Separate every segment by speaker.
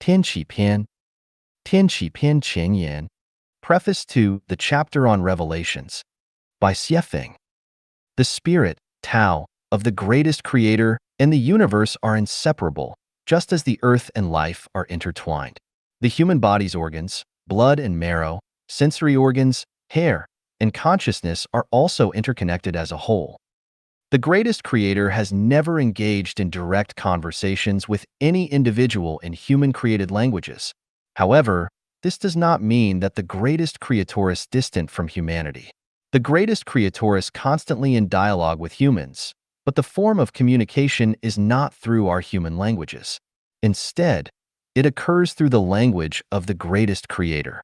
Speaker 1: Tianqi Pian, Tianqi Pian Qianyan, Preface to the Chapter on Revelations, by Xiefeng. The spirit, Tao, of the greatest creator and the universe are inseparable, just as the earth and life are intertwined. The human body's organs, blood and marrow, sensory organs, hair, and consciousness are also interconnected as a whole. The greatest creator has never engaged in direct conversations with any individual in human-created languages. However, this does not mean that the greatest creator is distant from humanity. The greatest creator is constantly in dialogue with humans, but the form of communication is not through our human languages. Instead, it occurs through the language of the greatest creator.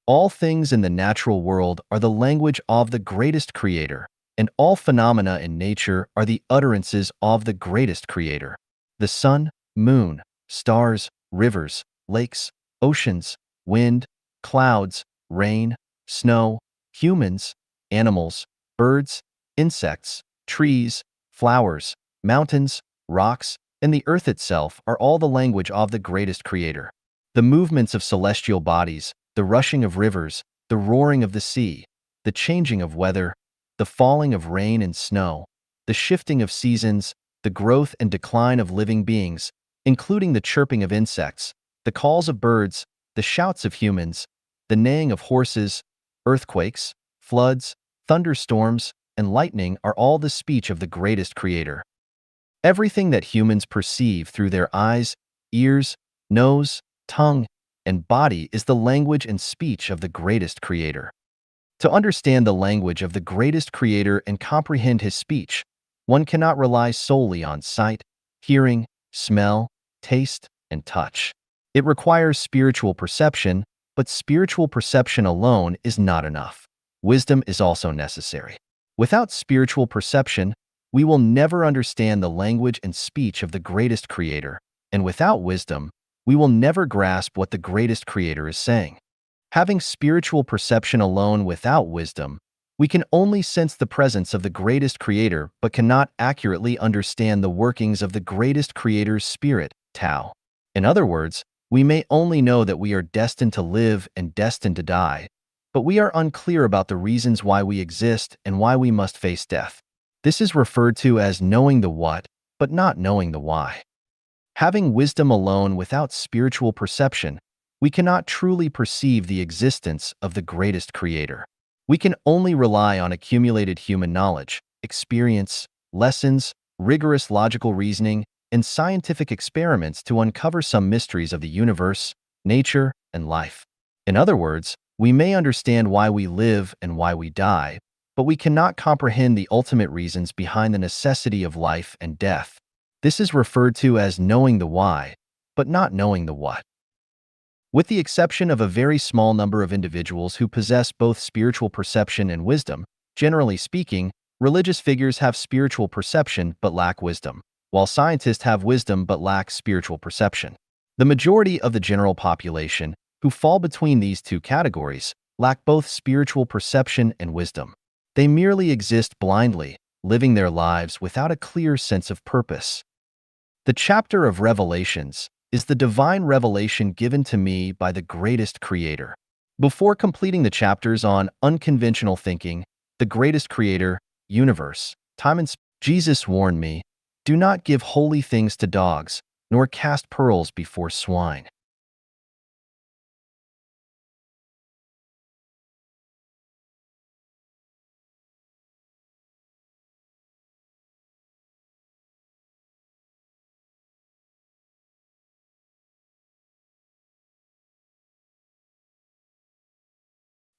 Speaker 1: All things in the natural world are the language of the greatest creator, and all phenomena in nature are the utterances of the greatest creator. The sun, moon, stars, rivers, lakes, oceans, wind, clouds, rain, snow, humans, animals, birds, insects, trees, flowers, mountains, rocks, and the earth itself are all the language of the greatest creator. The movements of celestial bodies, the rushing of rivers, the roaring of the sea, the changing of weather, the falling of rain and snow, the shifting of seasons, the growth and decline of living beings, including the chirping of insects, the calls of birds, the shouts of humans, the neighing of horses, earthquakes, floods, thunderstorms, and lightning are all the speech of the greatest creator. Everything that humans perceive through their eyes, ears, nose, tongue, and body is the language and speech of the greatest creator. To understand the language of the greatest creator and comprehend his speech, one cannot rely solely on sight, hearing, smell, taste, and touch. It requires spiritual perception, but spiritual perception alone is not enough. Wisdom is also necessary. Without spiritual perception, we will never understand the language and speech of the greatest creator, and without wisdom, we will never grasp what the greatest creator is saying. Having spiritual perception alone without wisdom, we can only sense the presence of the greatest creator but cannot accurately understand the workings of the greatest creator's spirit, Tao. In other words, we may only know that we are destined to live and destined to die, but we are unclear about the reasons why we exist and why we must face death. This is referred to as knowing the what, but not knowing the why. Having wisdom alone without spiritual perception, we cannot truly perceive the existence of the greatest creator. We can only rely on accumulated human knowledge, experience, lessons, rigorous logical reasoning, and scientific experiments to uncover some mysteries of the universe, nature, and life. In other words, we may understand why we live and why we die, but we cannot comprehend the ultimate reasons behind the necessity of life and death. This is referred to as knowing the why, but not knowing the what. With the exception of a very small number of individuals who possess both spiritual perception and wisdom, generally speaking, religious figures have spiritual perception but lack wisdom, while scientists have wisdom but lack spiritual perception. The majority of the general population, who fall between these two categories, lack both spiritual perception and wisdom. They merely exist blindly, living their lives without a clear sense of purpose. The chapter of Revelations is the divine revelation given to me by the greatest creator. Before completing the chapters on unconventional thinking, the greatest creator, universe, time and space, Jesus warned me, "Do not give holy things to dogs, nor cast pearls before swine."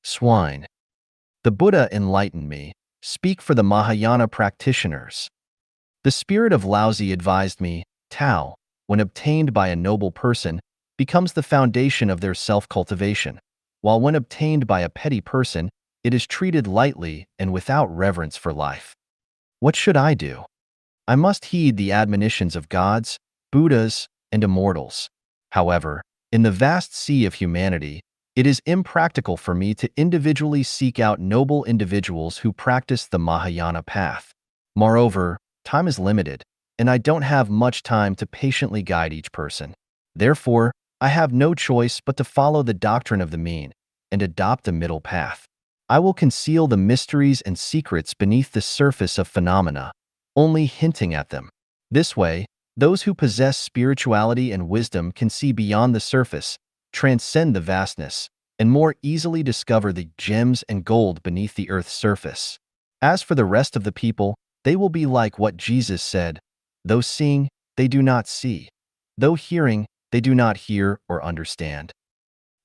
Speaker 1: Swine. The Buddha enlightened me. Speak for the Mahayana practitioners. The spirit of Laozi advised me, Tao, when obtained by a noble person, becomes the foundation of their self-cultivation, while when obtained by a petty person, it is treated lightly and without reverence for life. What should I do? I must heed the admonitions of gods, Buddhas, and immortals. However, in the vast sea of humanity, it is impractical for me to individually seek out noble individuals who practice the Mahayana path. Moreover, time is limited, and I don't have much time to patiently guide each person. Therefore, I have no choice but to follow the doctrine of the mean and adopt a middle path. I will conceal the mysteries and secrets beneath the surface of phenomena, only hinting at them. This way, those who possess spirituality and wisdom can see beyond the surface, transcend the vastness, and more easily discover the gems and gold beneath the earth's surface. As for the rest of the people, they will be like what Jesus said, though seeing, they do not see. Though hearing, they do not hear or understand.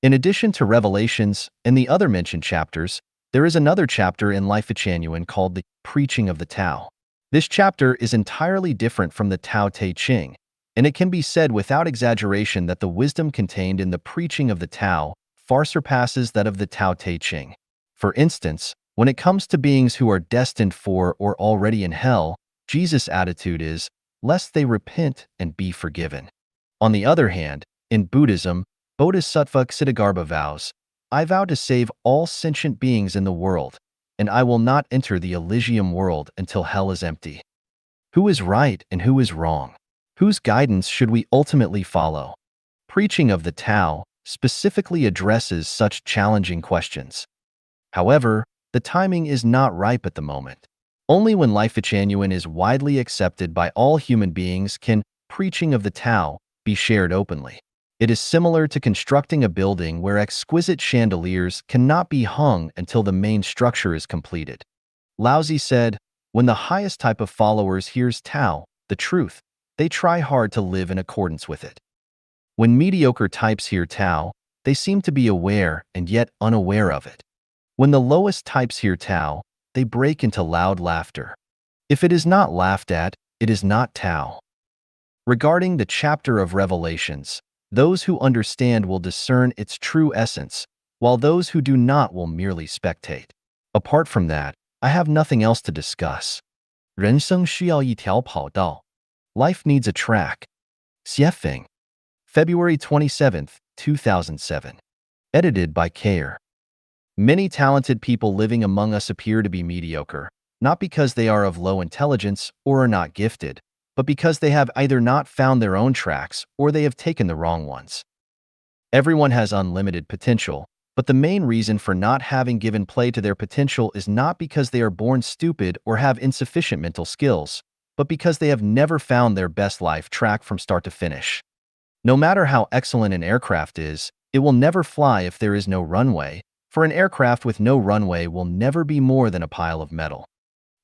Speaker 1: In addition to Revelations and the other mentioned chapters, there is another chapter in Life Genuine called the Preaching of the Tao. This chapter is entirely different from the Tao Te Ching, and it can be said without exaggeration that the wisdom contained in the preaching of the Tao far surpasses that of the Tao Te Ching. For instance, when it comes to beings who are destined for or already in hell, Jesus' attitude is, lest they repent and be forgiven. On the other hand, in Buddhism, Bodhisattva Ksitigarbha vows, I vow to save all sentient beings in the world, and I will not enter the Elysium world until hell is empty. Who is right and who is wrong? Whose guidance should we ultimately follow? Preaching of the Tao specifically addresses such challenging questions. However, the timing is not ripe at the moment. Only when Life Genuine is widely accepted by all human beings can preaching of the Tao be shared openly. It is similar to constructing a building where exquisite chandeliers cannot be hung until the main structure is completed. Laozi said, when the highest type of followers hears Tao, the truth, they try hard to live in accordance with it. When mediocre types hear Tao, they seem to be aware and yet unaware of it. When the lowest types hear Tao, they break into loud laughter. If it is not laughed at, it is not Tao. Regarding the chapter of Revelations, those who understand will discern its true essence, while those who do not will merely spectate. Apart from that, I have nothing else to discuss. 人生需要一条跑道. Life needs a track. Xiefeng. February 27, 2007. Edited by Kayer. Many talented people living among us appear to be mediocre, not because they are of low intelligence or are not gifted, but because they have either not found their own tracks or they have taken the wrong ones. Everyone has unlimited potential, but the main reason for not having given play to their potential is not because they are born stupid or have insufficient mental skills, but because they have never found their best life track from start to finish. No matter how excellent an aircraft is, it will never fly if there is no runway, for an aircraft with no runway will never be more than a pile of metal.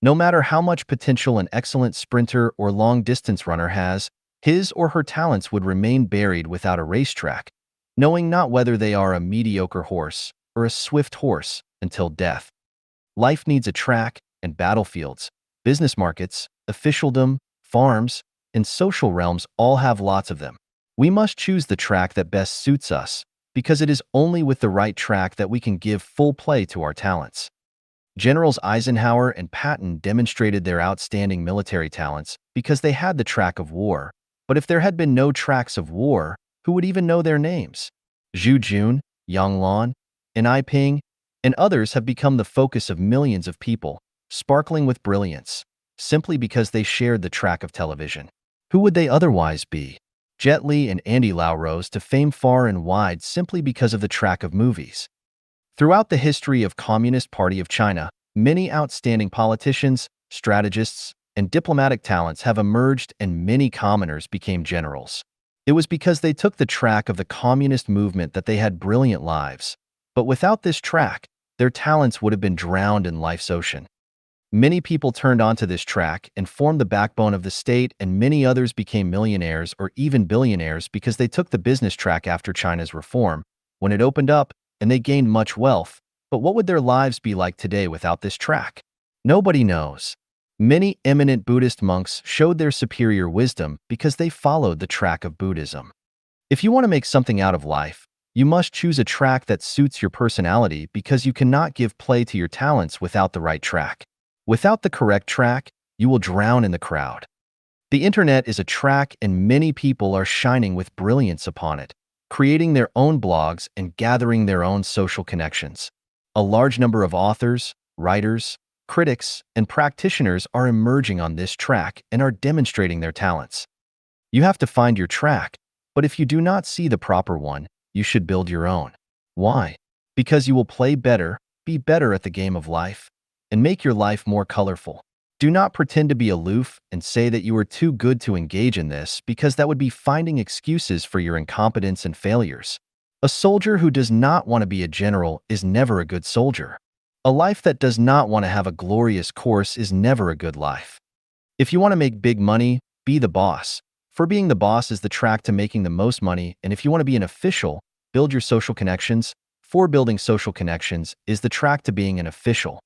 Speaker 1: No matter how much potential an excellent sprinter or long-distance runner has, his or her talents would remain buried without a racetrack, knowing not whether they are a mediocre horse or a swift horse until death. Life needs a track and battlefields, business markets, officialdom, farms, and social realms all have lots of them. We must choose the track that best suits us, because it is only with the right track that we can give full play to our talents. Generals Eisenhower and Patton demonstrated their outstanding military talents because they had the track of war, but if there had been no tracks of war, who would even know their names? Zhu Jun, Yang Lan, and Ai Ping, and others have become the focus of millions of people, sparkling with brilliance, simply because they shared the track of television. Who would they otherwise be? Jet Li and Andy Lau rose to fame far and wide simply because of the track of movies. Throughout the history of Communist Party of China, many outstanding politicians, strategists, and diplomatic talents have emerged and many commoners became generals. It was because they took the track of the communist movement that they had brilliant lives. But without this track, their talents would have been drowned in life's ocean. Many people turned onto this track and formed the backbone of the state, and many others became millionaires or even billionaires because they took the business track after China's reform, when it opened up, and they gained much wealth. But what would their lives be like today without this track? Nobody knows. Many eminent Buddhist monks showed their superior wisdom because they followed the track of Buddhism. If you want to make something out of life, you must choose a track that suits your personality, because you cannot give play to your talents without the right track. Without the correct track, you will drown in the crowd. The internet is a track, and many people are shining with brilliance upon it, creating their own blogs and gathering their own social connections. A large number of authors, writers, critics, and practitioners are emerging on this track and are demonstrating their talents. You have to find your track, But if you do not see the proper one, you should build your own. Why? Because you will play better, be better at the game of life, and make your life more colorful. Do not pretend to be aloof and say that you are too good to engage in this, because that would be finding excuses for your incompetence and failures. A soldier who does not want to be a general is never a good soldier. A life that does not want to have a glorious course is never a good life. If you want to make big money, be the boss. For being the boss is the track to making the most money, and if you want to be an official, build your social connections. For building social connections is the track to being an official.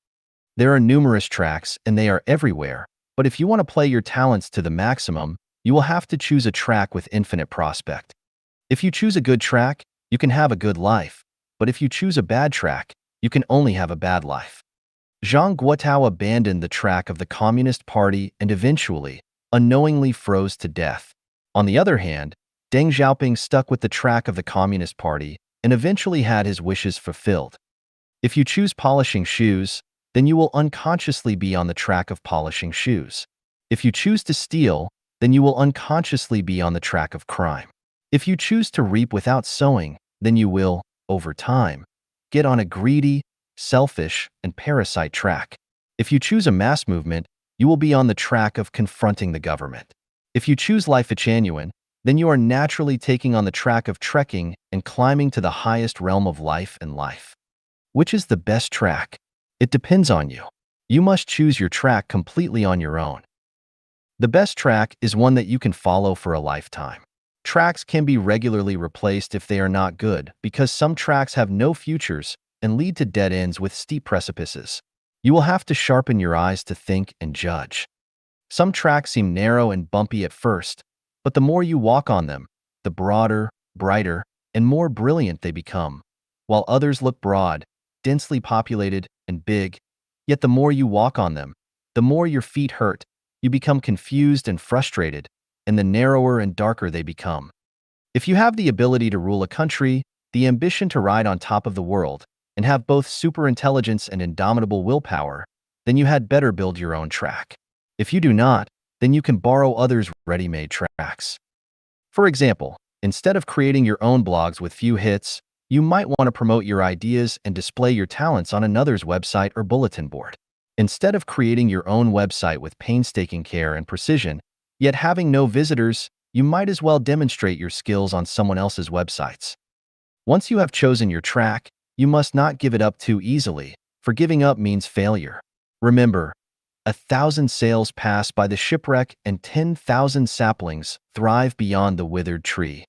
Speaker 1: There are numerous tracks, and they are everywhere, but if you want to play your talents to the maximum, you will have to choose a track with infinite prospect. If you choose a good track, you can have a good life, but if you choose a bad track, you can only have a bad life. Zhang Guotao abandoned the track of the Communist Party and eventually, unknowingly froze to death. On the other hand, Deng Xiaoping stuck with the track of the Communist Party and eventually had his wishes fulfilled. If you choose polishing shoes, then you will unconsciously be on the track of polishing shoes. If you choose to steal, then you will unconsciously be on the track of crime. If you choose to reap without sowing, then you will, over time, get on a greedy, selfish, and parasite track. If you choose a mass movement, you will be on the track of confronting the government. If you choose life genuine, then you are naturally taking on the track of trekking and climbing to the highest realm of life and life. Which is the best track? It depends on you. You must choose your track completely on your own. The best track is one that you can follow for a lifetime. Tracks can be regularly replaced if they are not good, because some tracks have no futures and lead to dead ends with steep precipices. You will have to sharpen your eyes to think and judge. Some tracks seem narrow and bumpy at first, but the more you walk on them, the broader, brighter, and more brilliant they become, while others look broad, densely populated, and big. Yet the more you walk on them, the more your feet hurt, you become confused and frustrated, and the narrower and darker they become. If you have the ability to rule a country, the ambition to ride on top of the world, and have both superintelligence and indomitable willpower, then you had better build your own track. If you do not, then you can borrow others' ready-made tracks. For example, instead of creating your own blogs with few hits, you might want to promote your ideas and display your talents on another's website or bulletin board. Instead of creating your own website with painstaking care and precision, yet having no visitors, you might as well demonstrate your skills on someone else's websites. Once you have chosen your track, you must not give it up too easily, for giving up means failure. Remember, 1,000 sails pass by the shipwreck and 10,000 saplings thrive beyond the withered tree.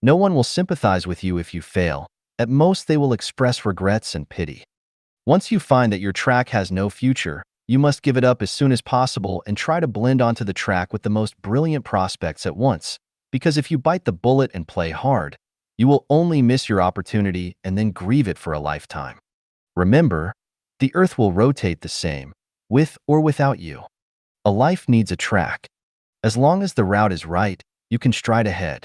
Speaker 1: No one will sympathize with you if you fail. At most, they will express regrets and pity. Once you find that your track has no future, you must give it up as soon as possible and try to blend onto the track with the most brilliant prospects at once, because if you bite the bullet and play hard, you will only miss your opportunity and then grieve it for a lifetime. Remember, the earth will rotate the same, with or without you. A life needs a track. As long as the route is right, you can stride ahead.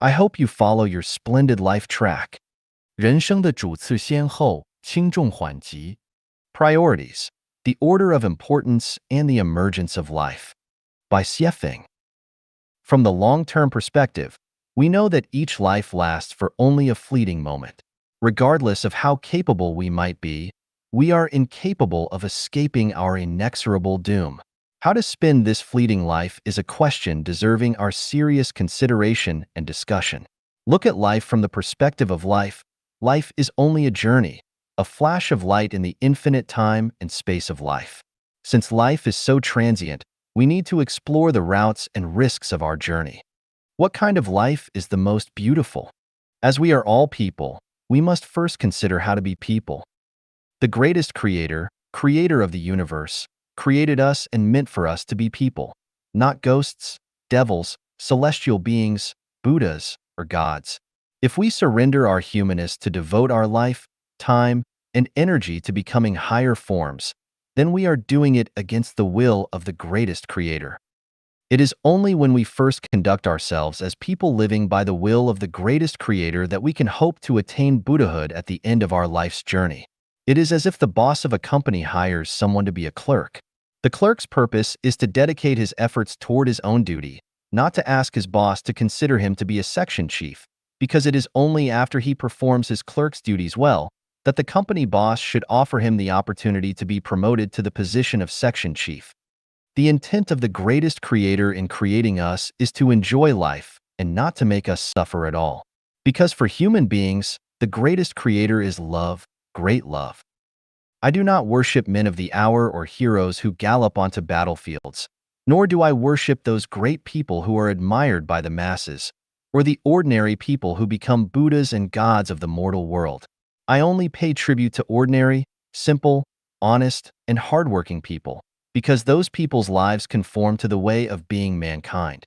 Speaker 1: I hope you follow your splendid life track. 人生的主次先后，轻重缓急. Priorities, the order of importance and the emergence of life. By Xie Feng. From the long-term perspective, we know that each life lasts for only a fleeting moment. Regardless of how capable we might be, we are incapable of escaping our inexorable doom. How to spend this fleeting life is a question deserving our serious consideration and discussion. Look at life from the perspective of life. Life is only a journey, a flash of light in the infinite time and space of life. Since life is so transient, we need to explore the routes and risks of our journey. What kind of life is the most beautiful? As we are all people, we must first consider how to be people. The greatest creator of the universe, created us and meant for us to be people, not ghosts, devils, celestial beings, Buddhas, or gods. If we surrender our humanness to devote our life, time, and energy to becoming higher forms, then we are doing it against the will of the greatest creator. It is only when we first conduct ourselves as people living by the will of the greatest creator that we can hope to attain Buddhahood at the end of our life's journey. It is as if the boss of a company hires someone to be a clerk. The clerk's purpose is to dedicate his efforts toward his own duty, not to ask his boss to consider him to be a section chief, because it is only after he performs his clerk's duties well that the company boss should offer him the opportunity to be promoted to the position of section chief. The intent of the greatest creator in creating us is to enjoy life and not to make us suffer at all. Because for human beings, the greatest creator is love, great love. I do not worship men of the hour or heroes who gallop onto battlefields, nor do I worship those great people who are admired by the masses, or the ordinary people who become Buddhas and gods of the mortal world. I only pay tribute to ordinary, simple, honest, and hardworking people, because those people's lives conform to the way of being mankind.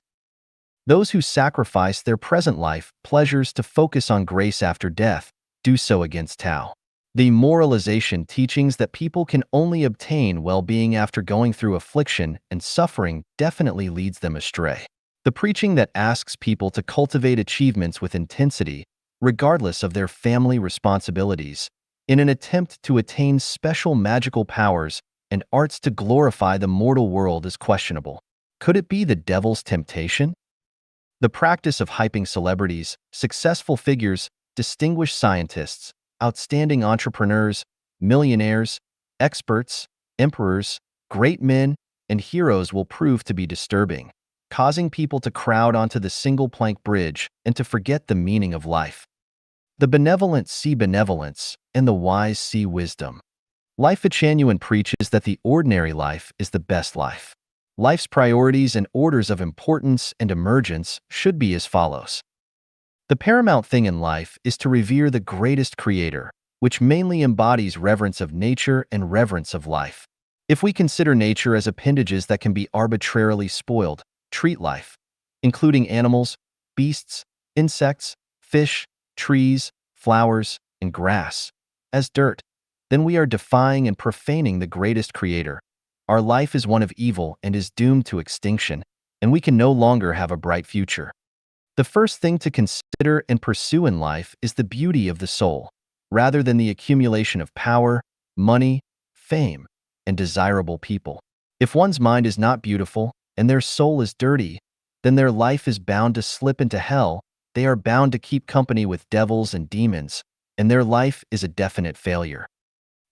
Speaker 1: Those who sacrifice their present life pleasures to focus on grace after death do so against Tao. The moralization teachings that people can only obtain well-being after going through affliction and suffering definitely leads them astray. The preaching that asks people to cultivate achievements with intensity, regardless of their family responsibilities, in an attempt to attain special magical powers and arts to glorify the mortal world is questionable. Could it be the devil's temptation? The practice of hyping celebrities, successful figures, distinguished scientists, outstanding entrepreneurs, millionaires, experts, emperors, great men, and heroes will prove to be disturbing, causing people to crowd onto the single-plank bridge and to forget the meaning of life. The benevolent see benevolence, and the wise see wisdom. Life Genuine preaches that the ordinary life is the best life. Life's priorities and orders of importance and emergence should be as follows. The paramount thing in life is to revere the greatest creator, which mainly embodies reverence of nature and reverence of life. If we consider nature as appendages that can be arbitrarily spoiled, treat life, including animals, beasts, insects, fish, trees, flowers, and grass, as dirt, then we are defying and profaning the greatest creator. Our life is one of evil and is doomed to extinction, and we can no longer have a bright future. The first thing to consider and pursue in life is the beauty of the soul, rather than the accumulation of power, money, fame, and desirable people. If one's mind is not beautiful and their soul is dirty, then their life is bound to slip into hell, they are bound to keep company with devils and demons, and their life is a definite failure.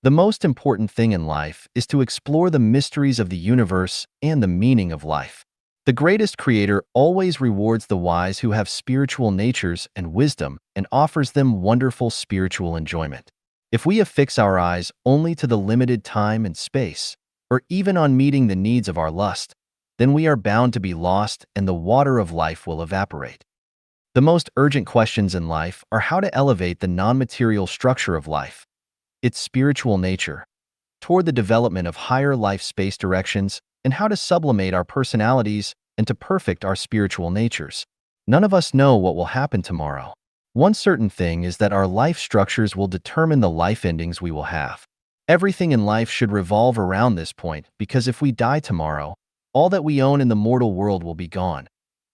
Speaker 1: The most important thing in life is to explore the mysteries of the universe and the meaning of life. The greatest creator always rewards the wise who have spiritual natures and wisdom and offers them wonderful spiritual enjoyment. If we affix our eyes only to the limited time and space, or even on meeting the needs of our lust, then we are bound to be lost and the water of life will evaporate. The most urgent questions in life are how to elevate the non-material structure of life, its spiritual nature, toward the development of higher life space directions, and how to sublimate our personalities and to perfect our spiritual natures. None of us know what will happen tomorrow. One certain thing is that our life structures will determine the life endings we will have. Everything in life should revolve around this point, because if we die tomorrow, all that we own in the mortal world will be gone.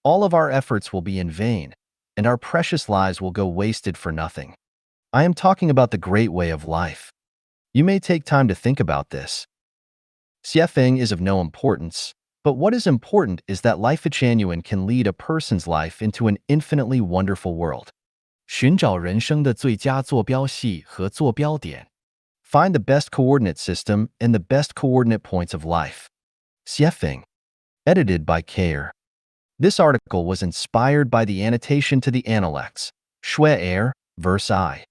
Speaker 1: All of our efforts will be in vain, and our precious lives will go wasted for nothing. I am talking about the great way of life. You may take time to think about this. Xiefeng is of no importance, but what is important is that Life Genuine can lead a person's life into an infinitely wonderful world. 寻找人生的最佳坐标系和坐标点. Find the best coordinate system and the best coordinate points of life. Xiefeng. Edited by Kair. This article was inspired by the annotation to the Analects, Shui Er, verse I.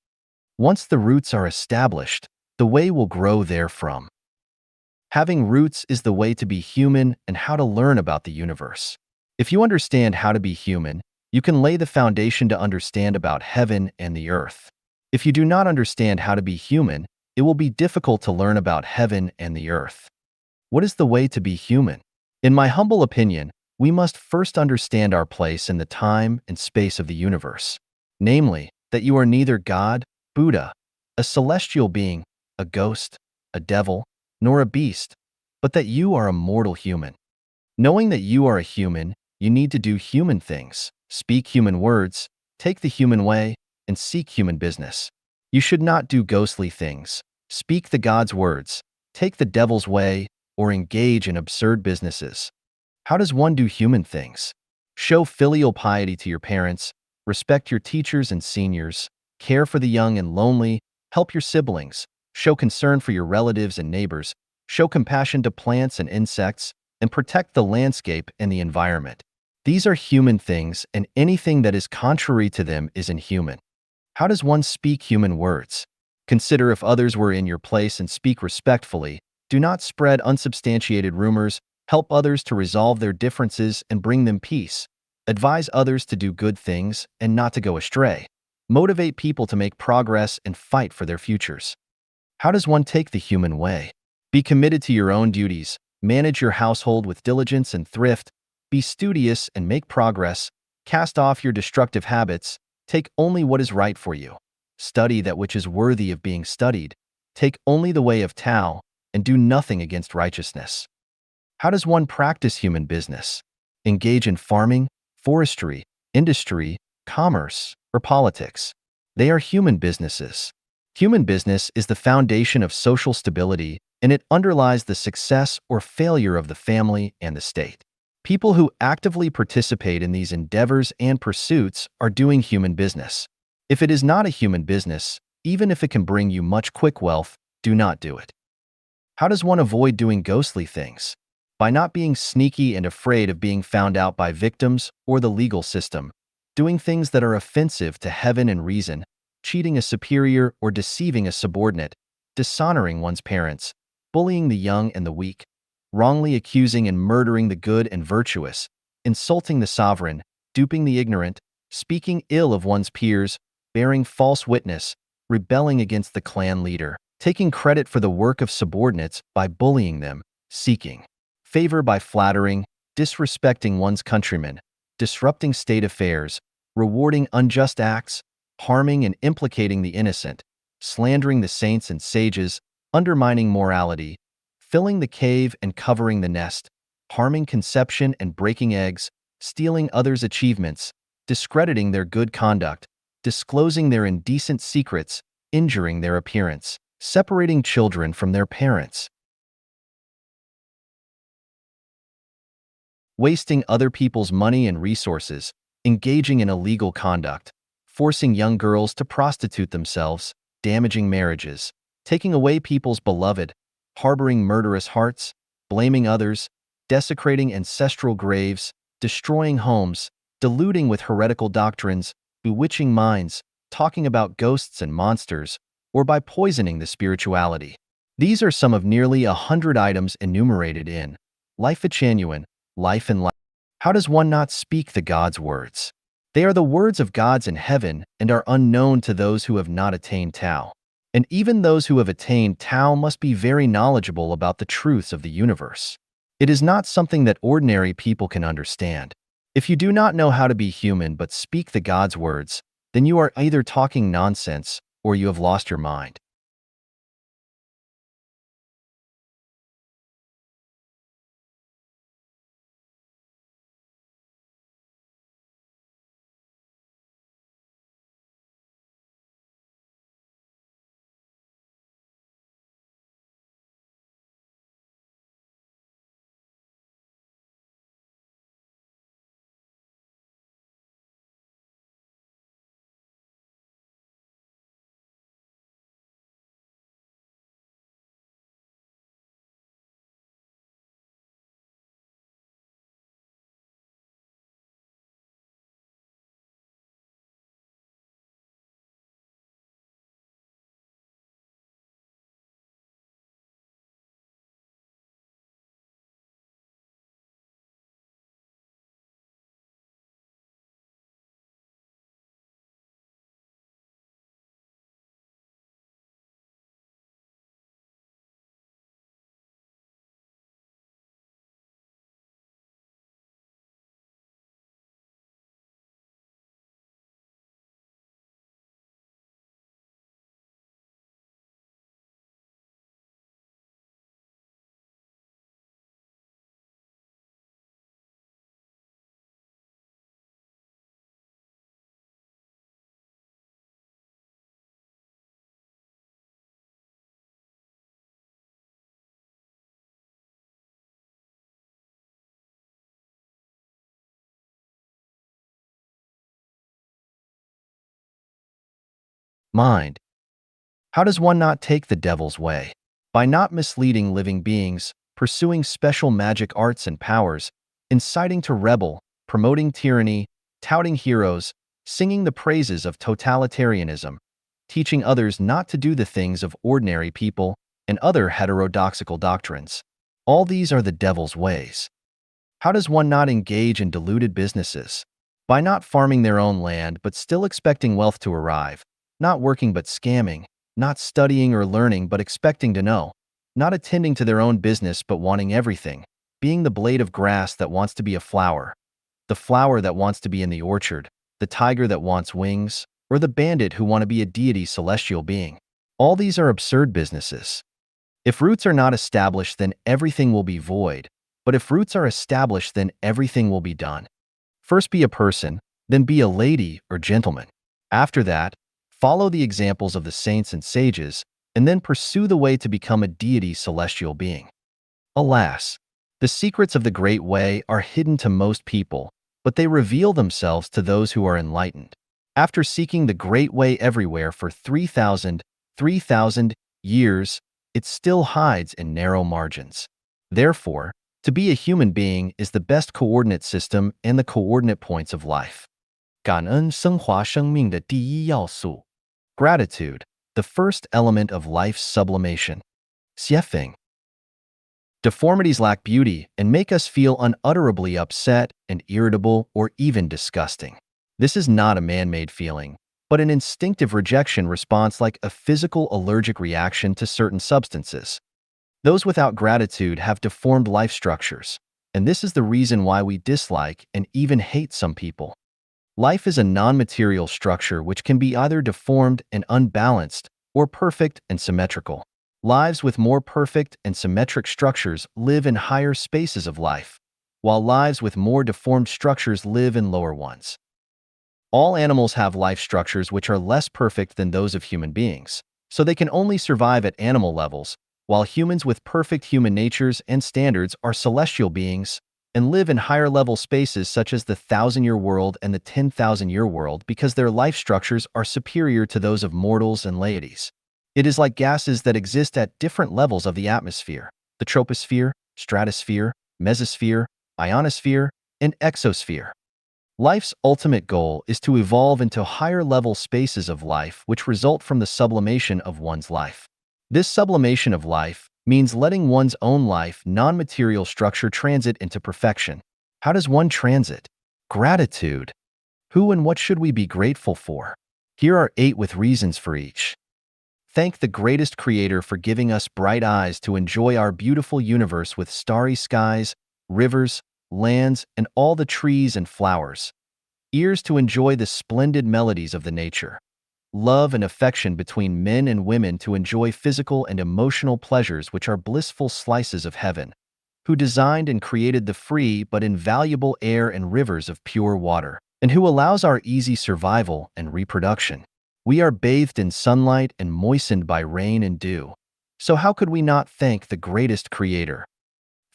Speaker 1: Once the roots are established, the way will grow therefrom. Having roots is the way to be human and how to learn about the universe. If you understand how to be human, you can lay the foundation to understand about heaven and the earth. If you do not understand how to be human, it will be difficult to learn about heaven and the earth. What is the way to be human? In my humble opinion, we must first understand our place in the time and space of the universe. Namely, that you are neither God, Buddha, a celestial being, a ghost, a devil, nor a beast, but that you are a mortal human. Knowing that you are a human, you need to do human things, speak human words, take the human way, and seek human business. You should not do ghostly things, speak the God's words, take the devil's way, or engage in absurd businesses. How does one do human things? Show filial piety to your parents, respect your teachers and seniors, care for the young and lonely, help your siblings, show concern for your relatives and neighbors, show compassion to plants and insects, and protect the landscape and the environment. These are human things, and anything that is contrary to them is inhuman. How does one speak human words? Consider if others were in your place and speak respectfully. Do not spread unsubstantiated rumors. Help others to resolve their differences and bring them peace. Advise others to do good things and not to go astray. Motivate people to make progress and fight for their futures. How does one take the human way? Be committed to your own duties. Manage your household with diligence and thrift. Be studious and make progress. Cast off your destructive habits. Take only what is right for you. Study that which is worthy of being studied. Take only the way of Tao, and do nothing against righteousness. How does one practice human business? Engage in farming, forestry, industry, commerce, or politics. They are human businesses. Human business is the foundation of social stability, and it underlies the success or failure of the family and the state. People who actively participate in these endeavors and pursuits are doing human business. If it is not a human business, even if it can bring you much quick wealth, do not do it. How does one avoid doing ghostly things? By not being sneaky and afraid of being found out by victims or the legal system, doing things that are offensive to heaven and reason, cheating a superior or deceiving a subordinate, dishonoring one's parents, bullying the young and the weak, wrongly accusing and murdering the good and virtuous, insulting the sovereign, duping the ignorant, speaking ill of one's peers, bearing false witness, rebelling against the clan leader, taking credit for the work of subordinates by bullying them, seeking favor by flattering, disrespecting one's countrymen, disrupting state affairs, rewarding unjust acts, harming and implicating the innocent, slandering the saints and sages, undermining morality, filling the cave and covering the nest, harming conception and breaking eggs, stealing others' achievements, discrediting their good conduct, disclosing their indecent secrets, injuring their appearance, separating children from their parents, wasting other people's money and resources, engaging in illegal conduct, forcing young girls to prostitute themselves, damaging marriages, taking away people's beloved, harboring murderous hearts, blaming others, desecrating ancestral graves, destroying homes, deluding with heretical doctrines, bewitching minds, talking about ghosts and monsters, or by poisoning the spirituality. These are some of nearly 100 items enumerated in Life Genuine, Life and Life. How does one not speak the God's words? They are the words of gods in heaven and are unknown to those who have not attained Tao. And even those who have attained Tao must be very knowledgeable about the truths of the universe. It is not something that ordinary people can understand. If you do not know how to be human but speak the God's words, then you are either talking nonsense or you have lost your mind. Mind. How does one not take the devil's way? By not misleading living beings, pursuing special magic arts and powers, inciting to rebel, promoting tyranny, touting heroes, singing the praises of totalitarianism, teaching others not to do the things of ordinary people, and other heterodoxical doctrines. All these are the devil's ways. How does one not engage in deluded businesses? By not farming their own land but still expecting wealth to arrive, not working but scamming, not studying or learning but expecting to know, not attending to their own business but wanting everything, being the blade of grass that wants to be a flower, the flower that wants to be in the orchard, the tiger that wants wings, or the bandit who want to be a deity celestial being. All these are absurd businesses. If roots are not established, then everything will be void, but if roots are established, then everything will be done. First be a person, then be a lady or gentleman. After that, follow the examples of the saints and sages, and then pursue the way to become a deity celestial being. Alas, the secrets of the Great Way are hidden to most people, but they reveal themselves to those who are enlightened. After seeking the Great Way everywhere for 3,000 years, it still hides in narrow margins. Therefore, to be a human being is the best coordinate system and the coordinate points of life. 感恩升华生命的第一要素. Gratitude, the first element of life's sublimation. Xiefeng. Deformities lack beauty and make us feel unutterably upset and irritable or even disgusting. This is not a man-made feeling, but an instinctive rejection response like a physical allergic reaction to certain substances. Those without gratitude have deformed life structures, and this is the reason why we dislike and even hate some people. Life is a non-material structure which can be either deformed and unbalanced or perfect and symmetrical. Lives with more perfect and symmetric structures live in higher spaces of life, while lives with more deformed structures live in lower ones. All animals have life structures which are less perfect than those of human beings, so they can only survive at animal levels, while humans with perfect human natures and standards are celestial beings and live in higher-level spaces such as the 1,000-year world and the 10,000-year world because their life structures are superior to those of mortals and deities. It is like gases that exist at different levels of the atmosphere: the troposphere, stratosphere, mesosphere, ionosphere, and exosphere. Life's ultimate goal is to evolve into higher-level spaces of life which result from the sublimation of one's life. This sublimation of life means letting one's own life non-material structure transit into perfection. How does one transit? Gratitude. Who and what should we be grateful for? Here are 8 with reasons for each. Thank the greatest creator for giving us bright eyes to enjoy our beautiful universe with starry skies, rivers, lands, and all the trees and flowers. Ears to enjoy the splendid melodies of the nature. Love and affection between men and women to enjoy physical and emotional pleasures which are blissful slices of heaven. Who designed and created the free but invaluable air and rivers of pure water, and who allows our easy survival and reproduction. We are bathed in sunlight and moistened by rain and dew. So how could we not thank the greatest creator?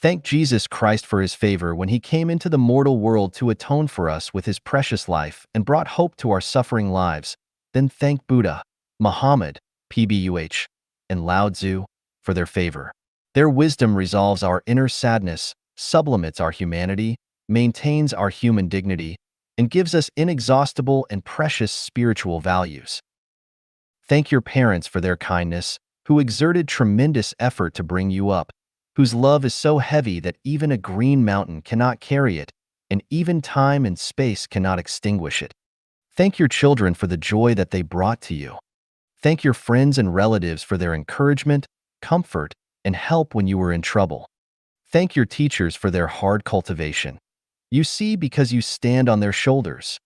Speaker 1: Thank Jesus Christ for his favor when he came into the mortal world to atone for us with his precious life and brought hope to our suffering lives. Then thank Buddha, Muhammad, PBUH, and Lao Tzu for their favor. Their wisdom resolves our inner sadness, sublimates our humanity, maintains our human dignity, and gives us inexhaustible and precious spiritual values. Thank your parents for their kindness, who exerted tremendous effort to bring you up, whose love is so heavy that even a green mountain cannot carry it, and even time and space cannot extinguish it. Thank your children for the joy that they brought to you. Thank your friends and relatives for their encouragement, comfort, and help when you were in trouble. Thank your teachers for their hard cultivation. You see because you stand on their shoulders.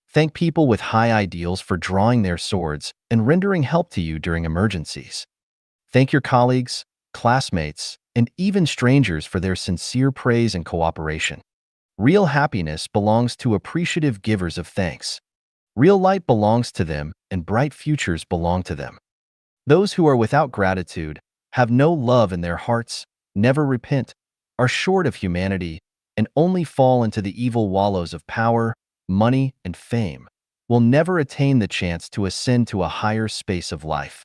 Speaker 1: Thank people with high ideals for drawing their swords and rendering help to you during emergencies. Thank your colleagues, classmates, and even strangers for their sincere praise and cooperation. Real happiness belongs to appreciative givers of thanks. Real light belongs to them, and bright futures belong to them. Those who are without gratitude, have no love in their hearts, never repent, are short of humanity, and only fall into the evil wallows of power, money, and fame. will never attain the chance to ascend to a higher space of life.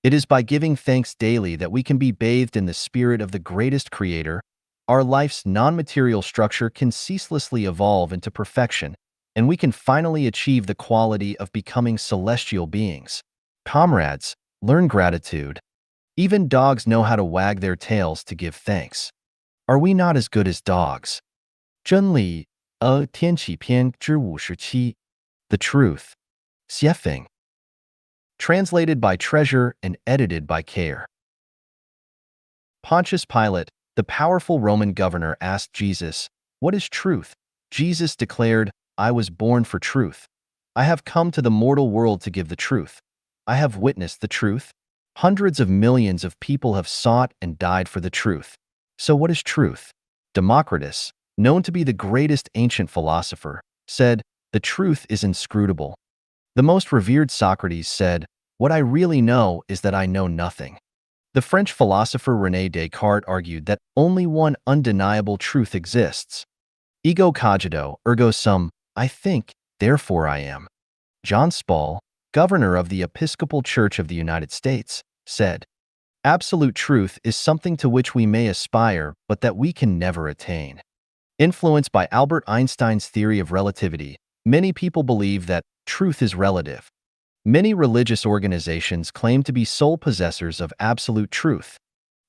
Speaker 1: It is by giving thanks daily that we can be bathed in the spirit of the greatest creator. Our life's non-material structure can ceaselessly evolve into perfection, and we can finally achieve the quality of becoming celestial beings. Comrades, learn gratitude. Even dogs know how to wag their tails to give thanks. Are we not as good as dogs? 真理, 天启篇之57. The Truth. Xiefeng. Translated by Treasure and edited by Care. Pontius Pilate, the powerful Roman governor, asked Jesus, "What is truth?" Jesus declared, "I was born for truth. I have come to the mortal world to give the truth. I have witnessed the truth. Hundreds of millions of people have sought and died for the truth. So what is truth?" Democritus, known to be the greatest ancient philosopher, said, "The truth is inscrutable." The most revered Socrates said, "What I really know is that I know nothing." The French philosopher René Descartes argued that only one undeniable truth exists. Ego cogito, ergo sum, I think, therefore I am. John Spall, governor of the Episcopal Church of the United States, said, "Absolute truth is something to which we may aspire, but that we can never attain." Influenced by Albert Einstein's theory of relativity, many people believe that truth is relative. Many religious organizations claim to be sole possessors of absolute truth.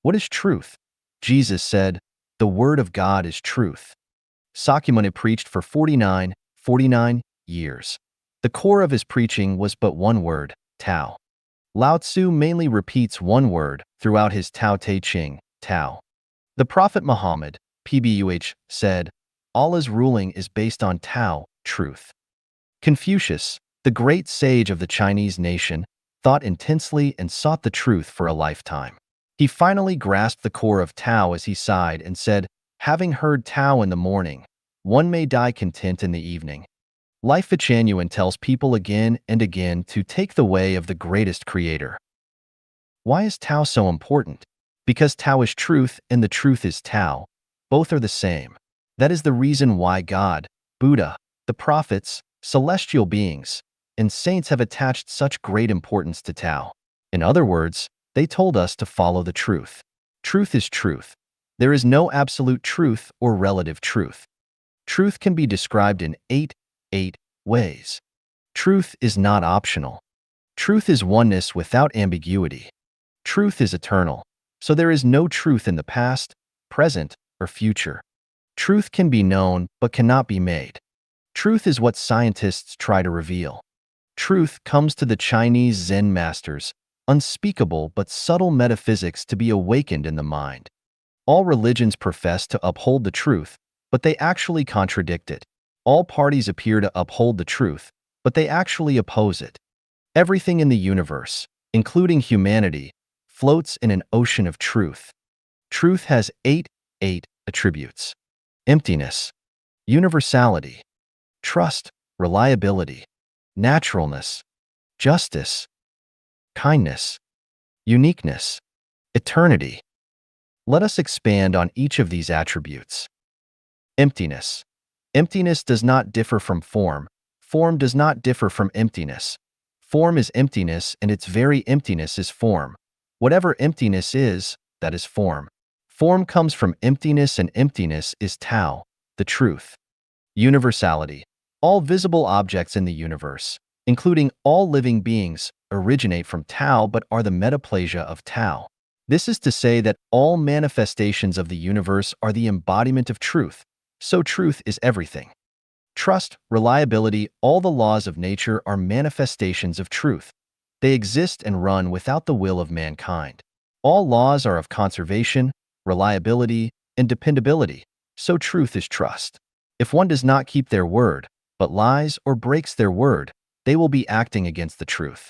Speaker 1: What is truth? Jesus said, "The Word of God is truth." Sakyamuni preached for 49 years. The core of his preaching was but one word, Tao. Lao Tzu mainly repeats one word throughout his Tao Te Ching, Tao. The Prophet Muhammad, PBUH, said, "Allah's ruling is based on Tao, truth." Confucius, the great sage of the Chinese nation, thought intensely and sought the truth for a lifetime. He finally grasped the core of Tao as he sighed and said, "Having heard Tao in the morning, one may die content in the evening." Life Fachanuan tells people again and again to take the way of the greatest creator. Why is Tao so important? Because Tao is truth and the truth is Tao. Both are the same. That is the reason why God, Buddha, the prophets, celestial beings, and saints have attached such great importance to Tao. In other words, they told us to follow the truth. Truth is truth. There is no absolute truth or relative truth. Truth can be described in eight ways. Truth is not optional. Truth is oneness without ambiguity. Truth is eternal, so there is no truth in the past, present, or future. Truth can be known but cannot be made. Truth is what scientists try to reveal. Truth comes to the Chinese Zen masters, unspeakable but subtle metaphysics to be awakened in the mind. All religions profess to uphold the truth, but they actually contradict it. All parties appear to uphold the truth, but they actually oppose it. Everything in the universe, including humanity, floats in an ocean of truth. Truth has eight attributes: emptiness, universality, trust, reliability, naturalness, justice, kindness, uniqueness, eternity. Let us expand on each of these attributes. Emptiness. Emptiness does not differ from form. Form does not differ from emptiness. Form is emptiness and its very emptiness is form. Whatever emptiness is, that is form. Form comes from emptiness and emptiness is Tao, the truth. Universality. All visible objects in the universe, including all living beings, originate from Tao but are the metaplasia of Tao. This is to say that all manifestations of the universe are the embodiment of truth, so truth is everything. Trust, reliability, all the laws of nature are manifestations of truth. They exist and run without the will of mankind. All laws are of conservation, reliability, and dependability, so truth is trust. If one does not keep their word, but lies or breaks their word, they will be acting against the truth.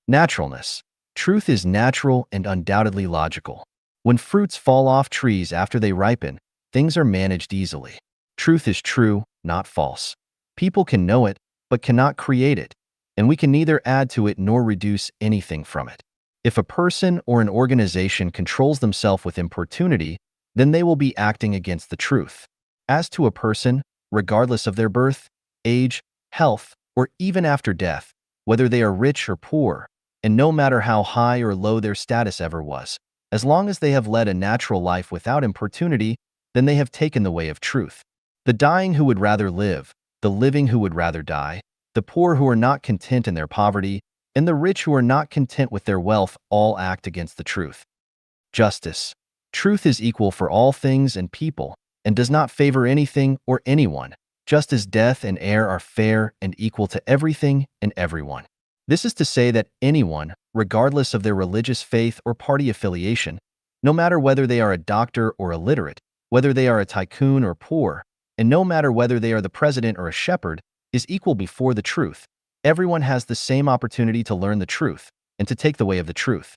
Speaker 1: Naturalness. Truth is natural and undoubtedly logical. When fruits fall off trees after they ripen, things are managed easily. Truth is true, not false. People can know it, but cannot create it, and we can neither add to it nor reduce anything from it. If a person or an organization controls themselves with importunity, then they will be acting against the truth. As to a person, regardless of their birth, age, health, or even after death, whether they are rich or poor, and no matter how high or low their status ever was. As long as they have led a natural life without importunity, then they have taken the way of truth. The dying who would rather live, the living who would rather die, the poor who are not content in their poverty, and the rich who are not content with their wealth all act against the truth. Justice. Truth is equal for all things and people, and does not favor anything or anyone, just as death and air are fair and equal to everything and everyone. This is to say that anyone, regardless of their religious faith or party affiliation, no matter whether they are a doctor or illiterate, whether they are a tycoon or poor, and no matter whether they are the president or a shepherd, is equal before the truth. Everyone has the same opportunity to learn the truth and to take the way of the truth.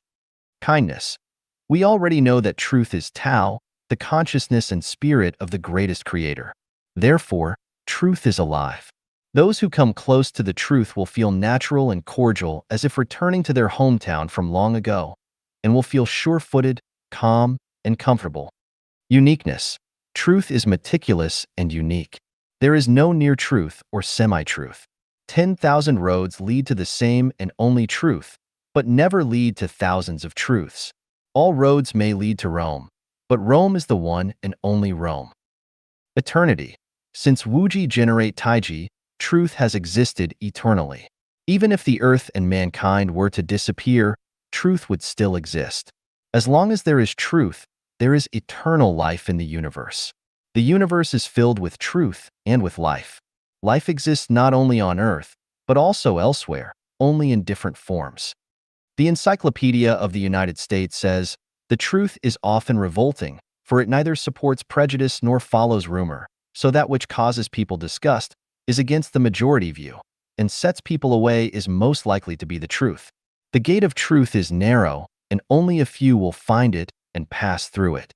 Speaker 1: Kindness. We already know that truth is Tao, the consciousness and spirit of the greatest creator. Therefore, truth is alive. Those who come close to the truth will feel natural and cordial as if returning to their hometown from long ago, and will feel sure-footed, calm, and comfortable. Uniqueness. Truth is meticulous and unique. There is no near truth or semi-truth. 10,000 roads lead to the same and only truth, but never lead to thousands of truths. All roads may lead to Rome, but Rome is the one and only Rome. Eternity. Since Wuji generate Taiji, truth has existed eternally. Even if the earth and mankind were to disappear, truth would still exist. As long as there is truth, there is eternal life in the universe. The universe is filled with truth and with life. Life exists not only on Earth, but also elsewhere, only in different forms. The Encyclopedia of the United States says, "The truth is often revolting, for it neither supports prejudice nor follows rumor, so that which causes people disgust is against the majority view, and sets people away is most likely to be the truth. The gate of truth is narrow, and only a few will find it and pass through it.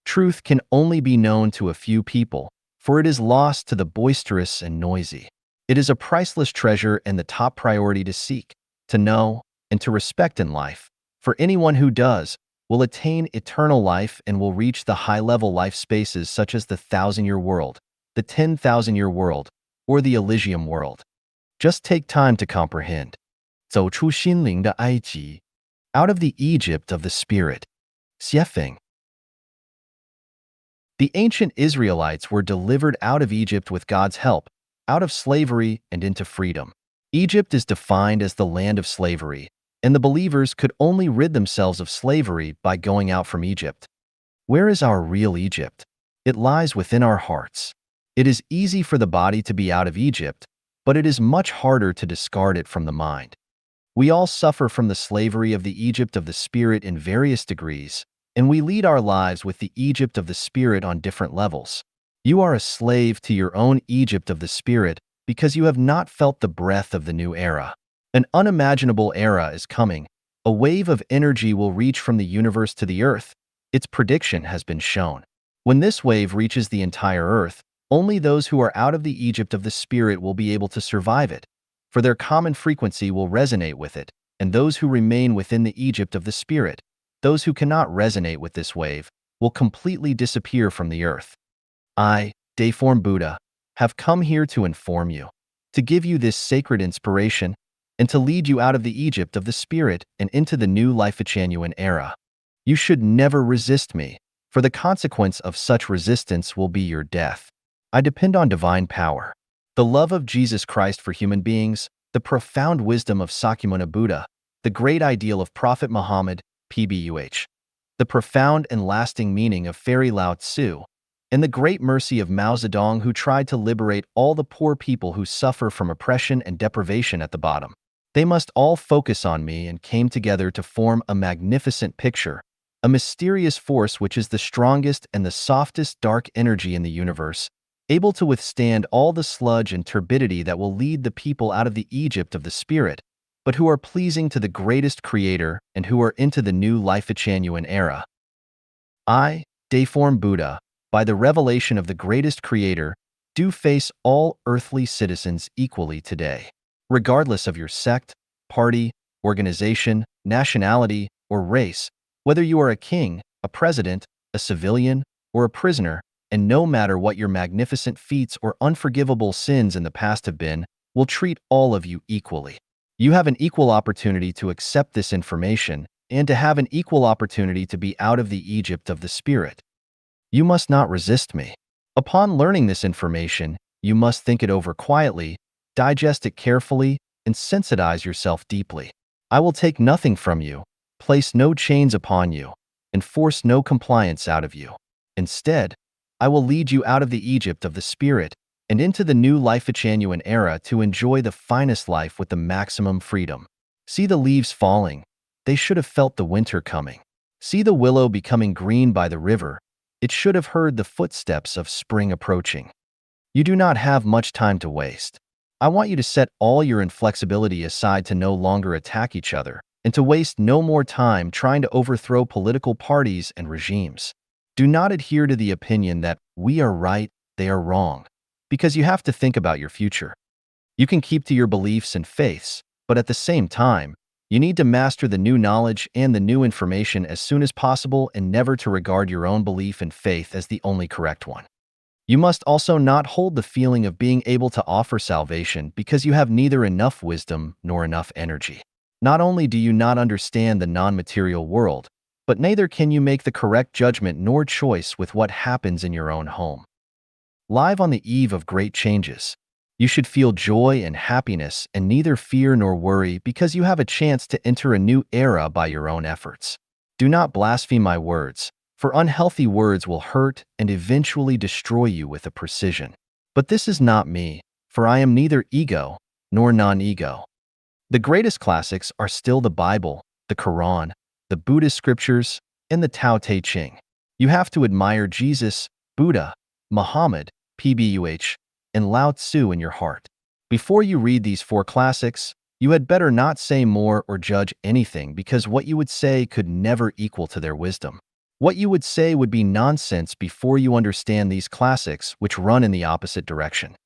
Speaker 1: Truth can only be known to a few people, for it is lost to the boisterous and noisy. It is a priceless treasure and the top priority to seek, to know, and to respect in life, for anyone who does will attain eternal life and will reach the high-level life spaces such as the 1,000-year world, the 10,000-year world, or the Elysium world. Just take time to comprehend. 走出心灵的埃及, out of the Egypt of the spirit. Xiefeng. The ancient Israelites were delivered out of Egypt with God's help, out of slavery and into freedom. Egypt is defined as the land of slavery, and the believers could only rid themselves of slavery by going out from Egypt. Where is our real Egypt? It lies within our hearts. It is easy for the body to be out of Egypt, but it is much harder to discard it from the mind. We all suffer from the slavery of the Egypt of the spirit in various degrees, and we lead our lives with the Egypt of the spirit on different levels. You are a slave to your own Egypt of the spirit because you have not felt the breath of the new era. An unimaginable era is coming. A wave of energy will reach from the universe to the earth. Its prediction has been shown. When this wave reaches the entire earth, only those who are out of the Egypt of the spirit will be able to survive it, for their common frequency will resonate with it, and those who remain within the Egypt of the spirit, those who cannot resonate with this wave, will completely disappear from the earth. I, Dayform Buddha, have come here to inform you, to give you this sacred inspiration, and to lead you out of the Egypt of the spirit and into the new Life-Genuine era. You should never resist me, for the consequence of such resistance will be your death. I depend on divine power, the love of Jesus Christ for human beings, the profound wisdom of Sakyamuni Buddha, the great ideal of Prophet Muhammad, PBUH, the profound and lasting meaning of Fairy Lao Tzu, and the great mercy of Mao Zedong, who tried to liberate all the poor people who suffer from oppression and deprivation at the bottom. They must all focus on me and came together to form a magnificent picture, a mysterious force which is the strongest and the softest dark energy in the universe, able to withstand all the sludge and turbidity that will lead the people out of the Egypt of the spirit, but who are pleasing to the greatest creator and who are into the new Life-Genuine era. I, Dayform Buddha, by the revelation of the greatest creator, do face all earthly citizens equally today, regardless of your sect, party, organization, nationality, or race, whether you are a king, a president, a civilian, or a prisoner, and no matter what your magnificent feats or unforgivable sins in the past have been, will treat all of you equally. You have an equal opportunity to accept this information and to have an equal opportunity to be out of the Egypt of the Spirit. You must not resist me. Upon learning this information, you must think it over quietly, digest it carefully, and sensitize yourself deeply. I will take nothing from you, place no chains upon you, and force no compliance out of you. Instead, I will lead you out of the Egypt of the Spirit and into the new Life-genuine era to enjoy the finest life with the maximum freedom. See the leaves falling. They should have felt the winter coming. See the willow becoming green by the river. It should have heard the footsteps of spring approaching. You do not have much time to waste. I want you to set all your inflexibility aside to no longer attack each other and to waste no more time trying to overthrow political parties and regimes. Do not adhere to the opinion that we are right, they are wrong, because you have to think about your future. You can keep to your beliefs and faiths, but at the same time, you need to master the new knowledge and the new information as soon as possible and never to regard your own belief and faith as the only correct one. You must also not hold the feeling of being able to offer salvation because you have neither enough wisdom nor enough energy. Not only do you not understand the non-material world, but neither can you make the correct judgment nor choice with what happens in your own home. Live on the eve of great changes, you should feel joy and happiness and neither fear nor worry because you have a chance to enter a new era by your own efforts. Do not blaspheme my words, for unhealthy words will hurt and eventually destroy you with a precision. But this is not me, for I am neither ego nor non-ego. The greatest classics are still the Bible, the Quran, the Buddhist scriptures, and the Tao Te Ching. You have to admire Jesus, Buddha, Muhammad, PBUH, and Lao Tzu in your heart. Before you read these four classics, you had better not say more or judge anything because what you would say could never equal to their wisdom. What you would say would be nonsense before you understand these classics which run in the opposite direction.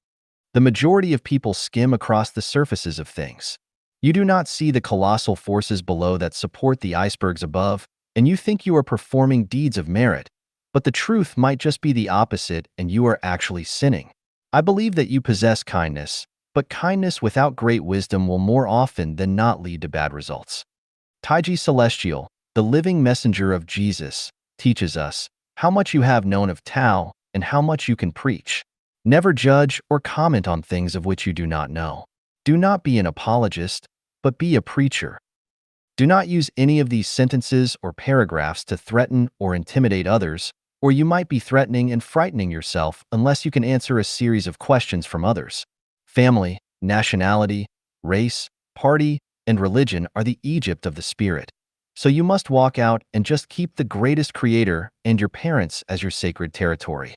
Speaker 1: The majority of people skim across the surfaces of things. You do not see the colossal forces below that support the icebergs above, and you think you are performing deeds of merit, but the truth might just be the opposite and you are actually sinning. I believe that you possess kindness, but kindness without great wisdom will more often than not lead to bad results. Taiji Celestial, the living messenger of Jesus, teaches us how much you have known of Tao and how much you can preach. Never judge or comment on things of which you do not know. Do not be an apologist, but be a preacher. Do not use any of these sentences or paragraphs to threaten or intimidate others, or you might be threatening and frightening yourself unless you can answer a series of questions from others. Family, nationality, race, party, and religion are the Egypt of the Spirit. So you must walk out and just keep the greatest creator and your parents as your sacred territory.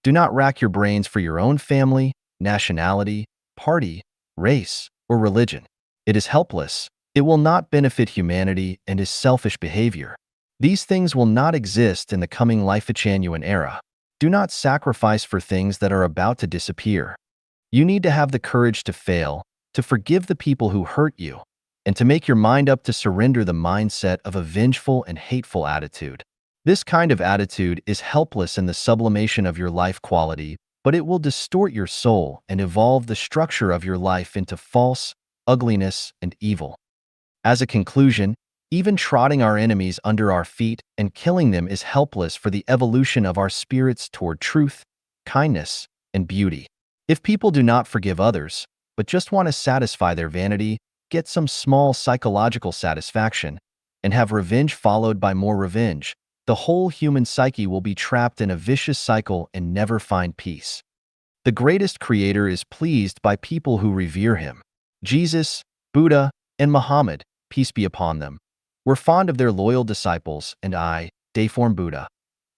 Speaker 1: Do not rack your brains for your own family, nationality, party, race, or religion. It is helpless, it will not benefit humanity, and is selfish behavior. These things will not exist in the coming Life-genuine era. Do not sacrifice for things that are about to disappear. You need to have the courage to fail, to forgive the people who hurt you, and to make your mind up to surrender the mindset of a vengeful and hateful attitude. This kind of attitude is helpless in the sublimation of your life quality, but it will distort your soul and evolve the structure of your life into false, ugliness, and evil. As a conclusion, even trotting our enemies under our feet and killing them is helpless for the evolution of our spirits toward truth, kindness, and beauty. If people do not forgive others, but just want to satisfy their vanity, get some small psychological satisfaction, and have revenge followed by more revenge, the whole human psyche will be trapped in a vicious cycle and never find peace. The greatest creator is pleased by people who revere him. Jesus, Buddha, and Muhammad, peace be upon them, were fond of their loyal disciples, and I, Dayform Buddha,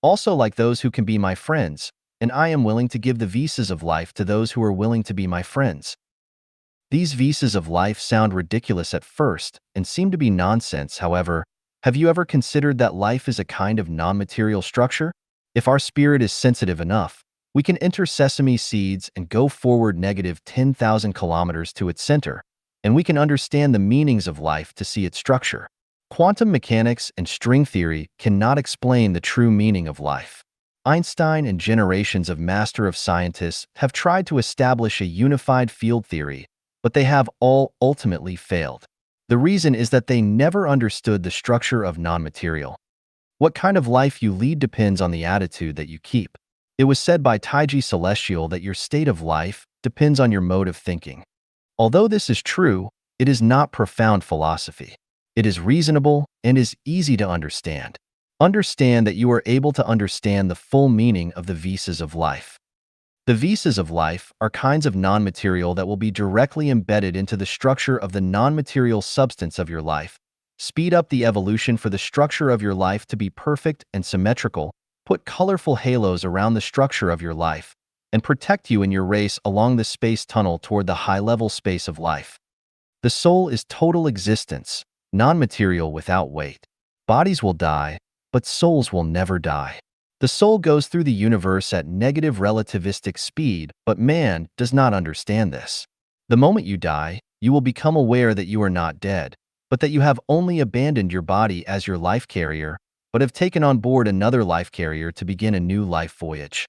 Speaker 1: also like those who can be my friends, and I am willing to give the visas of life to those who are willing to be my friends. These visas of life sound ridiculous at first and seem to be nonsense, however. Have you ever considered that life is a kind of non-material structure? If our spirit is sensitive enough, we can enter sesame seeds and go forward negative 10,000 kilometers to its center, and we can understand the meanings of life to see its structure. Quantum mechanics and string theory cannot explain the true meaning of life. Einstein and generations of master of scientists have tried to establish a unified field theory, but they have all ultimately failed. The reason is that they never understood the structure of non-material. What kind of life you lead depends on the attitude that you keep. It was said by Taiji Celestial that your state of life depends on your mode of thinking. Although this is true, it is not profound philosophy. It is reasonable and is easy to understand. Understand that you are able to understand the full meaning of the visas of life. The visas of life are kinds of non-material that will be directly embedded into the structure of the non-material substance of your life, speed up the evolution for the structure of your life to be perfect and symmetrical, put colorful halos around the structure of your life, and protect you in your race along the space tunnel toward the high-level space of life. The soul is total existence, non-material without weight. Bodies will die, but souls will never die. The soul goes through the universe at negative relativistic speed, but man does not understand this. The moment you die, you will become aware that you are not dead, but that you have only abandoned your body as your life carrier, but have taken on board another life carrier to begin a new life voyage.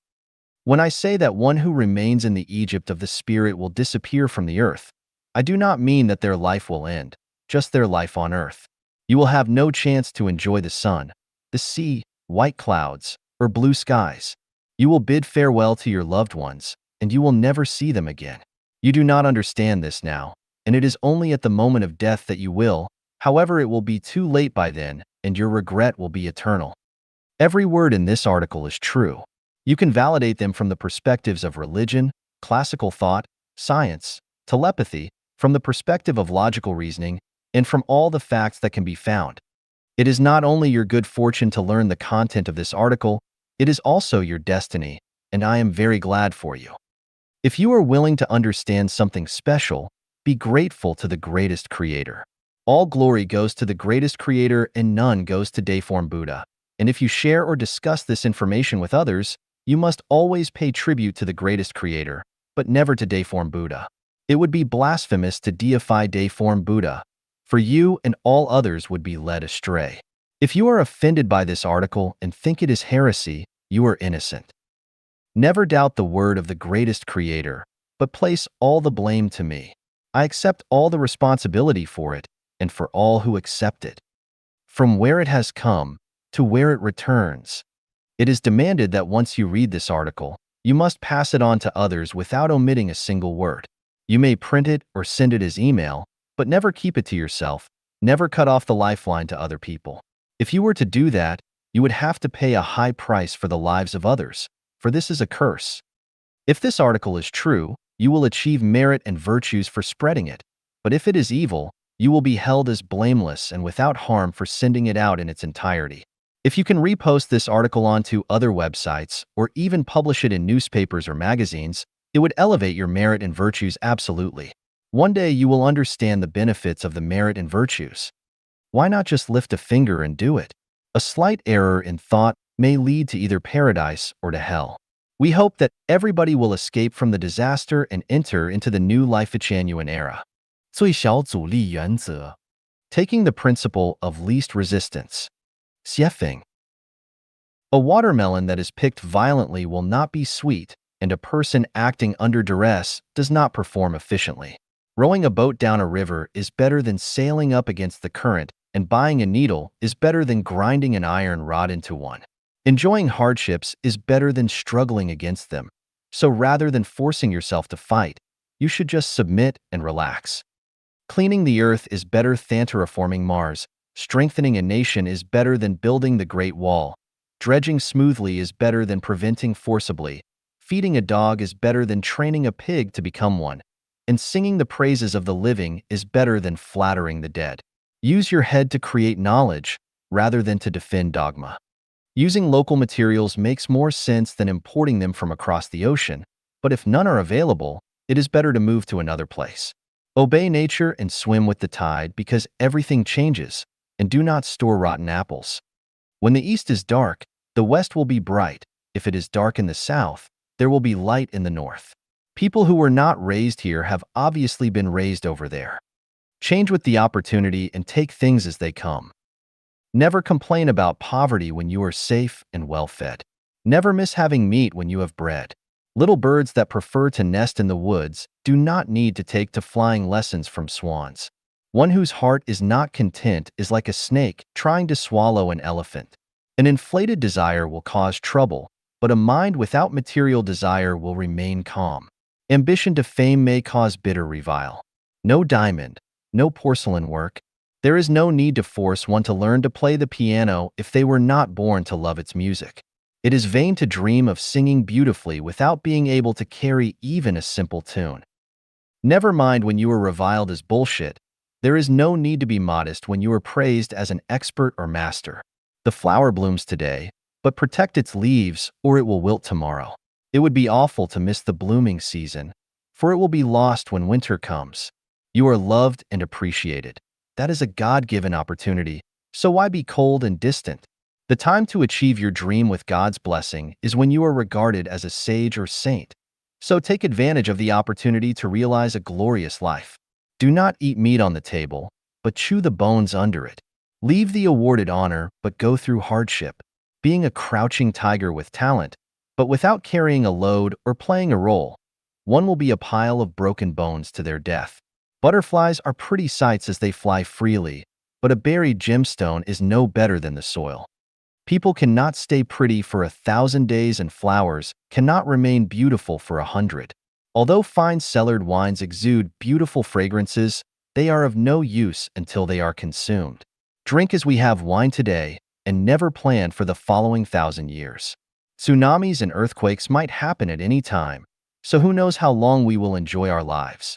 Speaker 1: When I say that one who remains in the Egypt of the spirit will disappear from the earth, I do not mean that their life will end, just their life on earth. You will have no chance to enjoy the sun, the sea, white clouds, or blue skies. You will bid farewell to your loved ones, and you will never see them again. You do not understand this now, and it is only at the moment of death that you will, however, it will be too late by then, and your regret will be eternal. Every word in this article is true. You can validate them from the perspectives of religion, classical thought, science, telepathy, from the perspective of logical reasoning, and from all the facts that can be found. It is not only your good fortune to learn the content of this article, it is also your destiny, and I am very glad for you. If you are willing to understand something special, be grateful to the greatest creator. All glory goes to the greatest creator and none goes to Deiform Buddha. And if you share or discuss this information with others, you must always pay tribute to the greatest creator, but never to Deiform Buddha. It would be blasphemous to deify Deiform Buddha, for you and all others would be led astray. If you are offended by this article and think it is heresy, you are innocent. Never doubt the word of the greatest creator, but place all the blame to me. I accept all the responsibility for it and for all who accept it. From where it has come to where it returns. It is demanded that once you read this article, you must pass it on to others without omitting a single word. You may print it or send it as email, but never keep it to yourself. Never cut off the lifeline to other people. If you were to do that, you would have to pay a high price for the lives of others, for this is a curse. If this article is true, you will achieve merit and virtues for spreading it, but if it is evil, you will be held as blameless and without harm for sending it out in its entirety. If you can repost this article onto other websites or even publish it in newspapers or magazines, it would elevate your merit and virtues absolutely. One day you will understand the benefits of the merit and virtues. Why not just lift a finger and do it? A slight error in thought may lead to either paradise or to hell. We hope that everybody will escape from the disaster and enter into the new Life-Changyuan era.
Speaker 2: 最小阻力原则
Speaker 1: Taking the principle of least resistance. Xiefeng. A watermelon that is picked violently will not be sweet, and a person acting under duress does not perform efficiently. Rowing a boat down a river is better than sailing up against the current, and buying a needle is better than grinding an iron rod into one. Enjoying hardships is better than struggling against them. So rather than forcing yourself to fight, you should just submit and relax. Cleaning the earth is better than terraforming Mars. Strengthening a nation is better than building the Great Wall. Dredging smoothly is better than preventing forcibly. Feeding a dog is better than training a pig to become one. And singing the praises of the living is better than flattering the dead. Use your head to create knowledge, rather than to defend dogma. Using local materials makes more sense than importing them from across the ocean, but if none are available, it is better to move to another place. Obey nature and swim with the tide because everything changes, and do not store rotten apples. When the east is dark, the west will be bright. If it is dark in the south, there will be light in the north. People who were not raised here have obviously been raised over there. Change with the opportunity and take things as they come. Never complain about poverty when you are safe and well-fed. Never miss having meat when you have bread. Little birds that prefer to nest in the woods do not need to take to flying lessons from swans. One whose heart is not content is like a snake trying to swallow an elephant. An inflated desire will cause trouble, but a mind without material desire will remain calm. Ambition to fame may cause bitter revile. No diamond, no porcelain work. There is no need to force one to learn to play the piano if they were not born to love its music. It is vain to dream of singing beautifully without being able to carry even a simple tune. Never mind when you are reviled as bullshit. There is no need to be modest when you are praised as an expert or master. The flower blooms today, but protect its leaves or it will wilt tomorrow. It would be awful to miss the blooming season, for it will be lost when winter comes. You are loved and appreciated. That is a God-given opportunity, so why be cold and distant? The time to achieve your dream with God's blessing is when you are regarded as a sage or saint. So take advantage of the opportunity to realize a glorious life. Do not eat meat on the table, but chew the bones under it. Leave the awarded honor, but go through hardship. Being a crouching tiger with talent, but without carrying a load or playing a role, one will be a pile of broken bones to their death. Butterflies are pretty sights as they fly freely, but a buried gemstone is no better than the soil. People cannot stay pretty for 1,000 days and flowers cannot remain beautiful for 100. Although fine cellared wines exude beautiful fragrances, they are of no use until they are consumed. Drink as we have wine today and never plan for the following 1,000 years. Tsunamis and earthquakes might happen at any time, so who knows how long we will enjoy our lives.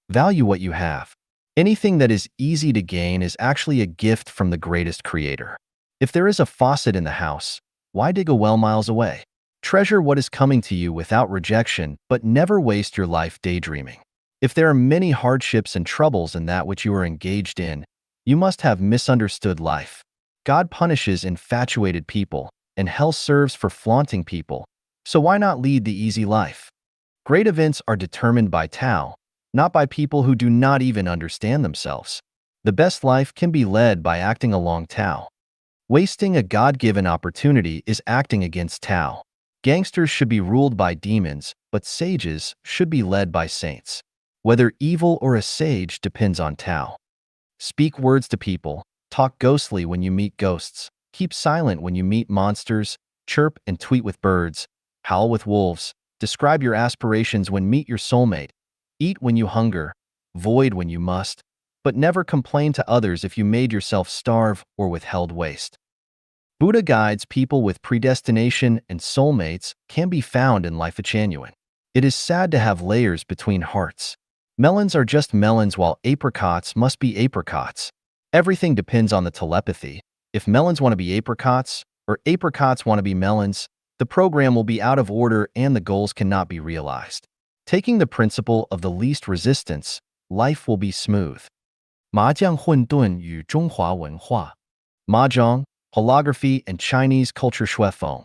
Speaker 1: Value what you have. Anything that is easy to gain is actually a gift from the greatest creator. If there is a faucet in the house, why dig a well miles away? Treasure what is coming to you without rejection, but never waste your life daydreaming. If there are many hardships and troubles in that which you are engaged in, you must have misunderstood life. God punishes infatuated people, and hell serves for flaunting people, so why not lead the easy life? Great events are determined by Tao, not by people who do not even understand themselves. The best life can be led by acting along Tao. Wasting a God-given opportunity is acting against Tao. Gangsters should be ruled by demons, but sages should be led by saints. Whether evil or a sage depends on Tao. Speak words to people, talk ghostly when you meet ghosts, keep silent when you meet monsters, chirp and tweet with birds, howl with wolves, describe your aspirations when meet your soulmate, eat when you hunger, void when you must, but never complain to others if you made yourself starve or withheld waste. Buddha guides people with predestination and soulmates can be found in Life Genuine. It is sad to have layers between hearts. Melons are just melons while apricots must be apricots. Everything depends on the telepathy. If melons want to be apricots or apricots want to be melons, the program will be out of order and the goals cannot be realized. Taking the principle of the least resistance, life will be smooth.
Speaker 2: 麻将混沌与中华文化
Speaker 1: Mahjong, holography, and Chinese culture shuifeng.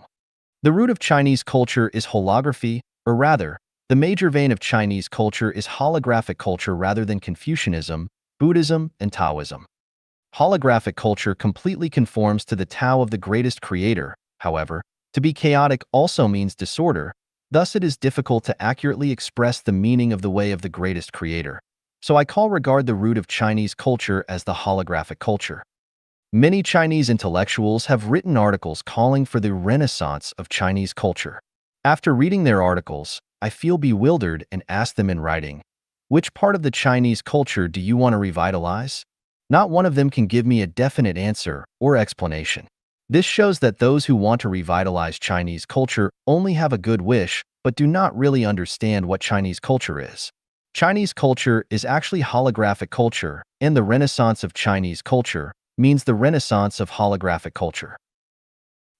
Speaker 1: The root of Chinese culture is holography, or rather, the major vein of Chinese culture is holographic culture rather than Confucianism, Buddhism, and Taoism. Holographic culture completely conforms to the Tao of the greatest creator. However, to be chaotic also means disorder, thus it is difficult to accurately express the meaning of the way of the greatest creator. So I regard the root of Chinese culture as the holographic culture. Many Chinese intellectuals have written articles calling for the renaissance of Chinese culture. After reading their articles, I feel bewildered and ask them in writing, which part of the Chinese culture do you want to revitalize? Not one of them can give me a definite answer or explanation. This shows that those who want to revitalize Chinese culture only have a good wish, but do not really understand what Chinese culture is. Chinese culture is actually holographic culture, and the renaissance of Chinese culture means the renaissance of holographic culture.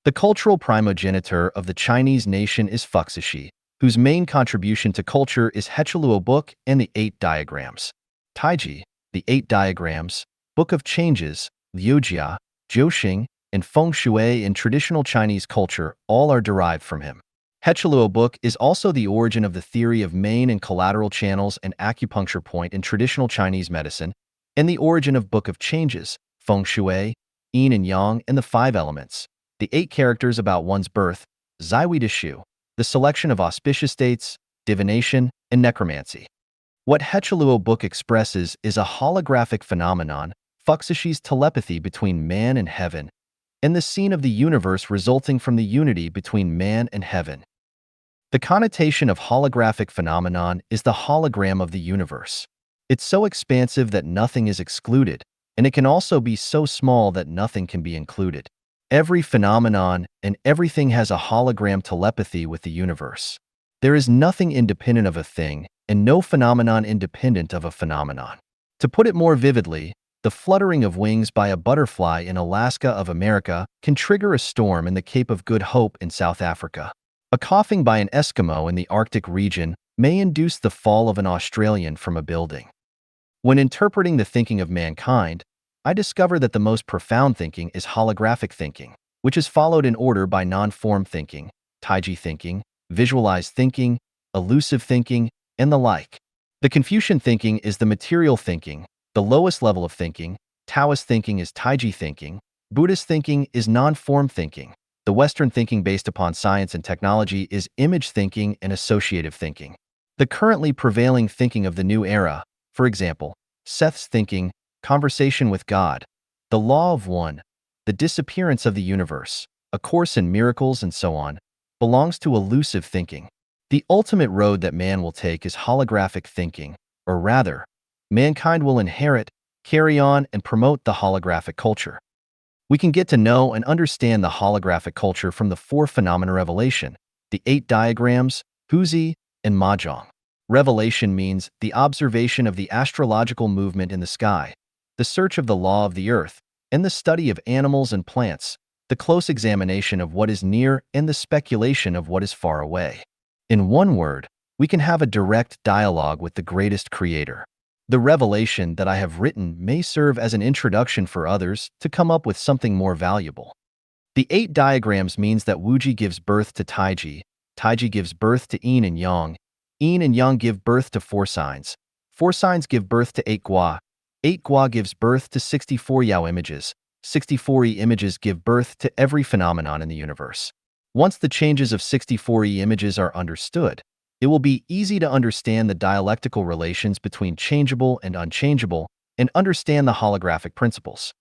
Speaker 1: The cultural primogenitor of the Chinese nation is Fuxi, whose main contribution to culture is Hechiluo Book and the 8 Diagrams. Taiji, the 8 Diagrams, Book of Changes, Liujia, Jiuxing, and Feng Shui in traditional Chinese culture all are derived from him. Hechiluo Book is also the origin of the theory of main and collateral channels and acupuncture point in traditional Chinese medicine, and the origin of Book of Changes, Feng Shui, Yin and Yang, and the 5 elements, the 8 characters about one's birth, Ziwi Shu, the selection of auspicious dates, divination, and necromancy. What Hechaluo book expresses is a holographic phenomenon, Fuxishi's telepathy between man and heaven, and the scene of the universe resulting from the unity between man and heaven. The connotation of holographic phenomenon is the hologram of the universe. It's so expansive that nothing is excluded, and it can also be so small that nothing can be included. Every phenomenon and everything has a hologram telepathy with the universe. There is nothing independent of a thing, and no phenomenon independent of a phenomenon. To put it more vividly, the fluttering of wings by a butterfly in Alaska of America can trigger a storm in the Cape of Good Hope in South Africa. A coughing by an Eskimo in the Arctic region may induce the fall of an Australian from a building. When interpreting the thinking of mankind, I discover that the most profound thinking is holographic thinking, which is followed in order by non-form thinking, Taiji thinking, visualized thinking, elusive thinking, and the like. The Confucian thinking is the material thinking, the lowest level of thinking. Taoist thinking is Taiji thinking. Buddhist thinking is non-form thinking. The Western thinking based upon science and technology is image thinking and associative thinking. The currently prevailing thinking of the new era, for example, Seth's thinking, conversation with God, the law of one, the disappearance of the universe, A Course in Miracles, and so on, belongs to elusive thinking. The ultimate road that man will take is holographic thinking, or rather, mankind will inherit, carry on, and promote the holographic culture. We can get to know and understand the holographic culture from the 4 phenomena revelation, the 8 diagrams, Huzi, and Mahjong. Revelation means the observation of the astrological movement in the sky, the search of the law of the earth, and the study of animals and plants, the close examination of what is near and the speculation of what is far away. In one word, we can have a direct dialogue with the greatest creator. The revelation that I have written may serve as an introduction for others to come up with something more valuable. The 8 diagrams means that Wuji gives birth to Taiji, Taiji gives birth to Yin and Yang give birth to 4 signs, 4 signs give birth to 8 Gua, 8 Gua gives birth to 64 Yao images, 64 Yi images give birth to every phenomenon in the universe. Once the changes of 64 Yi images are understood, it will be easy to understand the dialectical relations between changeable and unchangeable and understand the holographic principles.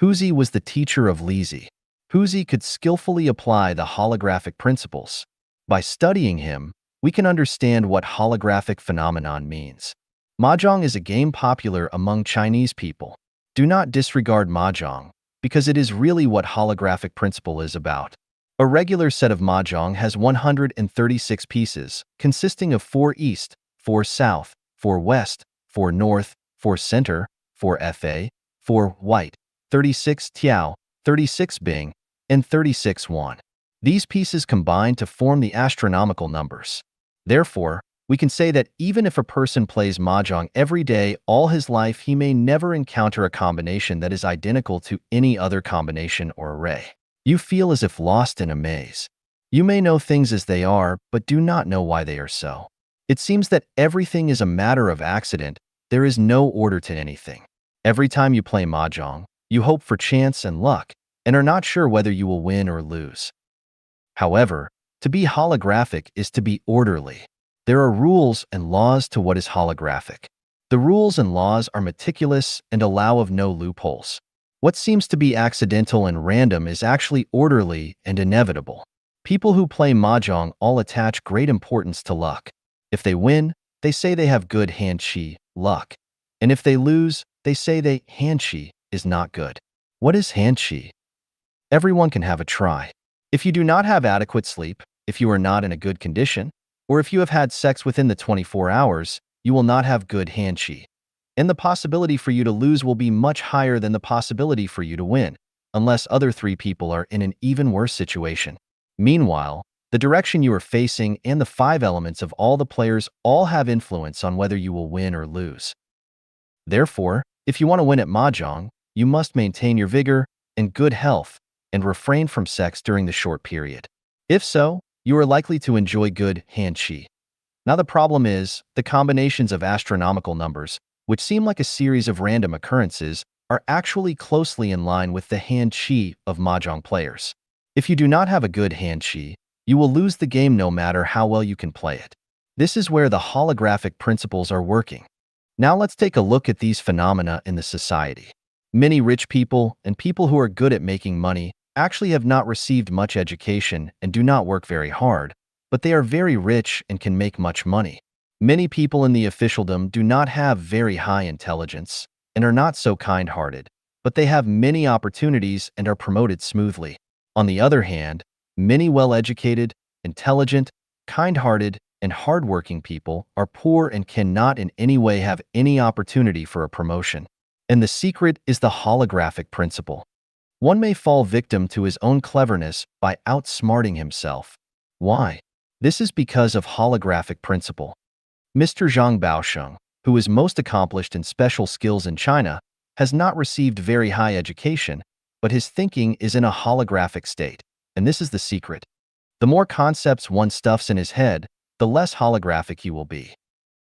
Speaker 1: Huzi was the teacher of Lizi. Huzi could skillfully apply the holographic principles. By studying him, we can understand what holographic phenomenon means. Mahjong is a game popular among Chinese people. Do not disregard Mahjong, because it is really what holographic principle is about. A regular set of Mahjong has 136 pieces, consisting of 4 east, 4 south, 4 west, 4 north, 4 center, 4 fa, 4 white, 36 tiao, 36 bing, and 36 yuan. These pieces combine to form the astronomical numbers. Therefore, we can say that even if a person plays Mahjong every day all his life, he may never encounter a combination that is identical to any other combination or array. You feel as if lost in a maze. You may know things as they are, but do not know why they are so. It seems that everything is a matter of accident. There is no order to anything. Every time you play Mahjong, you hope for chance and luck, and are not sure whether you will win or lose. However, to be holographic is to be orderly. There are rules and laws to what is holographic. The rules and laws are meticulous and allow of no loopholes. What seems to be accidental and random is actually orderly and inevitable. People who play Mahjong all attach great importance to luck. If they win, they say they have good hand chi, luck. And if they lose, they say they hand chi is not good. What is hand chi? Everyone can have a try. If you do not have adequate sleep, if you are not in a good condition, or if you have had sex within the 24 hours, you will not have good hand chi. And the possibility for you to lose will be much higher than the possibility for you to win, unless other 3 people are in an even worse situation. Meanwhile, the direction you are facing and the 5 elements of all the players all have influence on whether you will win or lose. Therefore, if you want to win at Mahjong, you must maintain your vigor and good health and refrain from sex during the short period. If so, you are likely to enjoy good hand chi. Now the problem is, the combinations of astronomical numbers, which seem like a series of random occurrences, are actually closely in line with the hand chi of Mahjong players. If you do not have a good hand chi, You will lose the game no matter how well you can play it. This is where the holographic principles are working. Now let's take a look at these phenomena in the society. Many rich people and people who are good at making money actually have not received much education and do not work very hard, but they are very rich and can make much money. Many people in the officialdom do not have very high intelligence and are not so kind-hearted, but they have many opportunities and are promoted smoothly. On the other hand, many well-educated, intelligent, kind-hearted, and hardworking people are poor and cannot in any way have any opportunity for a promotion. And the secret is the holographic principle. One may fall victim to his own cleverness by outsmarting himself. Why? This is because of holographic principle. Mr. Zhang Baosheng, who is most accomplished in special skills in China, has not received very high education, but his thinking is in a holographic state, and this is the secret. The more concepts one stuffs in his head, the less holographic he will be.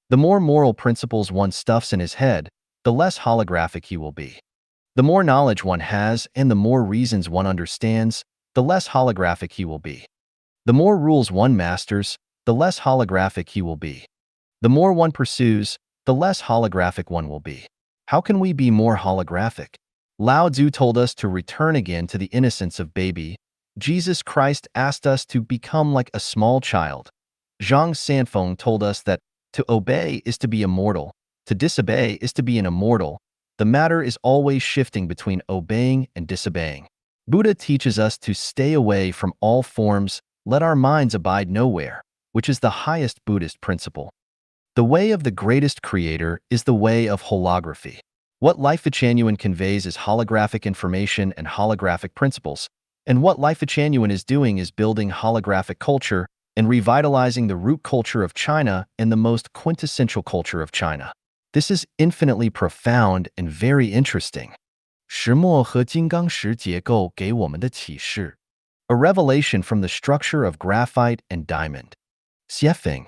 Speaker 1: The more moral principles one stuffs in his head, the less holographic he will be. The more knowledge one has and the more reasons one understands, the less holographic he will be. The more rules one masters, the less holographic he will be. The more one pursues, the less holographic one will be. How can we be more holographic? Lao Tzu told us to return again to the innocence of baby. Jesus Christ asked us to become like a small child. Zhang Sanfeng told us that to obey is to be immortal, to disobey is to be an immortal. The matter is always shifting between obeying and disobeying. Buddha teaches us to stay away from all forms, let our minds abide nowhere, which is the highest Buddhist principle. The way of the greatest creator is the way of holography. What Life Genuine conveys is holographic information and holographic principles, and what Life Genuine is doing is building holographic culture and revitalizing the root culture of China and the most quintessential culture of China. This is infinitely profound and very interesting.
Speaker 2: 石墨和金刚石结构给我们的启示
Speaker 1: A revelation from the structure of graphite and diamond. Xiefeng.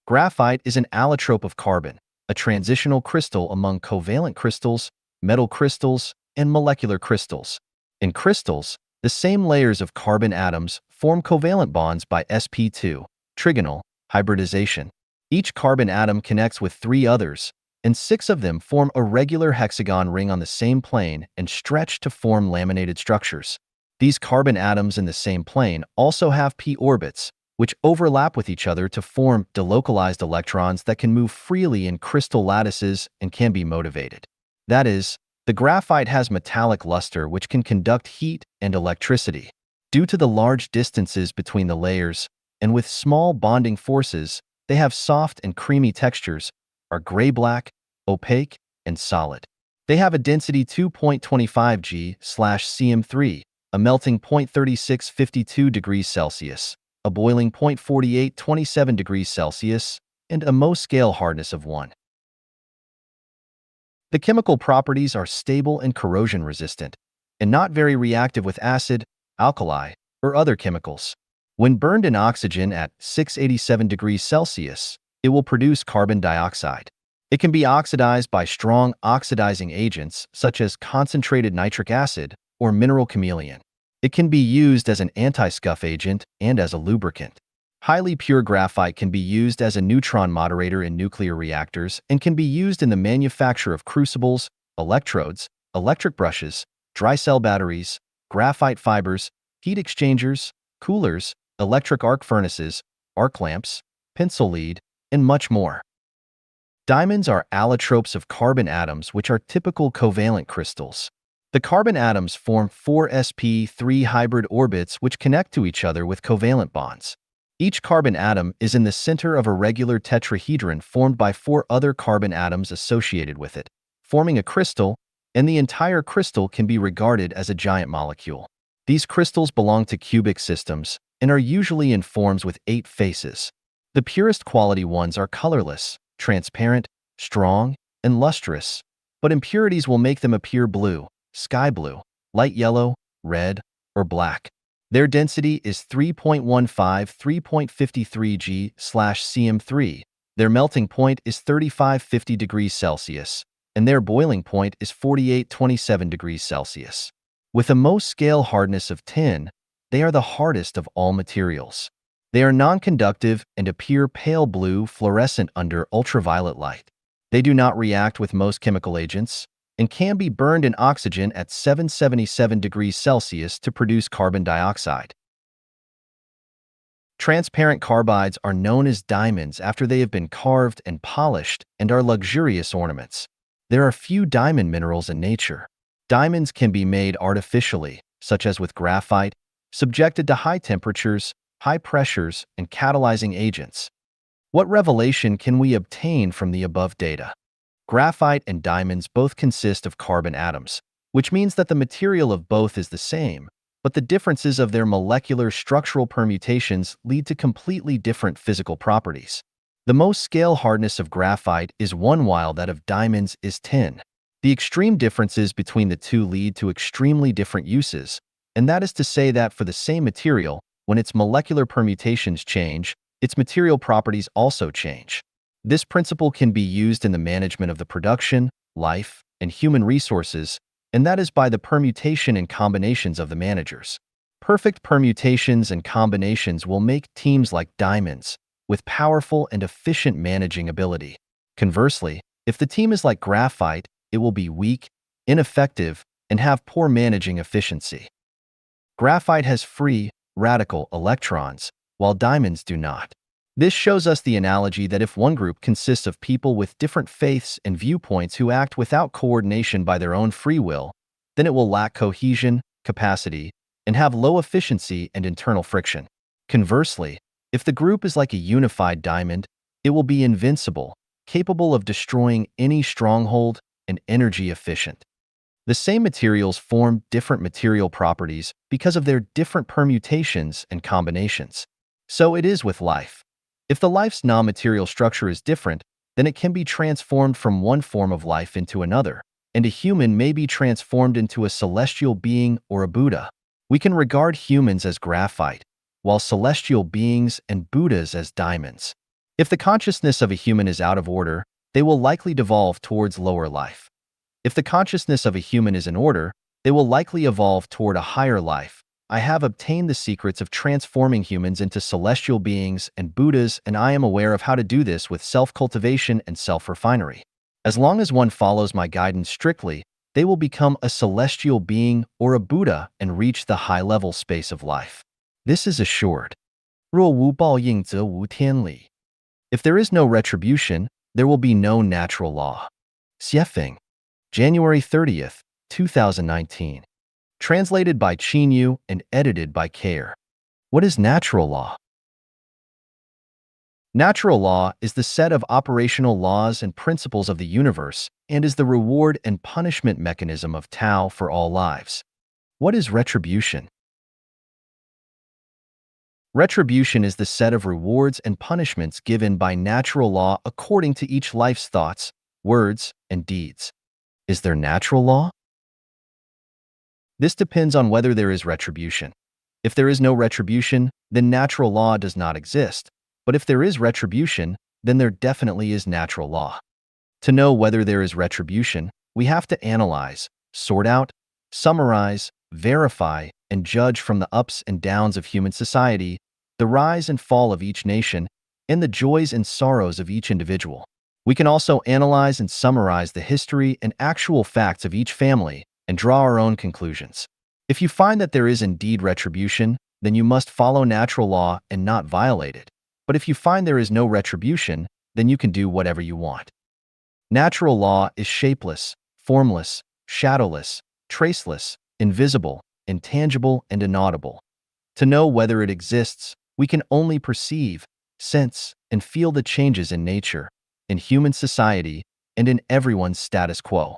Speaker 1: Graphite is an allotrope of carbon, a transitional crystal among covalent crystals, metal crystals, and molecular crystals. In crystals, the same layers of carbon atoms form covalent bonds by sp2, trigonal, hybridization. Each carbon atom connects with 3 others, and 6 of them form a regular hexagon ring on the same plane and stretch to form laminated structures. These carbon atoms in the same plane also have p orbits, which overlap with each other to form delocalized electrons that can move freely in crystal lattices and can be motivated. That is, the graphite has metallic luster which can conduct heat and electricity. Due to the large distances between the layers, and with small bonding forces, they have soft and creamy textures, are gray-black, opaque, and solid. They have a density 2.25 G/cm3, a melting point 3652 degrees Celsius, a boiling point 4827 degrees Celsius, and a Mohs scale hardness of 1. The chemical properties are stable and corrosion-resistant, and not very reactive with acid, alkali, or other chemicals. When burned in oxygen at 687 degrees Celsius, it will produce carbon dioxide. It can be oxidized by strong oxidizing agents such as concentrated nitric acid or mineral chameleon. It can be used as an anti-scuff agent and as a lubricant. Highly pure graphite can be used as a neutron moderator in nuclear reactors and can be used in the manufacture of crucibles, electrodes, electric brushes, dry cell batteries, graphite fibers, heat exchangers, coolers, electric arc furnaces, arc lamps, pencil lead, and much more. Diamonds are allotropes of carbon atoms which are typical covalent crystals. The carbon atoms form 4 sp3 hybrid orbits which connect to each other with covalent bonds. Each carbon atom is in the center of a regular tetrahedron formed by 4 other carbon atoms associated with it, forming a crystal, and the entire crystal can be regarded as a giant molecule. These crystals belong to cubic systems and are usually in forms with 8 faces. The purest quality ones are colorless, transparent, strong, and lustrous, but impurities will make them appear blue, sky blue, light yellow, red, or black. Their density is 3.15-3.53 G/cm3. Their melting point is 3550 degrees Celsius, and their boiling point is 4827 degrees Celsius. With a Mohs scale hardness of 10, they are the hardest of all materials. They are non-conductive and appear pale blue fluorescent under ultraviolet light. They do not react with most chemical agents and can be burned in oxygen at 777 degrees Celsius to produce carbon dioxide. Transparent carbides are known as diamonds after they have been carved and polished and are luxurious ornaments. There are few diamond minerals in nature. Diamonds can be made artificially, such as with graphite, subjected to high temperatures, high pressures, and catalyzing agents. What revelation can we obtain from the above data? Graphite and diamonds both consist of carbon atoms, which means that the material of both is the same, but the differences of their molecular structural permutations lead to completely different physical properties. The most scale hardness of graphite is 1 while that of diamonds is 10. The extreme differences between the two lead to extremely different uses, and that is to say that for the same material, when its molecular permutations change, its material properties also change. This principle can be used in the management of the production, life, and human resources, and that is by the permutation and combinations of the managers. Perfect permutations and combinations will make teams like diamonds, with powerful and efficient managing ability. Conversely, if the team is like graphite, it will be weak, ineffective, and have poor managing efficiency. Graphite has free, radical electrons, while diamonds do not. This shows us the analogy that if one group consists of people with different faiths and viewpoints who act without coordination by their own free will, then it will lack cohesion, capacity, and have low efficiency and internal friction. Conversely, if the group is like a unified diamond, it will be invincible, capable of destroying any stronghold, and energy efficient. The same materials form different material properties because of their different permutations and combinations. So it is with life. If the life's non-material structure is different, then it can be transformed from one form of life into another, and a human may be transformed into a celestial being or a Buddha. We can regard humans as graphite, while celestial beings and Buddhas as diamonds. If the consciousness of a human is out of order, they will likely devolve towards lower life. If the consciousness of a human is in order, they will likely evolve toward a higher life. I have obtained the secrets of transforming humans into celestial beings and Buddhas, and I am aware of how to do this with self-cultivation and self-refinery. As long as one follows my guidance strictly, they will become a celestial being or a Buddha and reach the high-level space of life. This is assured. 若无报应则无天理. If there is no retribution, there will be no natural law. Xiefeng, January 30th, 2019. Translated by Qinyu and edited by Care. What is natural law? Natural law is the set of operational laws and principles of the universe and is the reward and punishment mechanism of Tao for all lives. What is retribution? Retribution is the set of rewards and punishments given by natural law according to each life's thoughts, words, and deeds. Is there natural law? This depends on whether there is retribution. If there is no retribution, then natural law does not exist. But if there is retribution, then there definitely is natural law. To know whether there is retribution, we have to analyze, sort out, summarize, verify, and judge from the ups and downs of human society, the rise and fall of each nation, and the joys and sorrows of each individual. We can also analyze and summarize the history and actual facts of each family and draw our own conclusions. If you find that there is indeed retribution, then you must follow natural law and not violate it. But if you find there is no retribution, then you can do whatever you want. Natural law is shapeless, formless, shadowless, traceless, invisible, intangible, and inaudible. To know whether it exists, we can only perceive, sense, and feel the changes in nature, in human society, and in everyone's status quo.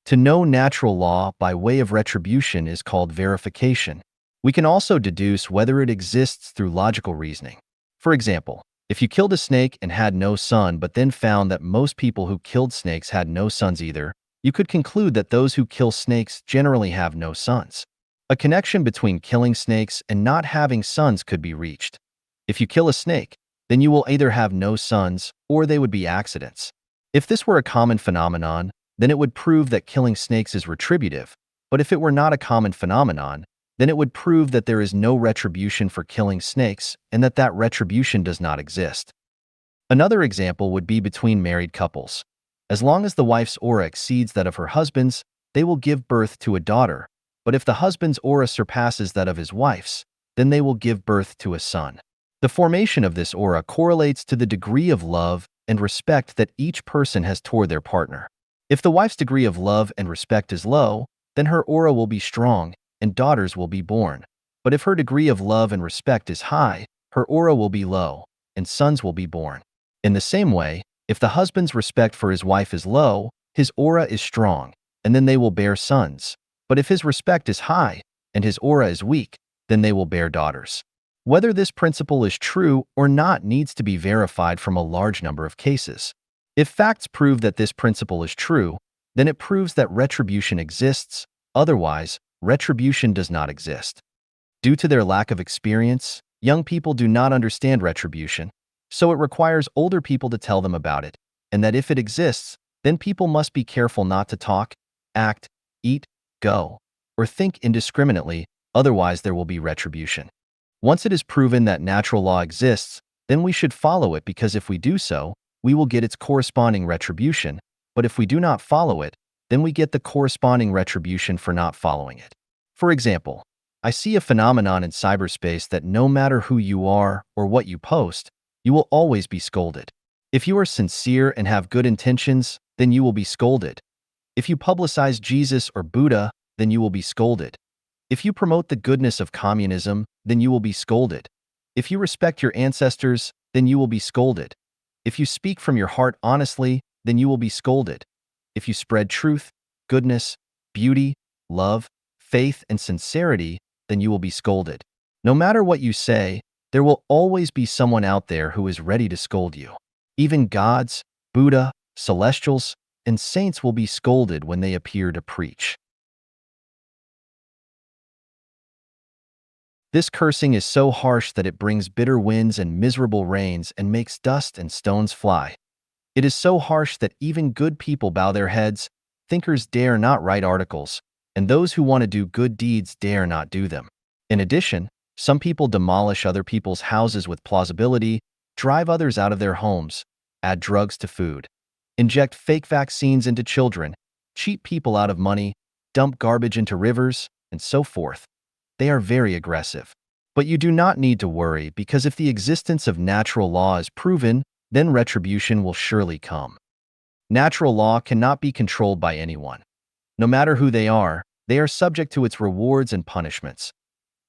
Speaker 1: To know natural law by way of retribution is called verification. We can also deduce whether it exists through logical reasoning. For example, if you killed a snake and had no son but then found that most people who killed snakes had no sons either, you could conclude that those who kill snakes generally have no sons. A connection between killing snakes and not having sons could be reached. If you kill a snake, then you will either have no sons or they would be accidents. If this were a common phenomenon, then it would prove that killing snakes is retributive, but if it were not a common phenomenon, then it would prove that there is no retribution for killing snakes and that retribution does not exist. Another example would be between married couples. As long as the wife's aura exceeds that of her husband's, they will give birth to a daughter, but if the husband's aura surpasses that of his wife's, then they will give birth to a son. The formation of this aura correlates to the degree of love and respect that each person has toward their partner. If the wife's degree of love and respect is low, then her aura will be strong and daughters will be born. But if her degree of love and respect is high, her aura will be low and sons will be born. In the same way, if the husband's respect for his wife is low, his aura is strong, and then they will bear sons. But if his respect is high and his aura is weak, then they will bear daughters. Whether this principle is true or not needs to be verified from a large number of cases. If facts prove that this principle is true, then it proves that retribution exists. Otherwise, retribution does not exist. Due to their lack of experience, young people do not understand retribution, so it requires older people to tell them about it, and that if it exists, then people must be careful not to talk, act, eat, go, or think indiscriminately, otherwise there will be retribution. Once it is proven that natural law exists, then we should follow it because if we do so, we will get its corresponding retribution, but if we do not follow it, then we get the corresponding retribution for not following it. For example, I see a phenomenon in cyberspace that no matter who you are or what you post, you will always be scolded. If you are sincere and have good intentions, then you will be scolded. If you publicize Jesus or Buddha, then you will be scolded. If you promote the goodness of communism, then you will be scolded. If you respect your ancestors, then you will be scolded. If you speak from your heart honestly, then you will be scolded. If you spread truth, goodness, beauty, love, faith, and sincerity, then you will be scolded. No matter what you say, there will always be someone out there who is ready to scold you. Even gods, Buddha, celestials, and saints will be scolded when they appear to preach. This cursing is so harsh that it brings bitter winds and miserable rains and makes dust and stones fly. It is so harsh that even good people bow their heads, thinkers dare not write articles, and those who want to do good deeds dare not do them. In addition, some people demolish other people's houses with plausibility, drive others out of their homes, add drugs to food, inject fake vaccines into children, cheat people out of money, dump garbage into rivers, and so forth. They are very aggressive. But you do not need to worry because if the existence of natural law is proven, then retribution will surely come. Natural law cannot be controlled by anyone. No matter who they are subject to its rewards and punishments.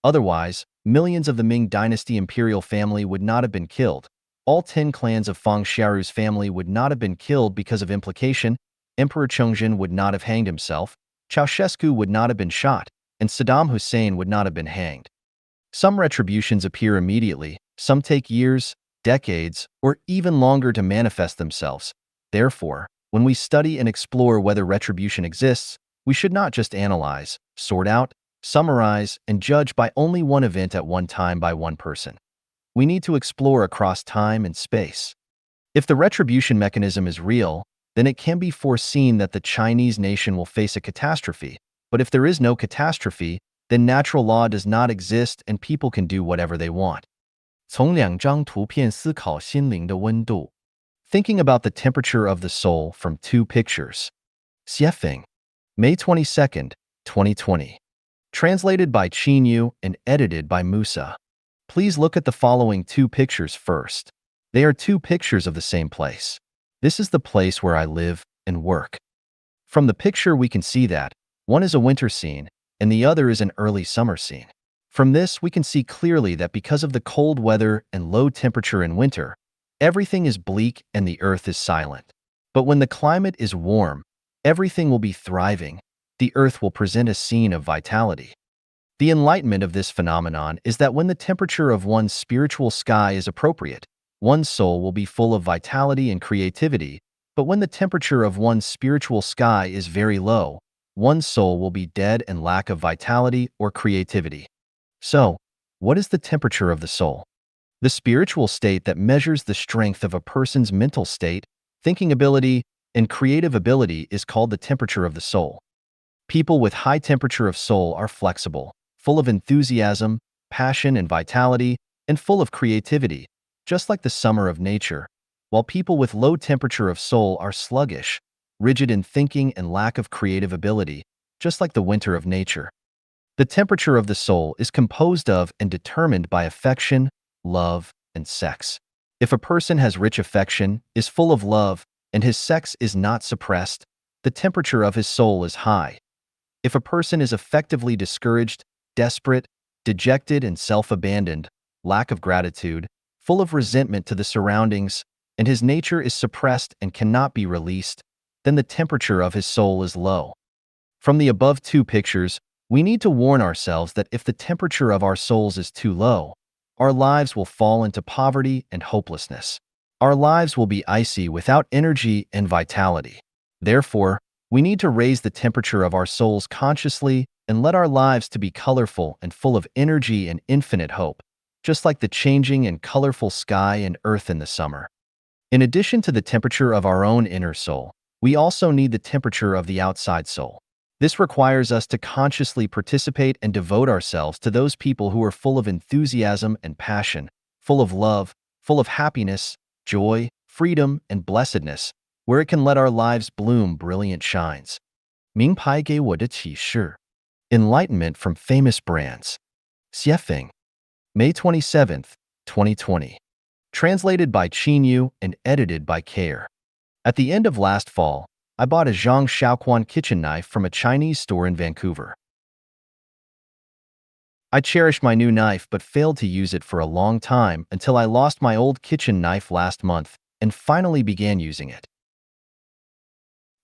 Speaker 1: Otherwise, millions of the Ming Dynasty imperial family would not have been killed. All 10 clans of Feng Xiaoru's family would not have been killed because of implication. Emperor Chongzhen would not have hanged himself. Ceausescu would not have been shot, and Saddam Hussein would not have been hanged. Some retributions appear immediately, some take years, decades, or even longer to manifest themselves. Therefore, when we study and explore whether retribution exists, we should not just analyze, sort out, summarize, and judge by only one event at one time by one person. We need to explore across time and space. If the retribution mechanism is real, then it can be foreseen that the Chinese nation will face a catastrophe. But if there is no catastrophe, then natural law does not exist and people can do whatever they want.
Speaker 2: 从2张图片思考心灵的温度。
Speaker 1: Thinking about the temperature of the soul from 2 pictures. Xiefeng, May 22, 2020. Translated by Qin Yu and edited by Musa. Please look at the following 2 pictures first. They are 2 pictures of the same place. This is the place where I live and work. From the picture we can see that one is a winter scene and the other is an early summer scene. From this we can see clearly that because of the cold weather and low temperature in winter, everything is bleak and the earth is silent. But when the climate is warm, everything will be thriving. The earth will present a scene of vitality. The enlightenment of this phenomenon is that when the temperature of one's spiritual sky is appropriate, one's soul will be full of vitality and creativity, but when the temperature of one's spiritual sky is very low, one's soul will be dead and lack of vitality or creativity. So, what is the temperature of the soul? The spiritual state that measures the strength of a person's mental state, thinking ability, and creative ability is called the temperature of the soul. People with high temperature of soul are flexible, full of enthusiasm, passion, and vitality, and full of creativity, just like the summer of nature, while people with low temperature of soul are sluggish, rigid in thinking and lack of creative ability, just like the winter of nature. The temperature of the soul is composed of and determined by affection, love, and sex. If a person has rich affection, is full of love, and his sex is not suppressed, the temperature of his soul is high. If a person is effectively discouraged, desperate, dejected, and self-abandoned, lack of gratitude, full of resentment to the surroundings, and his nature is suppressed and cannot be released, then the temperature of his soul is low. From the above two pictures, we need to warn ourselves that if the temperature of our souls is too low, our lives will fall into poverty and hopelessness. Our lives will be icy without energy and vitality. Therefore, we need to raise the temperature of our souls consciously and let our lives to be colorful and full of energy and infinite hope, just like the changing and colorful sky and earth in the summer. In addition to the temperature of our own inner soul, we also need the temperature of the outside soul. This requires us to consciously participate and devote ourselves to those people who are full of enthusiasm and passion, full of love, full of happiness, joy, freedom, and blessedness, where it can let our lives bloom brilliant shines. 名牌给我的启示 Enlightenment from famous brands. Xiefeng. May 27th, 2020. Translated by Qin Yu and edited by Care. At the end of last fall, I bought a Zhang Shaoquan kitchen knife from a Chinese store in Vancouver. I cherished my new knife but failed to use it for a long time until I lost my old kitchen knife last month and finally began using it.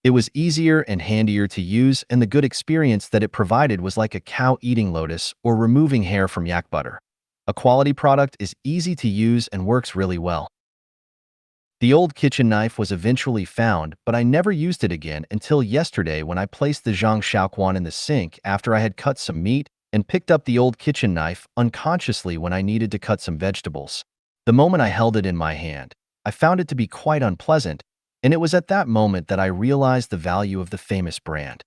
Speaker 1: It was easier and handier to use, and the good experience that it provided was like a cow eating lotus or removing hair from yak butter. A quality product is easy to use and works really well. The old kitchen knife was eventually found, but I never used it again until yesterday when I placed the Zhang Shaoquan in the sink after I had cut some meat and picked up the old kitchen knife unconsciously when I needed to cut some vegetables. The moment I held it in my hand, I found it to be quite unpleasant, and it was at that moment that I realized the value of the famous brand.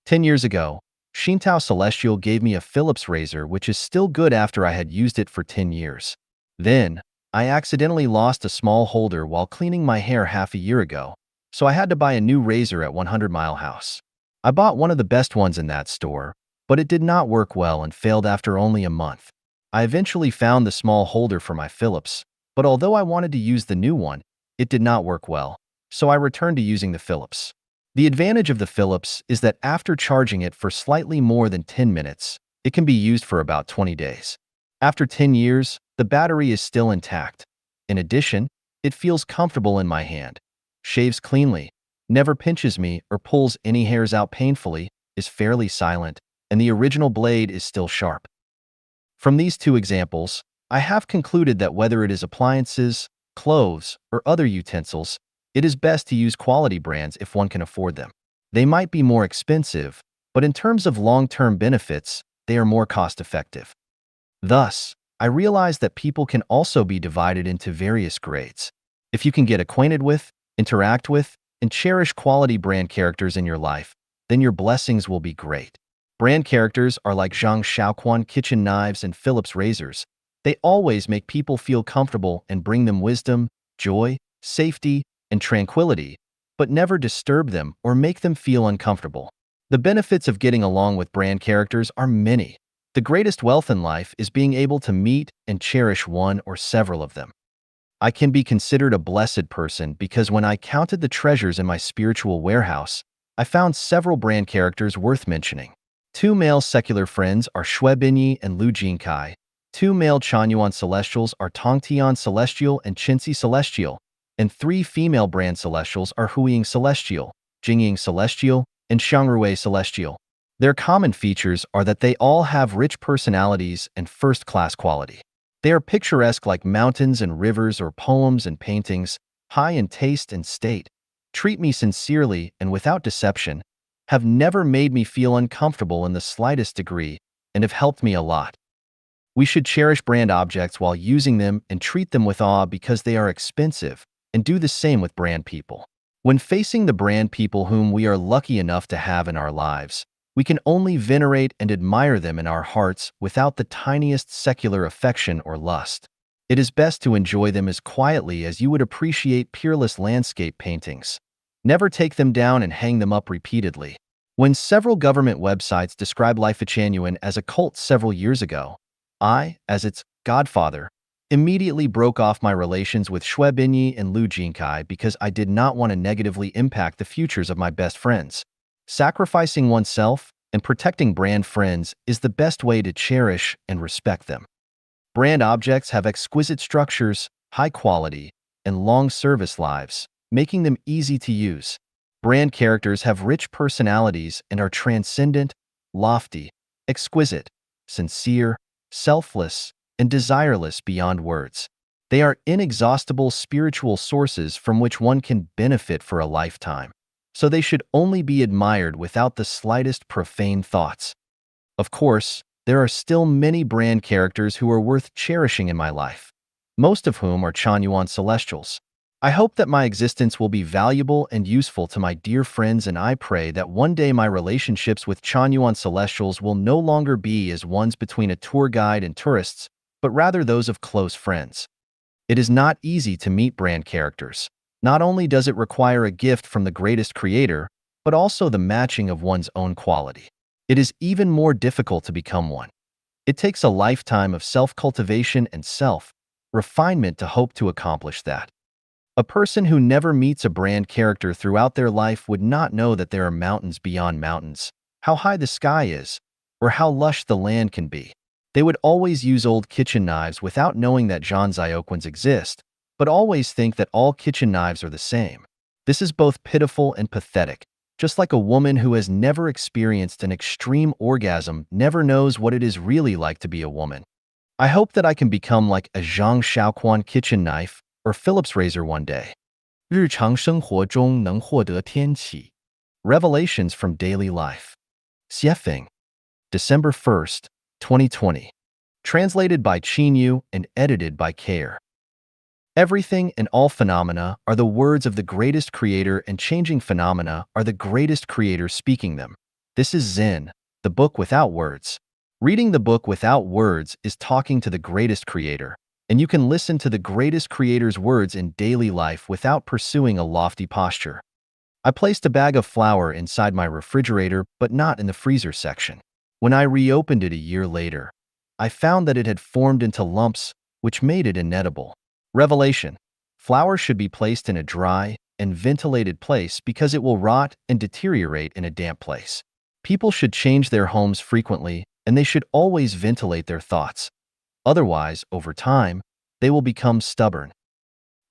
Speaker 1: 10 years ago, Xintao Celestial gave me a Philips razor which is still good after I had used it for 10 years. Then, I accidentally lost a small holder while cleaning my hair half a year ago, so I had to buy a new razor at 100 Mile House. I bought one of the best ones in that store, but it did not work well and failed after only a month. I eventually found the small holder for my Philips, but although I wanted to use the new one, it did not work well, so I returned to using the Philips. The advantage of the Philips is that after charging it for slightly more than 10 minutes, it can be used for about 20 days. After 10 years, the battery is still intact. In addition, it feels comfortable in my hand, shaves cleanly, never pinches me or pulls any hairs out painfully, is fairly silent, and the original blade is still sharp. From these two examples, I have concluded that whether it is appliances, clothes, or other utensils, it is best to use quality brands if one can afford them. They might be more expensive, but in terms of long-term benefits, they are more cost-effective. Thus, I realized that people can also be divided into various grades. If you can get acquainted with, interact with, and cherish quality brand characters in your life, then your blessings will be great. Brand characters are like Zhang Shaoquan kitchen knives and Philips razors. They always make people feel comfortable and bring them wisdom, joy, safety, and tranquility, but never disturb them or make them feel uncomfortable. The benefits of getting along with brand characters are many. The greatest wealth in life is being able to meet and cherish one or several of them. I can be considered a blessed person because when I counted the treasures in my spiritual warehouse, I found several brand characters worth mentioning. 2 male secular friends are Xue Binyi and Lu Jinkai. 2 male Chanyuan celestials are Tongtian Celestial and Qinxi Celestial, and 3 female brand celestials are Huiying Celestial, Jingying Celestial, and Xiangrui Celestial. Their common features are that they all have rich personalities and first-class quality. They are picturesque like mountains and rivers or poems and paintings, high in taste and state, treat me sincerely and without deception, have never made me feel uncomfortable in the slightest degree, and have helped me a lot. We should cherish brand objects while using them and treat them with awe because they are expensive, and do the same with brand people. When facing the brand people whom we are lucky enough to have in our lives, We can only venerate and admire them in our hearts without the tiniest secular affection or lust. It is best to enjoy them as quietly as you would appreciate peerless landscape paintings. Never take them down and hang them up repeatedly. When several government websites described Life-Chanuan as a cult several years ago, I, as its godfather, immediately broke off my relations with Xue Binyi and Lu Jinkai because I did not want to negatively impact the futures of my best friends. Sacrificing oneself and protecting brand friends is the best way to cherish and respect them. Brand objects have exquisite structures, high quality, and long service lives, making them easy to use. Brand characters have rich personalities and are transcendent, lofty, exquisite, sincere, selfless, and desireless beyond words. They are inexhaustible spiritual sources from which one can benefit for a lifetime, so they should only be admired without the slightest profane thoughts. Of course, there are still many brand characters who are worth cherishing in my life, most of whom are Chanyuan Celestials. I hope that my existence will be valuable and useful to my dear friends, and I pray that one day my relationships with Chanyuan Celestials will no longer be as ones between a tour guide and tourists, but rather those of close friends. It is not easy to meet brand characters. Not only does it require a gift from the greatest creator, but also the matching of one's own quality. It is even more difficult to become one. It takes a lifetime of self-cultivation and self-refinement to hope to accomplish that. A person who never meets a brand character throughout their life would not know that there are mountains beyond mountains, how high the sky is, or how lush the land can be. They would always use old kitchen knives without knowing that Zhanzioquans exist, but always think that all kitchen knives are the same. This is both pitiful and pathetic, just like a woman who has never experienced an extreme orgasm never knows what it is really like to be a woman. I hope that I can become like a Zhang Shaoquan kitchen knife or Phillips razor one day.
Speaker 2: 日常生活中能获得天启。
Speaker 1: Revelations from Daily Life. Xiefeng. December 1st, 2020. Translated by Qinyu and edited by Kair. Everything and all phenomena are the words of the greatest creator, and changing phenomena are the greatest creator speaking them. This is Zen, the book without words. Reading the book without words is talking to the greatest creator, and you can listen to the greatest creator's words in daily life without pursuing a lofty posture. I placed a bag of flour inside my refrigerator, but not in the freezer section. When I reopened it a year later, I found that it had formed into lumps, which made it inedible. Revelation. Flour should be placed in a dry and ventilated place because it will rot and deteriorate in a damp place. People should change their homes frequently, and they should always ventilate their thoughts. Otherwise, over time, they will become stubborn.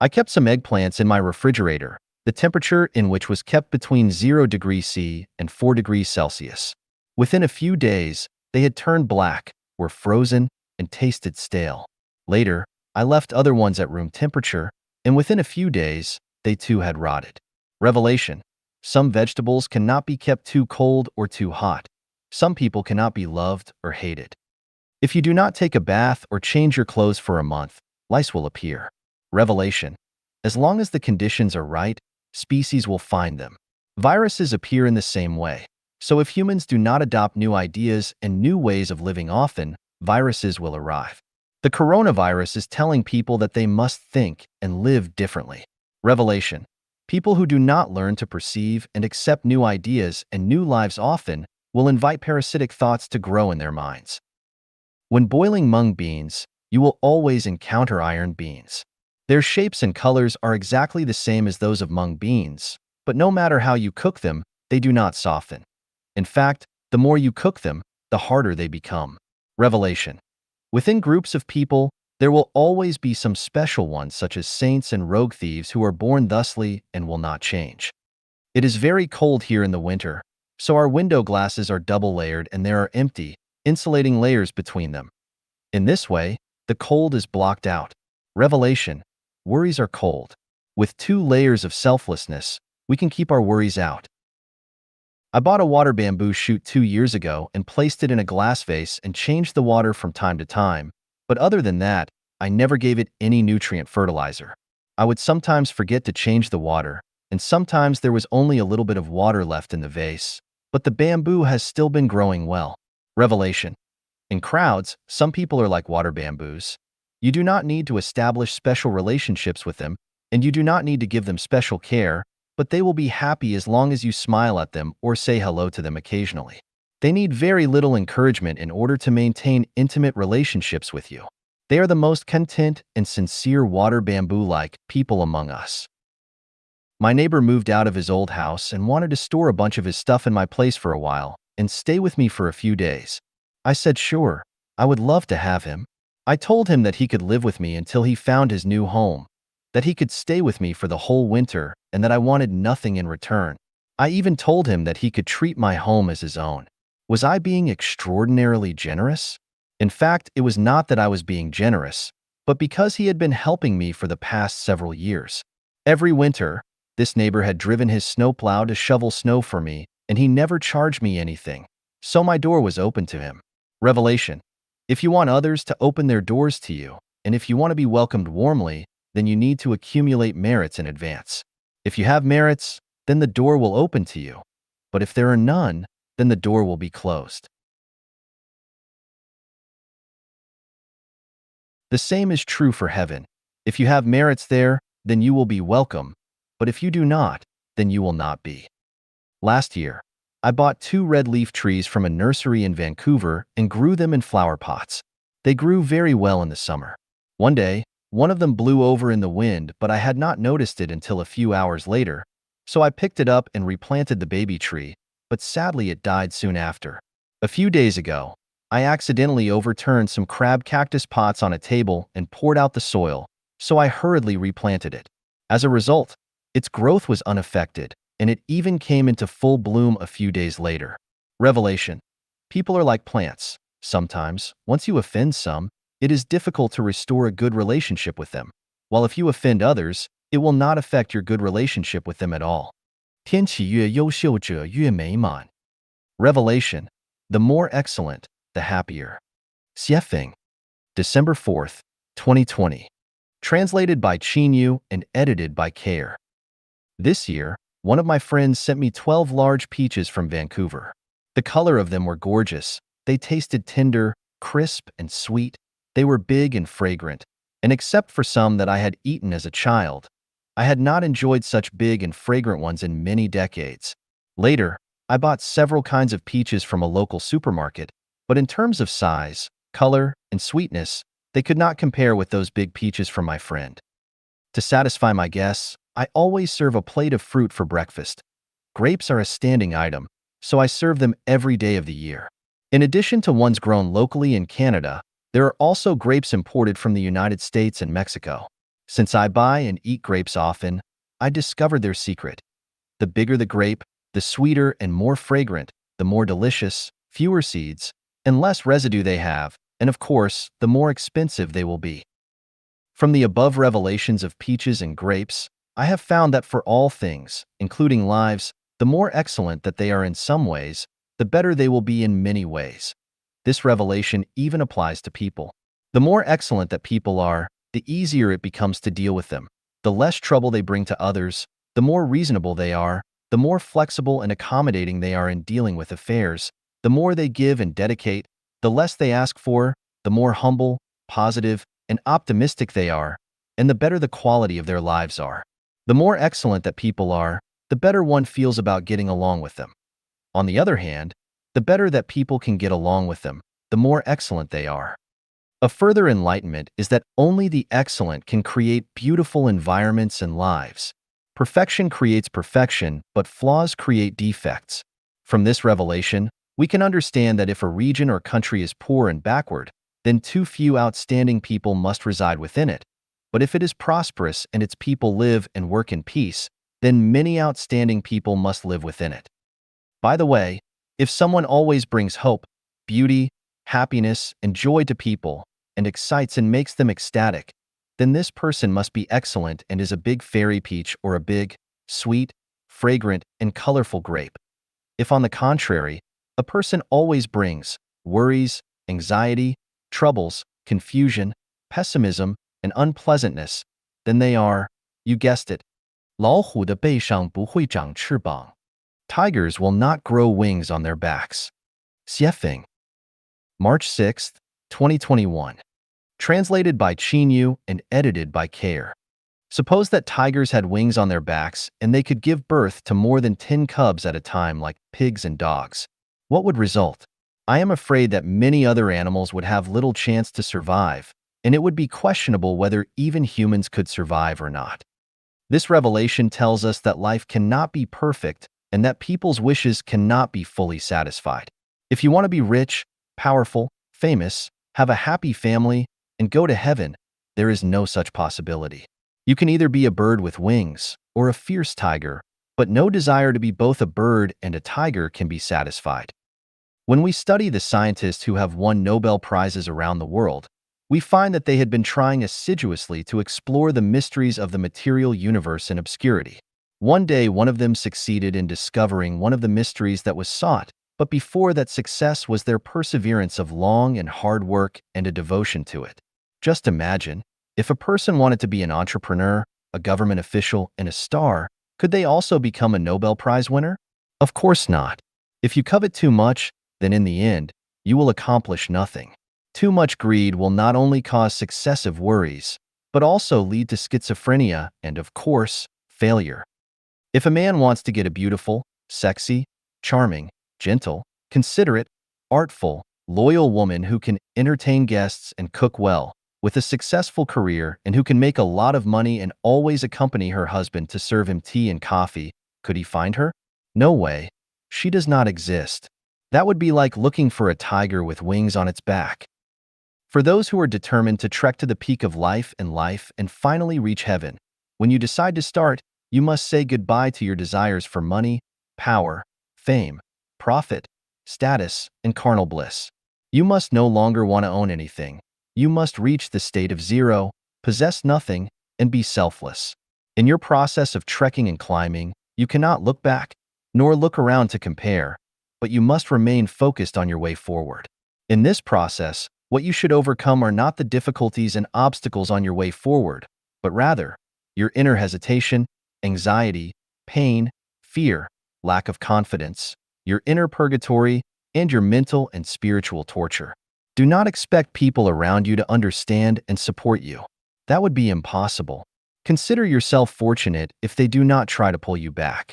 Speaker 1: I kept some eggplants in my refrigerator, the temperature in which was kept between 0 degrees C and 4 degrees Celsius. Within a few days, they had turned black, were frozen, and tasted stale. Later, I left other ones at room temperature, and within a few days, they too had rotted. Revelation. Some vegetables cannot be kept too cold or too hot. Some people cannot be loved or hated. If you do not take a bath or change your clothes for a month, lice will appear. Revelation. As long as the conditions are right, species will find them. Viruses appear in the same way. So if humans do not adopt new ideas and new ways of living often, viruses will arrive. The coronavirus is telling people that they must think and live differently. Revelation. People who do not learn to perceive and accept new ideas and new lives often will invite parasitic thoughts to grow in their minds. When boiling mung beans, you will always encounter iron beans. Their shapes and colors are exactly the same as those of mung beans, but no matter how you cook them, they do not soften. In fact, the more you cook them, the harder they become. Revelation. Within groups of people, there will always be some special ones such as saints and rogue thieves who are born thusly and will not change. It is very cold here in the winter, so our window glasses are double layered and there are empty, insulating layers between them. In this way, the cold is blocked out. Revelation. Worries are cold. With 2 layers of selflessness, we can keep our worries out. I bought a water bamboo shoot 2 years ago and placed it in a glass vase and changed the water from time to time, but other than that, I never gave it any nutrient fertilizer. I would sometimes forget to change the water, and sometimes there was only a little bit of water left in the vase, but the bamboo has still been growing well. Revelation. In crowds, some people are like water bamboos. You do not need to establish special relationships with them, and you do not need to give them special care, but they will be happy as long as you smile at them or say hello to them occasionally. They need very little encouragement in order to maintain intimate relationships with you. They are the most content and sincere water bamboo-like people among us. My neighbor moved out of his old house and wanted to store a bunch of his stuff in my place for a while and stay with me for a few days. I said sure, I would love to have him. I told him that he could live with me until he found his new home, that he could stay with me for the whole winter, and that I wanted nothing in return. I even told him that he could treat my home as his own. Was I being extraordinarily generous? In fact, it was not that I was being generous, but because he had been helping me for the past several years. Every winter, this neighbor had driven his snowplow to shovel snow for me, and he never charged me anything, so my door was open to him. Revelation. If you want others to open their doors to you, and if you want to be welcomed warmly, then you need to accumulate merits in advance. If you have merits, then the door will open to you. But if there are none, then the door will be closed. The same is true for heaven. If you have merits there, then you will be welcome. But if you do not, then you will not be. Last year, I bought 2 red leaf trees from a nursery in Vancouver and grew them in flower pots. They grew very well in the summer. One day, one of them blew over in the wind, but I had not noticed it until a few hours later, so I picked it up and replanted the baby tree, but sadly it died soon after. A few days ago, I accidentally overturned some crab cactus pots on a table and poured out the soil, so I hurriedly replanted it. As a result, its growth was unaffected, and it even came into full bloom a few days later. Revelation. People are like plants. Sometimes, once you offend some, it is difficult to restore a good relationship with them, while if you offend others, it will not affect your good relationship with them at all.
Speaker 2: 天气越优秀者越美满。
Speaker 1: Revelation. The more excellent, the happier. Xiefeng. December 4th, 2020. Translated by Qinyu and edited by Care. This year, one of my friends sent me 12 large peaches from Vancouver. The color of them were gorgeous. They tasted tender, crisp, and sweet. They were big and fragrant, and except for some that I had eaten as a child, I had not enjoyed such big and fragrant ones in many decades. Later, I bought several kinds of peaches from a local supermarket, but in terms of size, color, and sweetness, they could not compare with those big peaches from my friend. To satisfy my guests, I always serve a plate of fruit for breakfast. Grapes are a standing item, so I serve them every day of the year. In addition to ones grown locally in Canada, there are also grapes imported from the United States and Mexico. Since I buy and eat grapes often, I discovered their secret. The bigger the grape, the sweeter and more fragrant, the more delicious, fewer seeds, and less residue they have, and of course, the more expensive they will be. From the above revelations of peaches and grapes, I have found that for all things, including lives, the more excellent that they are in some ways, the better they will be in many ways. This revelation even applies to people. The more excellent that people are, the easier it becomes to deal with them. The less trouble they bring to others, the more reasonable they are, the more flexible and accommodating they are in dealing with affairs, the more they give and dedicate, the less they ask for, the more humble, positive, and optimistic they are, and the better the quality of their lives are. The more excellent that people are, the better one feels about getting along with them. On the other hand, the better that people can get along with them, the more excellent they are. A further enlightenment is that only the excellent can create beautiful environments and lives. Perfection creates perfection, but flaws create defects. From this revelation, we can understand that if a region or country is poor and backward, then too few outstanding people must reside within it. But if it is prosperous and its people live and work in peace, then many outstanding people must live within it. By the way, if someone always brings hope, beauty, happiness, and joy to people, and excites and makes them ecstatic, then this person must be excellent and is a big fairy peach or a big, sweet, fragrant, and colorful grape. If on the contrary, a person always brings worries, anxiety, troubles, confusion, pessimism, and unpleasantness, then they are, you guessed it,
Speaker 2: 老虎的背上不会长翅膀。
Speaker 1: Tigers will not grow wings on their backs. Xiefeng. March 6, 2021. Translated by Qinyu and edited by Care. Suppose that tigers had wings on their backs and they could give birth to more than 10 cubs at a time like pigs and dogs. What would result? I am afraid that many other animals would have little chance to survive, and it would be questionable whether even humans could survive or not. This revelation tells us that life cannot be perfect and that people's wishes cannot be fully satisfied. If you want to be rich, powerful, famous, have a happy family, and go to heaven, there is no such possibility. You can either be a bird with wings or a fierce tiger, but no desire to be both a bird and a tiger can be satisfied. When we study the scientists who have won Nobel Prizes around the world, we find that they had been trying assiduously to explore the mysteries of the material universe in obscurity. One day, one of them succeeded in discovering one of the mysteries that was sought, but before that success was their perseverance of long and hard work and a devotion to it. Just imagine, if a person wanted to be an entrepreneur, a government official, and a star, could they also become a Nobel Prize winner? Of course not. If you covet too much, then in the end, you will accomplish nothing. Too much greed will not only cause successive worries, but also lead to schizophrenia and, of course, failure. If a man wants to get a beautiful, sexy, charming, gentle, considerate, artful, loyal woman who can entertain guests and cook well, with a successful career and who can make a lot of money and always accompany her husband to serve him tea and coffee, could he find her? No way. She does not exist. That would be like looking for a tiger with wings on its back. For those who are determined to trek to the peak of life and finally reach heaven, when you decide to start, you must say goodbye to your desires for money, power, fame, profit, status, and carnal bliss. You must no longer want to own anything. You must reach the state of zero, possess nothing, and be selfless. In your process of trekking and climbing, you cannot look back, nor look around to compare, but you must remain focused on your way forward. In this process, what you should overcome are not the difficulties and obstacles on your way forward, but rather, your inner hesitation, anxiety, pain, fear, lack of confidence, your inner purgatory, and your mental and spiritual torture. Do not expect people around you to understand and support you. That would be impossible. Consider yourself fortunate if they do not try to pull you back.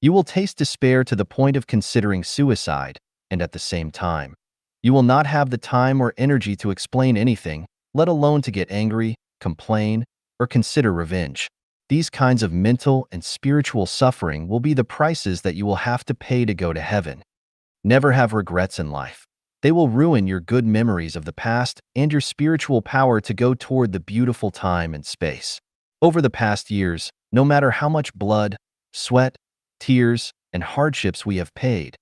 Speaker 1: You will taste despair to the point of considering suicide, and at the same time, you will not have the time or energy to explain anything, let alone to get angry, complain, or consider revenge. These kinds of mental and spiritual suffering will be the prices that you will have to pay to go to heaven. Never have regrets in life. They will ruin your good memories of the past and your spiritual power to go toward the beautiful time and space. Over the past years, no matter how much blood, sweat, tears, and hardships we have paid,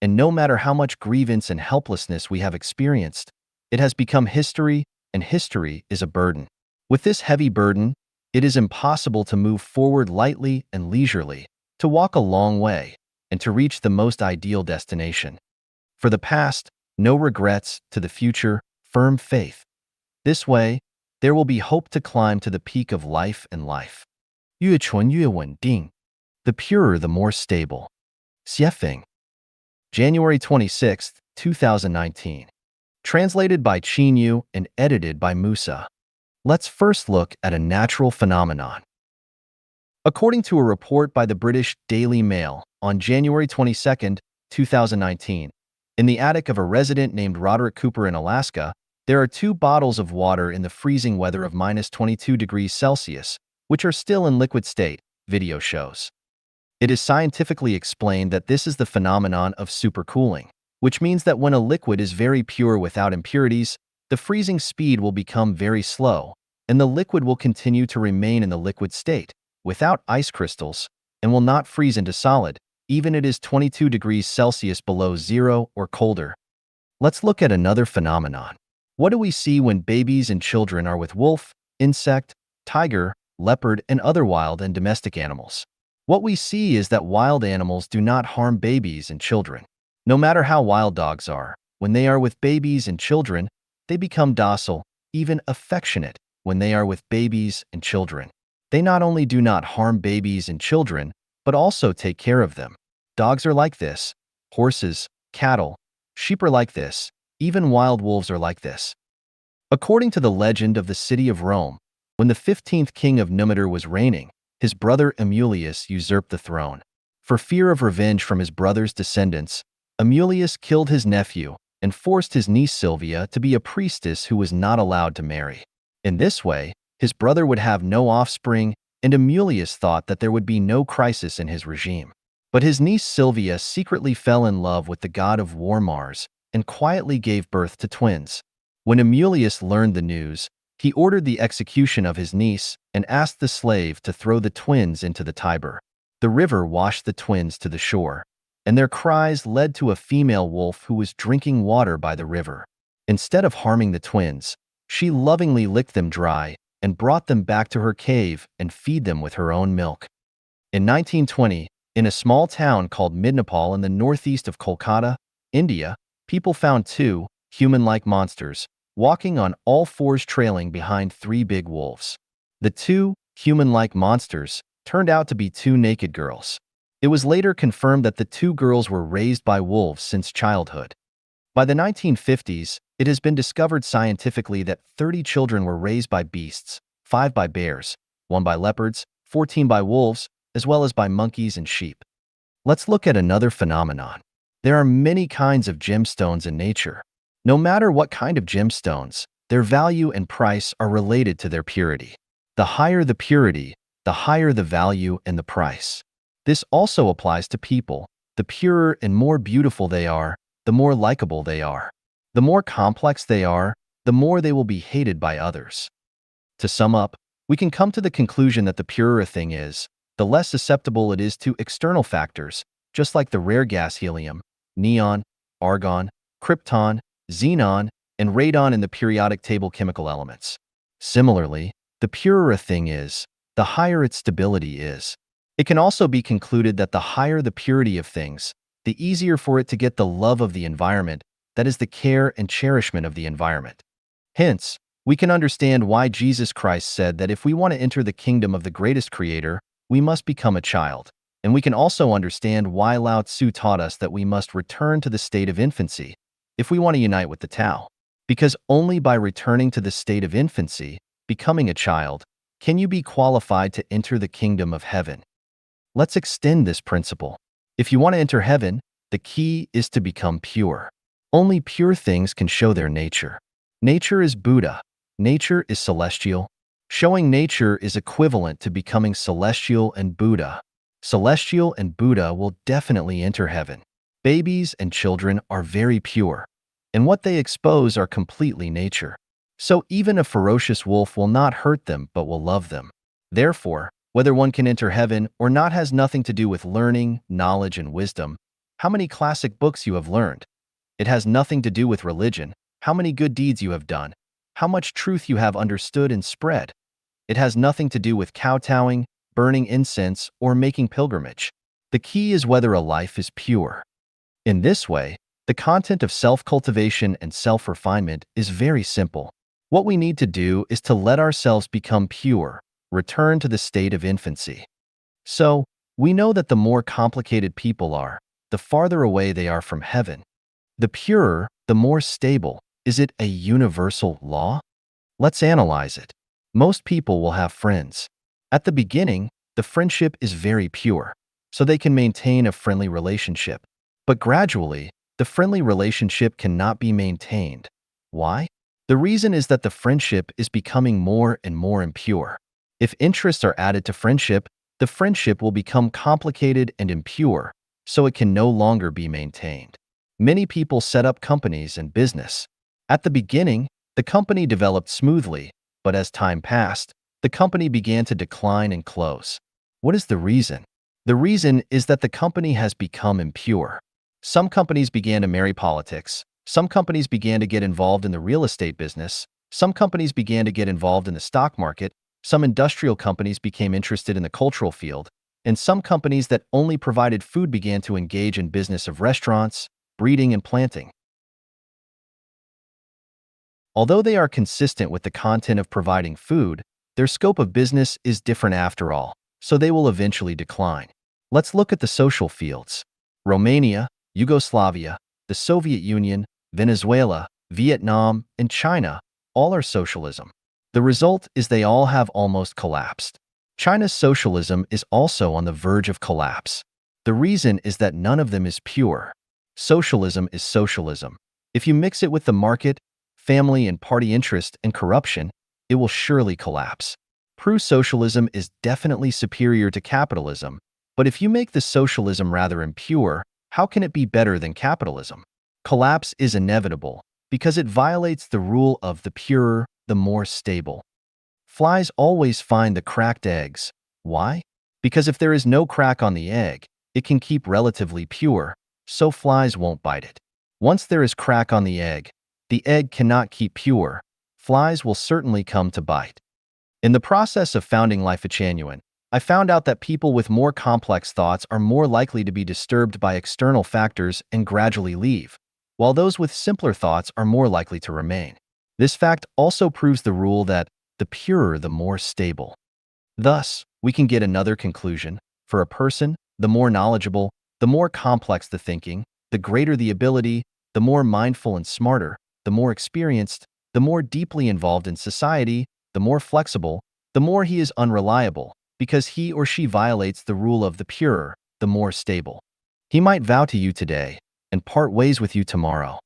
Speaker 1: and no matter how much grievance and helplessness we have experienced, it has become history, and history is a burden. With this heavy burden, it is impossible to move forward lightly and leisurely, to walk a long way, and to reach the most ideal destination. For the past, no regrets; to the future, firm faith. This way, there will be hope to climb to the peak of life and life.
Speaker 2: 越纯越稳定.
Speaker 1: The purer the more stable. Xiefeng. January 26, 2019. Translated by Qinyu and edited by Musa. Let's first look at a natural phenomenon. According to a report by the British Daily Mail on January 22, 2019, in the attic of a resident named Roderick Cooper in Alaska, there are 2 bottles of water in the freezing weather of -22°C, which are still in liquid state, video shows. It is scientifically explained that this is the phenomenon of supercooling, which means that when a liquid is very pure without impurities, the freezing speed will become very slow, and the liquid will continue to remain in the liquid state, without ice crystals, and will not freeze into solid, even it is 22°C below zero or colder. Let's look at another phenomenon. What do we see when babies and children are with wolf, insect, tiger, leopard, and other wild and domestic animals? What we see is that wild animals do not harm babies and children. No matter how wild dogs are, when they are with babies and children, they become docile, even affectionate, when they are with babies and children. They not only do not harm babies and children, but also take care of them. Dogs are like this. Horses, cattle, sheep are like this. Even wild wolves are like this. According to the legend of the city of Rome, when the 15th king of Numitor was reigning, his brother Amulius usurped the throne. For fear of revenge from his brother's descendants, Amulius killed his nephew and forced his niece Silvia to be a priestess who was not allowed to marry. In this way, his brother would have no offspring, and Amulius thought that there would be no crisis in his regime. But his niece Silvia secretly fell in love with the god of war Mars and quietly gave birth to twins. When Amulius learned the news, he ordered the execution of his niece and asked the slave to throw the twins into the Tiber. The river washed the twins to the shore, and their cries led to a female wolf who was drinking water by the river. Instead of harming the twins, she lovingly licked them dry and brought them back to her cave and feed them with her own milk. In 1920, in a small town called Midnapal in the northeast of Kolkata, India, people found two human-like monsters walking on all fours trailing behind three big wolves. The two human-like monsters turned out to be two naked girls. It was later confirmed that the two girls were raised by wolves since childhood. By the 1950s, it has been discovered scientifically that 30 children were raised by beasts, 5 by bears, 1 by leopards, 14 by wolves, as well as by monkeys and sheep. Let's look at another phenomenon. There are many kinds of gemstones in nature. No matter what kind of gemstones, their value and price are related to their purity. The higher the purity, the higher the value and the price. This also applies to people. The purer and more beautiful they are, the more likable they are. The more complex they are, the more they will be hated by others. To sum up, we can come to the conclusion that the purer a thing is, the less susceptible it is to external factors, just like the rare gas helium, neon, argon, krypton, xenon, and radon in the periodic table chemical elements. Similarly, the purer a thing is, the higher its stability is. It can also be concluded that the higher the purity of things, the easier for it to get the love of the environment, that is the care and cherishment of the environment. Hence, we can understand why Jesus Christ said that if we want to enter the kingdom of the greatest creator, we must become a child. And we can also understand why Lao Tzu taught us that we must return to the state of infancy if we want to unite with the Tao. Because only by returning to the state of infancy, becoming a child, can you be qualified to enter the kingdom of heaven. Let's extend this principle. If you want to enter heaven, the key is to become pure. Only pure things can show their nature. Nature is Buddha. Nature is celestial. Showing nature is equivalent to becoming celestial and Buddha. Celestial and Buddha will definitely enter heaven. Babies and children are very pure, and what they expose are completely nature. So even a ferocious wolf will not hurt them but will love them. Therefore, whether one can enter heaven or not has nothing to do with learning, knowledge, and wisdom. How many classic books you have learned. It has nothing to do with religion, how many good deeds you have done, how much truth you have understood and spread. It has nothing to do with kowtowing, burning incense, or making pilgrimage. The key is whether a life is pure. In this way, the content of self-cultivation and self-refinement is very simple. What we need to do is to let ourselves become pure, return to the state of infancy. So, we know that the more complicated people are, the farther away they are from heaven. The purer, the more stable. Is it a universal law? Let's analyze it. Most people will have friends. At the beginning, the friendship is very pure, so they can maintain a friendly relationship. But gradually, the friendly relationship cannot be maintained. Why? The reason is that the friendship is becoming more and more impure. If interests are added to friendship, the friendship will become complicated and impure, so it can no longer be maintained. Many people set up companies and business. At the beginning, the company developed smoothly, but as time passed, the company began to decline and close. What is the reason? The reason is that the company has become impure. Some companies began to marry politics. Some companies began to get involved in the real estate business. Some companies began to get involved in the stock market. Some industrial companies became interested in the cultural field. And some companies that only provided food began to engage in business of restaurants, breeding, and planting. Although they are consistent with the content of providing food, Their scope of business is different after all, so they will eventually decline. Let's look at the social fields. Romania, Yugoslavia, the Soviet Union, Venezuela, Vietnam, and China all are socialism. The result is they all have almost collapsed. China's socialism is also on the verge of collapse. The reason is that none of them is pure. Socialism is socialism. If you mix it with the market, family and party interest and corruption, it will surely collapse. Pro-socialism is definitely superior to capitalism, but if you make the socialism rather impure, how can it be better than capitalism? Collapse is inevitable because it violates the rule of the purer, the more stable. Flies always find the cracked eggs. Why? Because if there is no crack on the egg, it can keep relatively pure, so flies won't bite it. Once there is crack on the egg cannot keep pure. Flies will certainly come to bite. In the process of founding Life Genuine, I found out that people with more complex thoughts are more likely to be disturbed by external factors and gradually leave, while those with simpler thoughts are more likely to remain. This fact also proves the rule that the purer, the more stable. Thus, we can get another conclusion. For a person, the more knowledgeable, the more complex the thinking, the greater the ability, the more mindful and smarter, the more experienced, the more deeply involved in society, the more flexible, the more he is unreliable, because he or she violates the rule of the purer, the more stable. He might vow to you today and part ways with you tomorrow.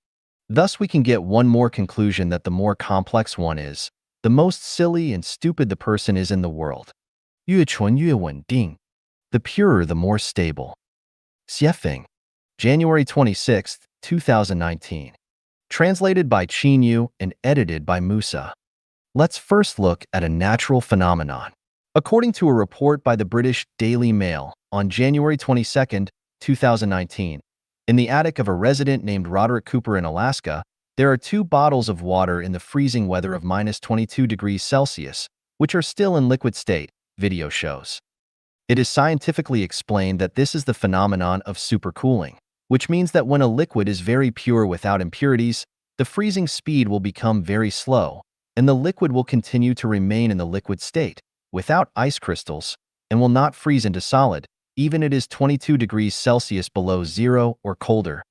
Speaker 1: Thus, we can get one more conclusion that the more complex one is, the most silly and stupid the person is in the world.
Speaker 2: 越纯越稳定.
Speaker 1: The purer, the more stable. Xiefeng, January 26, 2019. Translated by Qin Yu and edited by Musa. Let's first look at a natural phenomenon. According to a report by the British Daily Mail on January 22, 2019, in the attic of a resident named Roderick Cooper in Alaska, there are 2 bottles of water in the freezing weather of -22 degrees Celsius, which are still in liquid state, video shows. It is scientifically explained that this is the phenomenon of supercooling, which means that when a liquid is very pure without impurities, the freezing speed will become very slow, and the liquid will continue to remain in the liquid state, without ice crystals, and will not freeze into solid, even if it is 22 degrees Celsius below zero or colder.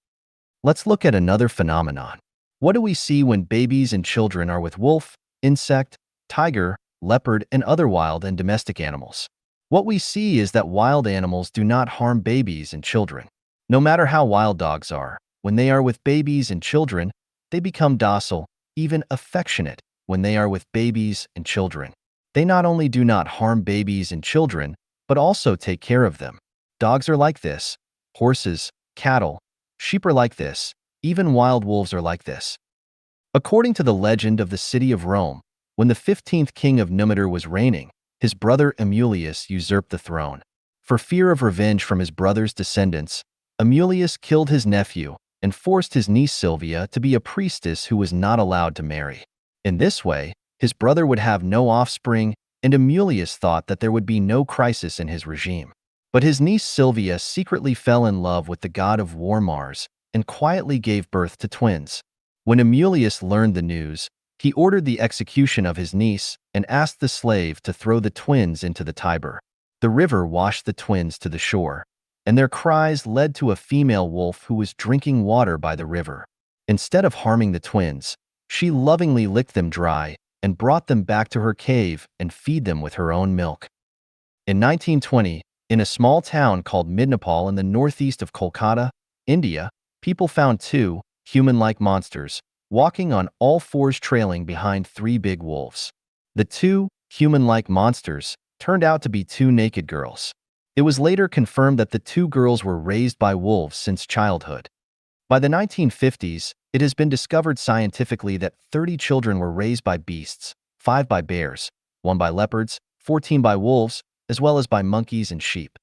Speaker 1: Let's look at another phenomenon. What do we see when babies and children are with wolf, insect, tiger, leopard, and other wild and domestic animals? What we see is that wild animals do not harm babies and children. No matter how wild dogs are, when they are with babies and children, they become docile, even affectionate, when they are with babies and children. They not only do not harm babies and children, but also take care of them. Dogs are like this. Horses, cattle, sheep are like this. Even wild wolves are like this. According to the legend of the city of Rome, when the 15th king of Numitor was reigning, his brother Amulius usurped the throne. For fear of revenge from his brother's descendants, Amulius killed his nephew and forced his niece Silvia to be a priestess who was not allowed to marry. In this way, his brother would have no offspring, and Amulius thought that there would be no crisis in his regime. But his niece Silvia secretly fell in love with the god of war Mars and quietly gave birth to twins. When Amulius learned the news, he ordered the execution of his niece and asked the slave to throw the twins into the Tiber. The river washed the twins to the shore, and their cries led to a female wolf who was drinking water by the river. Instead of harming the twins, she lovingly licked them dry and brought them back to her cave and feed them with her own milk. In 1920, in a small town called Midnapal in the northeast of Kolkata, India, people found 2 human-like monsters walking on all fours trailing behind 3 big wolves. The 2 human-like monsters turned out to be 2 naked girls. It was later confirmed that the 2 girls were raised by wolves since childhood. By the 1950s, it has been discovered scientifically that 30 children were raised by beasts, 5 by bears, 1 by leopards, 14 by wolves, as well as by monkeys and sheep.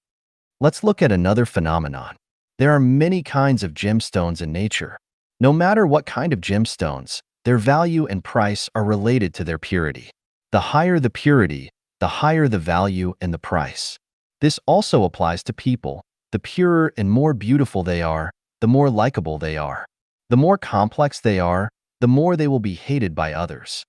Speaker 1: Let's look at another phenomenon. There are many kinds of gemstones in nature. No matter what kind of gemstones, their value and price are related to their purity. The higher the purity, the higher the value and the price. This also applies to people. The purer and more beautiful they are, the more likable they are. The more complex they are, the more they will be hated by others.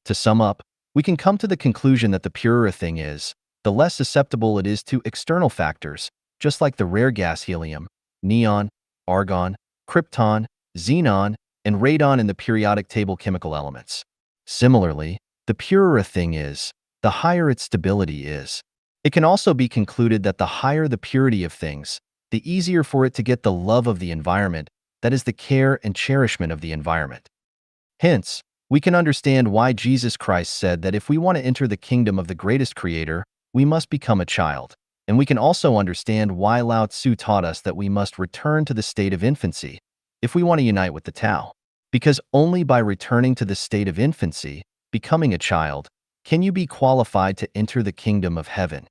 Speaker 1: To sum up, we can come to the conclusion that the purer a thing is, the less susceptible it is to external factors, just like the rare gas helium, neon, argon, krypton, xenon, and radon in the periodic table chemical elements. Similarly, the purer a thing is, the higher its stability is. It can also be concluded that the higher the purity of things, the easier for it to get the love of the environment, that is the care and cherishment of the environment. Hence, we can understand why Jesus Christ said that if we want to enter the kingdom of the greatest creator, we must become a child. And we can also understand why Lao Tzu taught us that we must return to the state of infancy if we want to unite with the Tao. Because only by returning to the state of infancy, becoming a child, can you be qualified to enter the kingdom of heaven.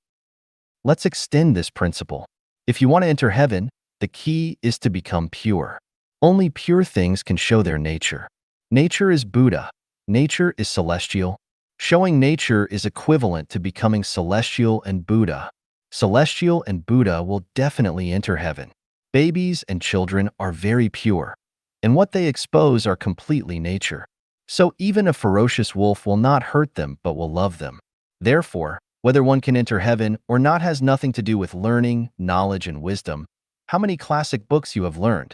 Speaker 1: Let's extend this principle. If you want to enter heaven, the key is to become pure. Only pure things can show their nature. Nature is Buddha. Nature is celestial. Showing nature is equivalent to becoming celestial and Buddha. Celestial and Buddha will definitely enter heaven. Babies and children are very pure, and what they expose are completely nature. So even a ferocious wolf will not hurt them but will love them. Therefore, whether one can enter heaven or not has nothing to do with learning, knowledge, and wisdom. How many classic books you have learned.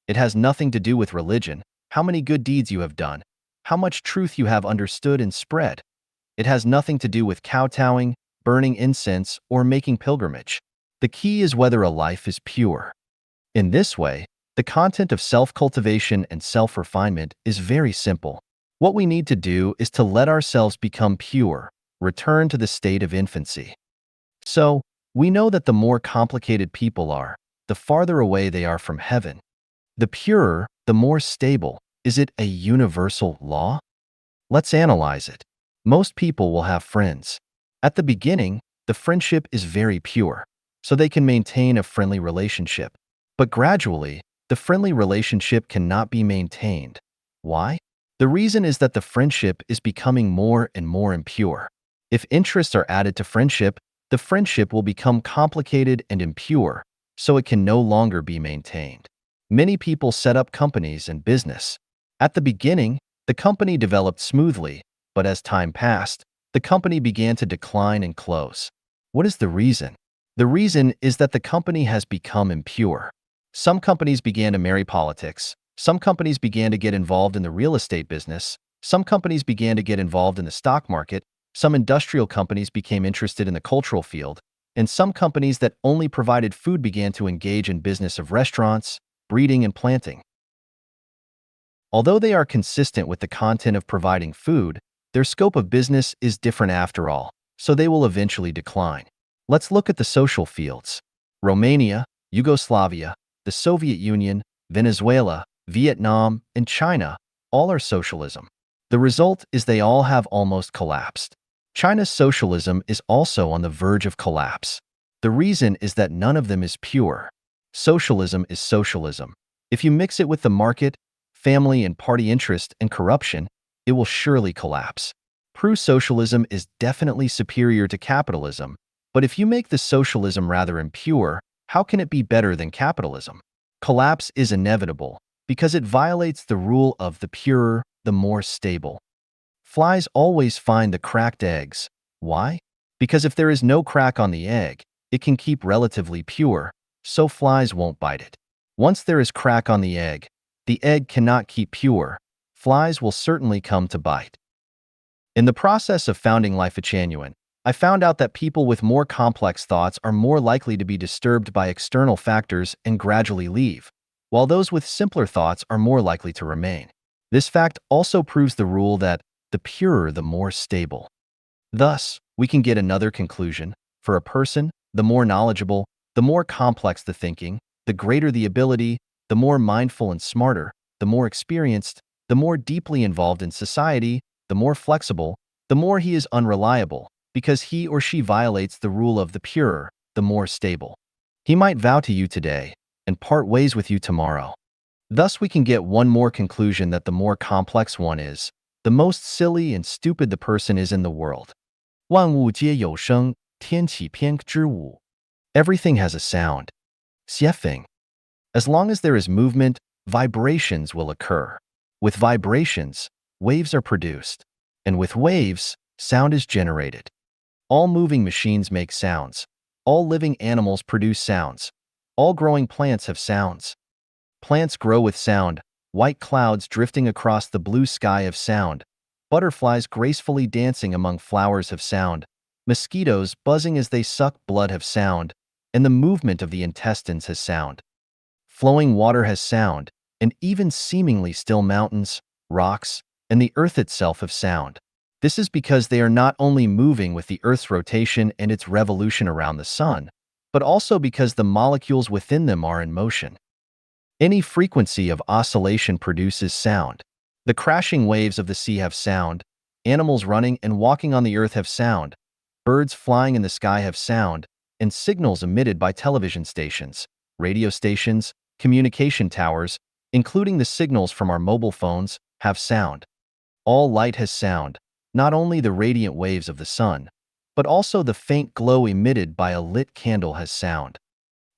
Speaker 1: It has nothing to do with religion, how many good deeds you have done, how much truth you have understood and spread. It has nothing to do with kowtowing, burning incense, or making pilgrimage. The key is whether a life is pure. In this way, the content of self-cultivation and self-refinement is very simple. What we need to do is to let ourselves become pure, return to the state of infancy. So, we know that the more complicated people are, the farther away they are from heaven. The purer, the more stable. Is it a universal law? Let's analyze it. Most people will have friends. At the beginning, the friendship is very pure, so they can maintain a friendly relationship. But gradually, the friendly relationship cannot be maintained. Why? The reason is that the friendship is becoming more and more impure. If interests are added to friendship, the friendship will become complicated and impure, so it can no longer be maintained. Many people set up companies and business. At the beginning, the company developed smoothly, but as time passed, the company began to decline and close. What is the reason? The reason is that the company has become impure. Some companies began to marry politics. Some companies began to get involved in the real estate business. Some companies began to get involved in the stock market. Some industrial companies became interested in the cultural field. And some companies that only provided food began to engage in business of restaurants, breeding, and planting. Although they are consistent with the content of providing food, their scope of business is different after all, so they will eventually decline. Let's look at the social fields. Romania, Yugoslavia, the Soviet Union, Venezuela, Vietnam, and China all are socialism. The result is they all have almost collapsed. China's socialism is also on the verge of collapse. The reason is that none of them is pure. Socialism is socialism. If you mix it with the market, family, and party interest and corruption, it will surely collapse. Pro-socialism is definitely superior to capitalism, but if you make the socialism rather impure, how can it be better than capitalism? Collapse is inevitable because it violates the rule of the purer, the more stable. Flies always find the cracked eggs. Why? Because if there is no crack on the egg, it can keep relatively pure, so flies won't bite it. Once there is crack on the egg cannot keep pure. Flies will certainly come to bite. In the process of founding Life Genuine, I found out that people with more complex thoughts are more likely to be disturbed by external factors and gradually leave, while those with simpler thoughts are more likely to remain. This fact also proves the rule that the purer, the more stable. Thus, we can get another conclusion. For a person, the more knowledgeable, the more complex the thinking, the greater the ability, the more mindful and smarter, the more experienced, the more deeply involved in society, the more flexible, the more he is unreliable, because he or she violates the rule of the purer, the more stable. He might vow to you today and part ways with you tomorrow. Thus we can get one more conclusion that the more complex one is, the most silly and stupid the person is in the world.
Speaker 2: 万物皆有声，天启篇之五。
Speaker 1: Everything has a sound. Xiefeng. As long as there is movement, vibrations will occur. With vibrations, waves are produced. And with waves, sound is generated. All moving machines make sounds. All living animals produce sounds. All growing plants have sounds. Plants grow with sound, white clouds drifting across the blue sky have sound, butterflies gracefully dancing among flowers have sound, mosquitoes buzzing as they suck blood have sound, and the movement of the intestines has sound. Flowing water has sound, and even seemingly still mountains, rocks, and the earth itself have sound. This is because they are not only moving with the Earth's rotation and its revolution around the sun, but also because the molecules within them are in motion. Any frequency of oscillation produces sound. The crashing waves of the sea have sound, animals running and walking on the earth have sound, birds flying in the sky have sound, and signals emitted by television stations, radio stations, communication towers, including the signals from our mobile phones, have sound. All light has sound, not only the radiant waves of the sun, but also the faint glow emitted by a lit candle has sound.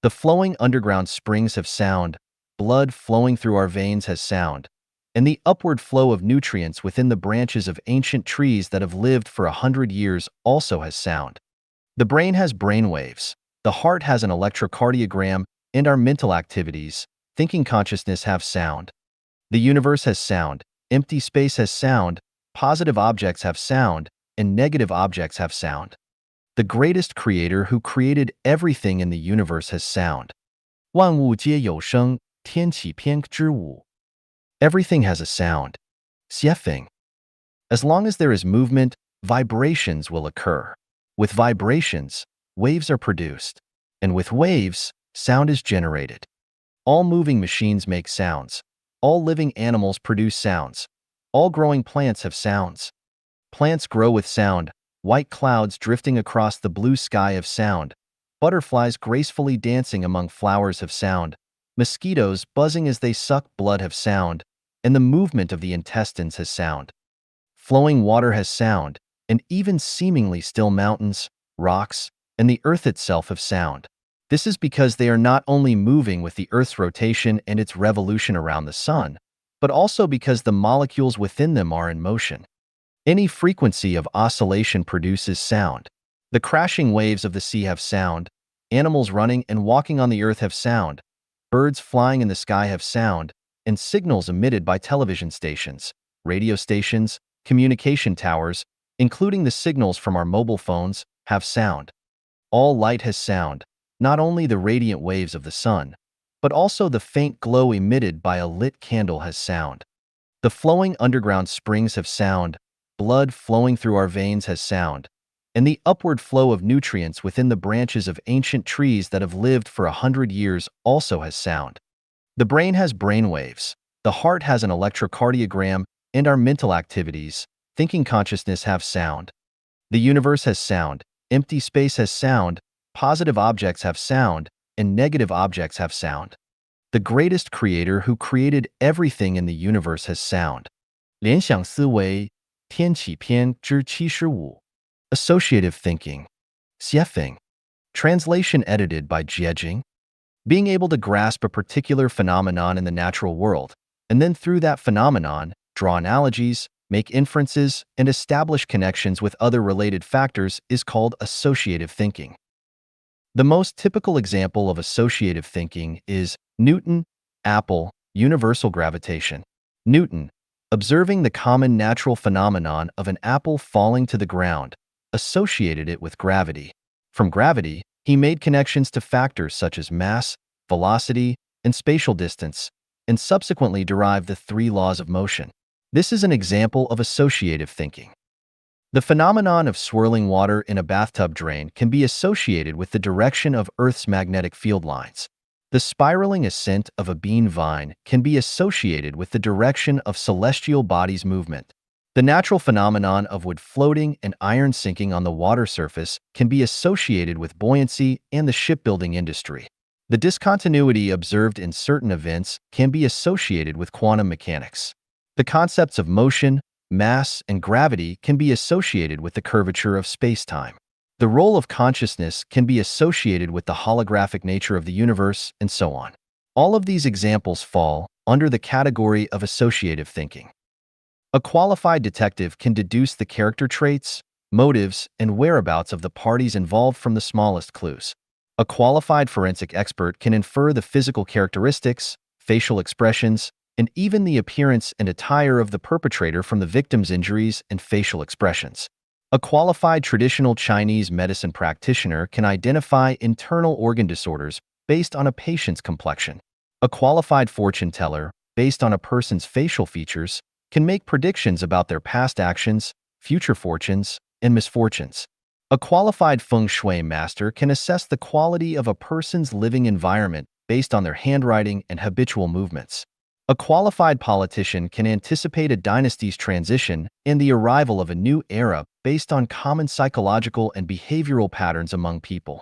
Speaker 1: The flowing underground springs have sound, blood flowing through our veins has sound, and the upward flow of nutrients within the branches of ancient trees that have lived for 100 years also has sound. The brain has brain waves, the heart has an electrocardiogram, and our mental activities, thinking consciousness have sound. The universe has sound, empty space has sound, positive objects have sound, and negative objects have sound. The greatest creator who created everything in the universe has sound.
Speaker 2: 万物皆有声，天启篇之五。
Speaker 1: Everything has a sound. Xiefeng. As long as there is movement, vibrations will occur. With vibrations, waves are produced. And with waves, sound is generated. All moving machines make sounds. All living animals produce sounds. All growing plants have sounds. Plants grow with sound, white clouds drifting across the blue sky have sound, butterflies gracefully dancing among flowers have sound, mosquitoes buzzing as they suck blood have sound, and the movement of the intestines has sound. Flowing water has sound, and even seemingly still mountains, rocks, and the earth itself have sound. This is because they are not only moving with the Earth's rotation and its revolution around the sun, but also because the molecules within them are in motion. Any frequency of oscillation produces sound. The crashing waves of the sea have sound, animals running and walking on the earth have sound, birds flying in the sky have sound, and signals emitted by television stations, radio stations, communication towers, including the signals from our mobile phones, have sound. All light has sound, not only the radiant waves of the sun, but also the faint glow emitted by a lit candle has sound. The flowing underground springs have sound, blood flowing through our veins has sound, and the upward flow of nutrients within the branches of ancient trees that have lived for 100 years also has sound. The brain has brain waves, the heart has an electrocardiogram, and our mental activities, thinking consciousness have sound. The universe has sound, empty space has sound, positive objects have sound, and negative objects have sound. The greatest creator who created everything in the universe has sound.
Speaker 2: 联想思维，天启篇之75。
Speaker 1: Associative thinking. Xiefeng. Translation edited by Jiejing. Being able to grasp a particular phenomenon in the natural world, and then through that phenomenon, draw analogies, make inferences, and establish connections with other related factors is called associative thinking. The most typical example of associative thinking is Newton, Apple, universal gravitation. Newton, observing the common natural phenomenon of an apple falling to the ground, associated it with gravity. From gravity, he made connections to factors such as mass, velocity, and spatial distance, and subsequently derived the three laws of motion. This is an example of associative thinking. The phenomenon of swirling water in a bathtub drain can be associated with the direction of Earth's magnetic field lines. The spiraling ascent of a bean vine can be associated with the direction of celestial bodies' movement. The natural phenomenon of wood floating and iron sinking on the water surface can be associated with buoyancy and the shipbuilding industry. The discontinuity observed in certain events can be associated with quantum mechanics. The concepts of motion, mass, and gravity can be associated with the curvature of space-time. The role of consciousness can be associated with the holographic nature of the universe, and so on. All of these examples fall under the category of associative thinking. A qualified detective can deduce the character traits, motives, and whereabouts of the parties involved from the smallest clues. A qualified forensic expert can infer the physical characteristics, facial expressions, and even the appearance and attire of the perpetrator from the victim's injuries and facial expressions. A qualified traditional Chinese medicine practitioner can identify internal organ disorders based on a patient's complexion. A qualified fortune teller, based on a person's facial features, can make predictions about their past actions, future fortunes, and misfortunes. A qualified feng shui master can assess the quality of a person's living environment based on their handwriting and habitual movements. A qualified politician can anticipate a dynasty's transition and the arrival of a new era based on common psychological and behavioral patterns among people.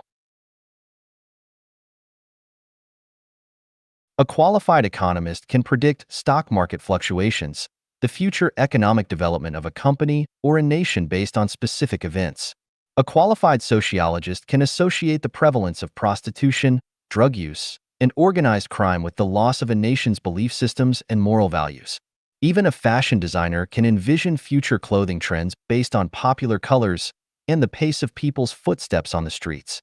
Speaker 1: A qualified economist can predict stock market fluctuations, the future economic development of a company or a nation based on specific events. A qualified sociologist can associate the prevalence of prostitution, drug use, and organized crime with the loss of a nation's belief systems and moral values. Even a fashion designer can envision future clothing trends based on popular colors and the pace of people's footsteps on the streets.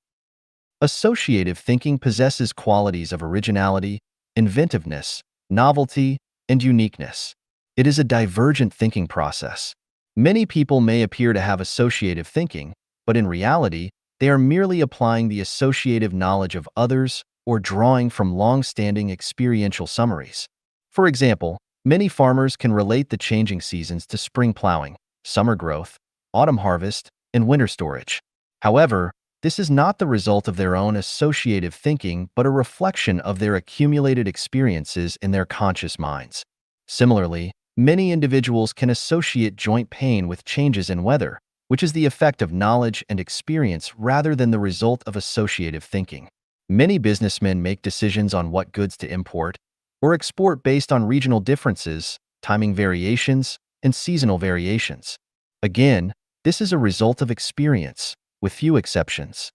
Speaker 1: Associative thinking possesses qualities of originality, inventiveness, novelty, and uniqueness. It is a divergent thinking process. Many people may appear to have associative thinking, but in reality, they are merely applying the associative knowledge of others or drawing from long-standing experiential summaries. For example, many farmers can relate the changing seasons to spring plowing, summer growth, autumn harvest, and winter storage. However, this is not the result of their own associative thinking but a reflection of their accumulated experiences in their conscious minds. Similarly, many individuals can associate joint pain with changes in weather, which is the effect of knowledge and experience rather than the result of associative thinking. Many businessmen make decisions on what goods to import or export based on regional differences, timing variations, and seasonal variations. Again, this is a result of experience, with few exceptions.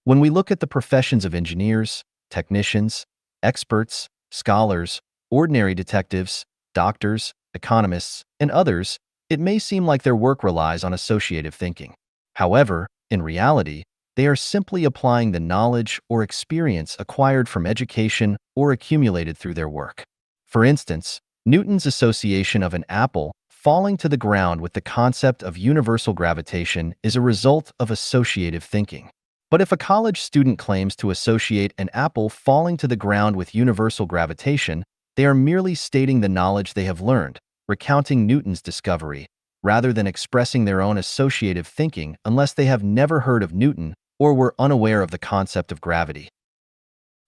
Speaker 1: When we look at the professions of engineers, technicians, experts, scholars, ordinary detectives, doctors, economists, and others, it may seem like their work relies on associative thinking. However, in reality, they are simply applying the knowledge or experience acquired from education or accumulated through their work. For instance, Newton's association of an apple falling to the ground with the concept of universal gravitation is a result of associative thinking. But if a college student claims to associate an apple falling to the ground with universal gravitation, they are merely stating the knowledge they have learned, recounting Newton's discovery, rather than expressing their own associative thinking unless they have never heard of Newton or were unaware of the concept of gravity.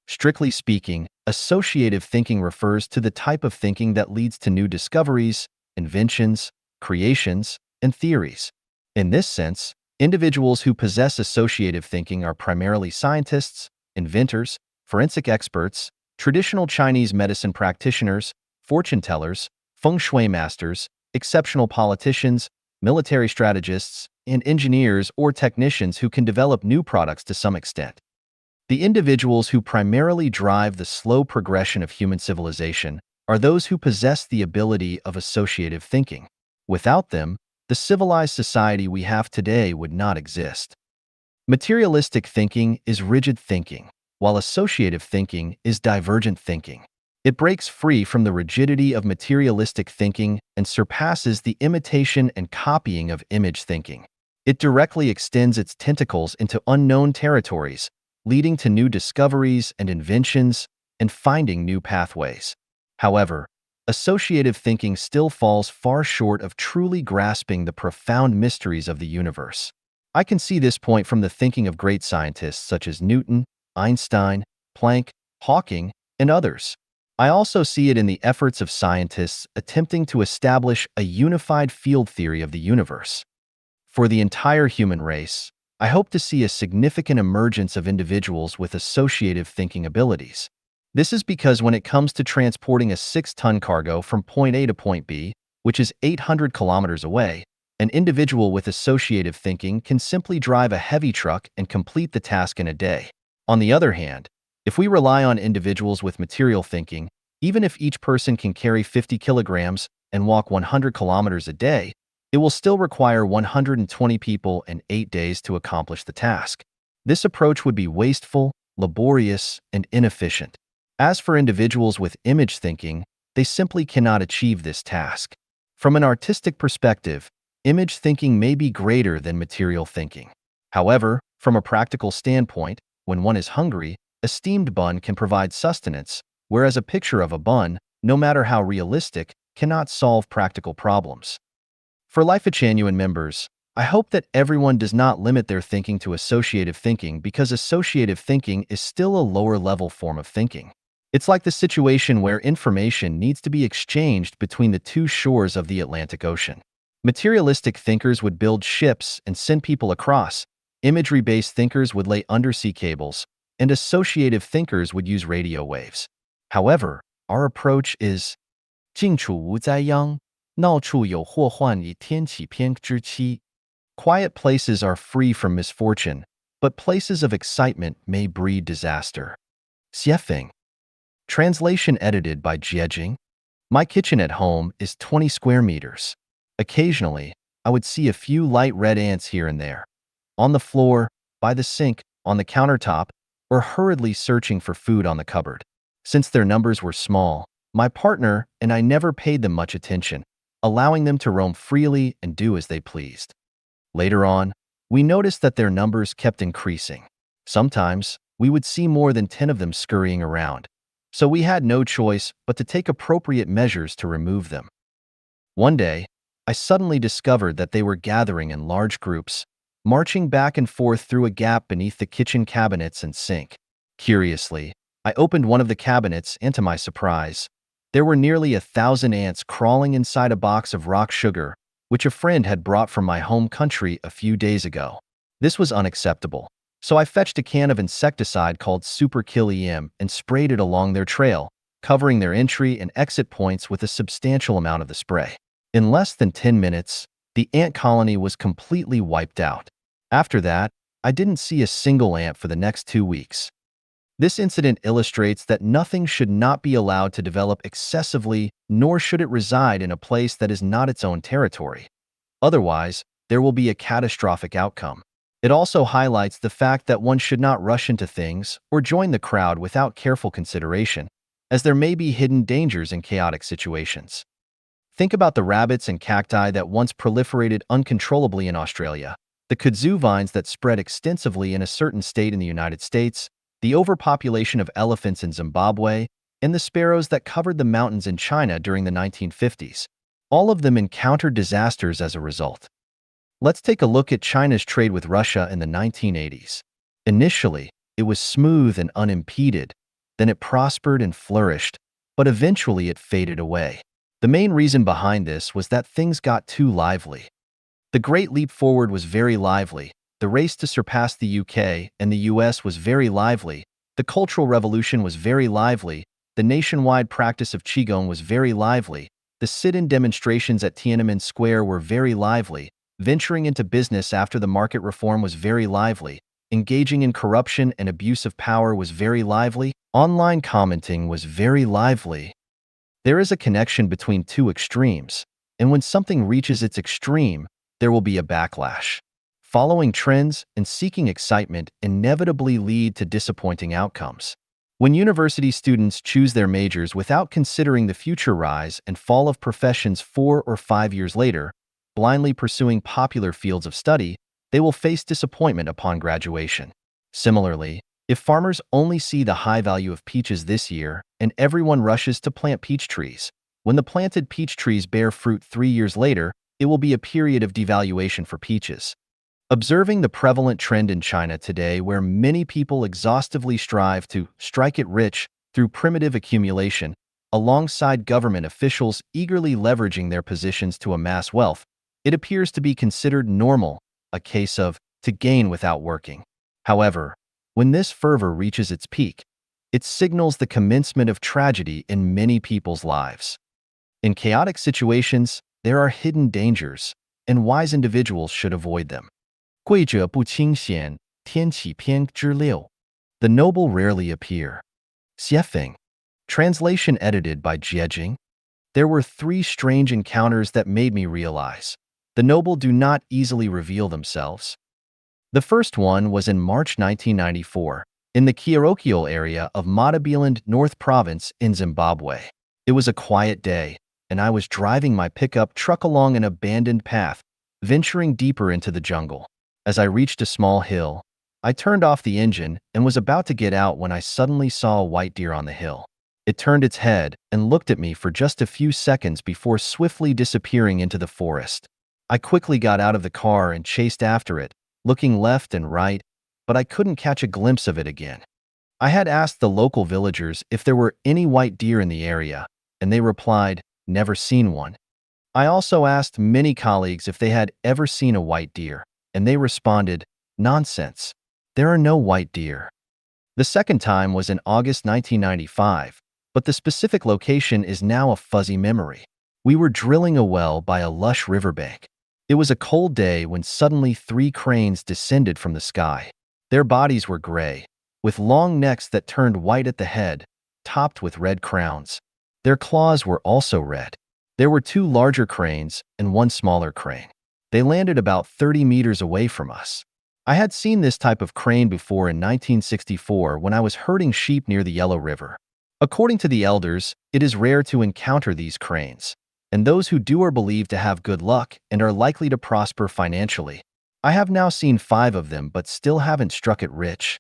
Speaker 1: Strictly speaking, associative thinking refers to the type of thinking that leads to new discoveries, inventions, creations, and theories. In this sense, individuals who possess associative thinking are primarily scientists, inventors, forensic experts, traditional Chinese medicine practitioners, fortune tellers, feng shui masters, exceptional politicians, military strategists, and engineers or technicians who can develop new products to some extent. The individuals who primarily drive the slow progression of human civilization are those who possess the ability of associative thinking. Without them, the civilized society we have today would not exist. Materialistic thinking is rigid thinking, while associative thinking is divergent thinking. It breaks free from the rigidity of materialistic thinking and surpasses the imitation and copying of image thinking. It directly extends its tentacles into unknown territories, leading to new discoveries and inventions and finding new pathways. However, associative thinking still falls far short of truly grasping the profound mysteries of the universe. I can see this point from the thinking of great scientists such as Newton, Einstein, Planck, Hawking, and others. I also see it in the efforts of scientists attempting to establish a unified field theory of the universe. For the entire human race, I hope to see a significant emergence of individuals with associative thinking abilities. This is because when it comes to transporting a 6-ton cargo from point A to point B, which is 800 kilometers away, an individual with associative thinking can simply drive a heavy truck and complete the task in a day. On the other hand, if we rely on individuals with material thinking, even if each person can carry 50 kilograms and walk 100 kilometers a day, It will still require 120 people and 8 days to accomplish the task. This approach would be wasteful, laborious, and inefficient. As for individuals with image thinking, they simply cannot achieve this task. From an artistic perspective, image thinking may be greater than material thinking. However, from a practical standpoint, when one is hungry, a steamed bun can provide sustenance, whereas a picture of a bun, no matter how realistic, cannot solve practical problems. For Life Genuine members, I hope that everyone does not limit their thinking to associative thinking, because associative thinking is still a lower-level form of thinking. It's like the situation where information needs to be exchanged between the two shores of the Atlantic Ocean. Materialistic thinkers would build ships and send people across, imagery-based thinkers would lay undersea cables, and associative thinkers would use radio waves. However, our approach is
Speaker 2: 静处无灾殃，闹处有祸患以天启篇之期.
Speaker 1: Quiet places are free from misfortune, but places of excitement may breed disaster. Xiefeng. Translation edited by Jiejing. My kitchen at home is 20 square meters. Occasionally, I would see a few light red ants here and there, on the floor, by the sink, on the countertop, or hurriedly searching for food on the cupboard. Since their numbers were small, my partner and I never paid them much attention, allowing them to roam freely and do as they pleased. Later on, we noticed that their numbers kept increasing. Sometimes, we would see more than 10 of them scurrying around, so we had no choice but to take appropriate measures to remove them. One day, I suddenly discovered that they were gathering in large groups, marching back and forth through a gap beneath the kitchen cabinets and sink. Curiously, I opened one of the cabinets, and to my surprise, there were nearly 1,000 ants crawling inside a box of rock sugar, which a friend had brought from my home country a few days ago. This was unacceptable, so I fetched a can of insecticide called Super Kill EM and sprayed it along their trail, covering their entry and exit points with a substantial amount of the spray. In less than 10 minutes, the ant colony was completely wiped out. After that, I didn't see a single ant for the next 2 weeks. This incident illustrates that nothing should not be allowed to develop excessively, nor should it reside in a place that is not its own territory. Otherwise, there will be a catastrophic outcome. It also highlights the fact that one should not rush into things or join the crowd without careful consideration, as there may be hidden dangers in chaotic situations. Think about the rabbits and cacti that once proliferated uncontrollably in Australia, the kudzu vines that spread extensively in a certain state in the United States, the overpopulation of elephants in Zimbabwe, and the sparrows that covered the mountains in China during the 1950s. All of them encountered disasters as a result. Let's take a look at China's trade with Russia in the 1980s. Initially, it was smooth and unimpeded, then it prospered and flourished, but eventually it faded away. The main reason behind this was that things got too lively. The Great Leap Forward was very lively, the race to surpass the UK and the US was very lively, the Cultural Revolution was very lively, the nationwide practice of Qigong was very lively, the sit-in demonstrations at Tiananmen Square were very lively, venturing into business after the market reform was very lively, engaging in corruption and abuse of power was very lively, online commenting was very lively. There is a connection between two extremes, and when something reaches its extreme, there will be a backlash. Following trends and seeking excitement inevitably lead to disappointing outcomes. When university students choose their majors without considering the future rise and fall of professions 4 or 5 years later, blindly pursuing popular fields of study, they will face disappointment upon graduation. Similarly, if farmers only see the high value of peaches this year and everyone rushes to plant peach trees, when the planted peach trees bear fruit 3 years later, it will be a period of devaluation for peaches. Observing the prevalent trend in China today, where many people exhaustively strive to strike it rich through primitive accumulation, alongside government officials eagerly leveraging their positions to amass wealth, it appears to be considered normal, a case of to gain without working. However, when this fervor reaches its peak, it signals the commencement of tragedy in many people's lives. In chaotic situations, there are hidden dangers, and wise individuals should avoid them.
Speaker 2: 贵者不清显，天启篇之6.
Speaker 1: The noble rarely appear. Xiefeng. Translation edited by Jiejing. There were 3 strange encounters that made me realize The noble do not easily reveal themselves. The first one was in March 1994, in the Kiorokio area of Matabiland North Province in Zimbabwe. It was a quiet day, and I was driving my pickup truck along an abandoned path, venturing deeper into the jungle. As I reached a small hill, I turned off the engine and was about to get out when I suddenly saw a white deer on the hill. It turned its head and looked at me for just a few seconds before swiftly disappearing into the forest. I quickly got out of the car and chased after it, looking left and right, but I couldn't catch a glimpse of it again. I had asked the local villagers if there were any white deer in the area, and they replied, "Never seen one." I also asked many colleagues if they had ever seen a white deer, and they responded, "Nonsense. There are no white deer." The second time was in August 1995, but the specific location is now a fuzzy memory. We were drilling a well by a lush riverbank. It was a cold day when suddenly 3 cranes descended from the sky. Their bodies were gray, with long necks that turned white at the head, topped with red crowns. Their claws were also red. There were 2 larger cranes and 1 smaller crane. They landed about 30 meters away from us. I had seen this type of crane before in 1964 when I was herding sheep near the Yellow River. According to the elders, it is rare to encounter these cranes, and those who do are believed to have good luck and are likely to prosper financially. I have now seen 5 of them but still haven't struck it rich.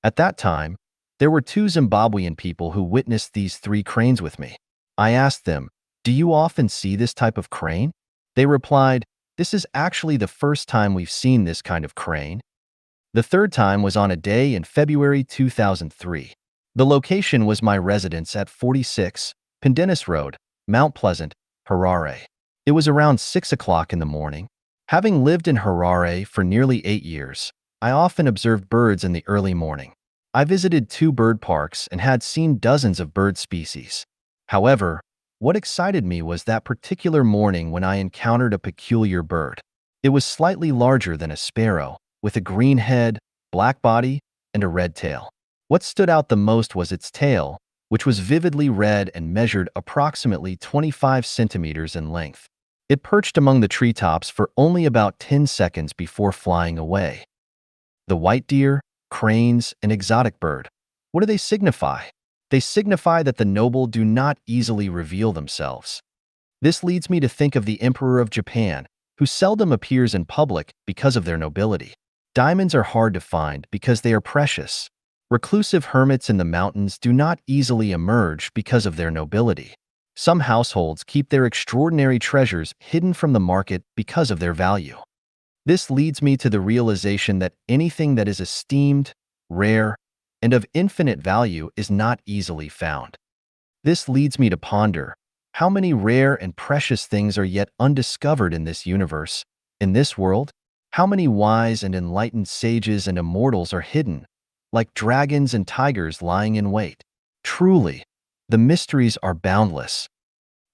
Speaker 1: At that time, there were 2 Zimbabwean people who witnessed these 3 cranes with me. I asked them, "Do you often see this type of crane?" They replied, "This is actually the first time we've seen this kind of crane." The third time was on a day in February 2003. The location was my residence at 46 Pendennis Road, Mount Pleasant, Harare. It was around 6 o'clock in the morning. Having lived in Harare for nearly 8 years, I often observed birds in the early morning. I visited 2 bird parks and had seen dozens of bird species. However, what excited me was that particular morning when I encountered a peculiar bird. It was slightly larger than a sparrow, with a green head, black body, and a red tail. What stood out the most was its tail, which was vividly red and measured approximately 25 centimeters in length. It perched among the treetops for only about 10 seconds before flying away. The white deer, cranes, and exotic bird. What do they signify? They signify that the noble do not easily reveal themselves. This leads me to think of the Emperor of Japan, who seldom appears in public because of their nobility. Diamonds are hard to find because they are precious. Reclusive hermits in the mountains do not easily emerge because of their nobility. Some households keep their extraordinary treasures hidden from the market because of their value. This leads me to the realization that anything that is esteemed, rare, and of infinite value is not easily found. This leads me to ponder, how many rare and precious things are yet undiscovered in this universe, in this world? How many wise and enlightened sages and immortals are hidden, like dragons and tigers lying in wait? Truly, the mysteries are boundless.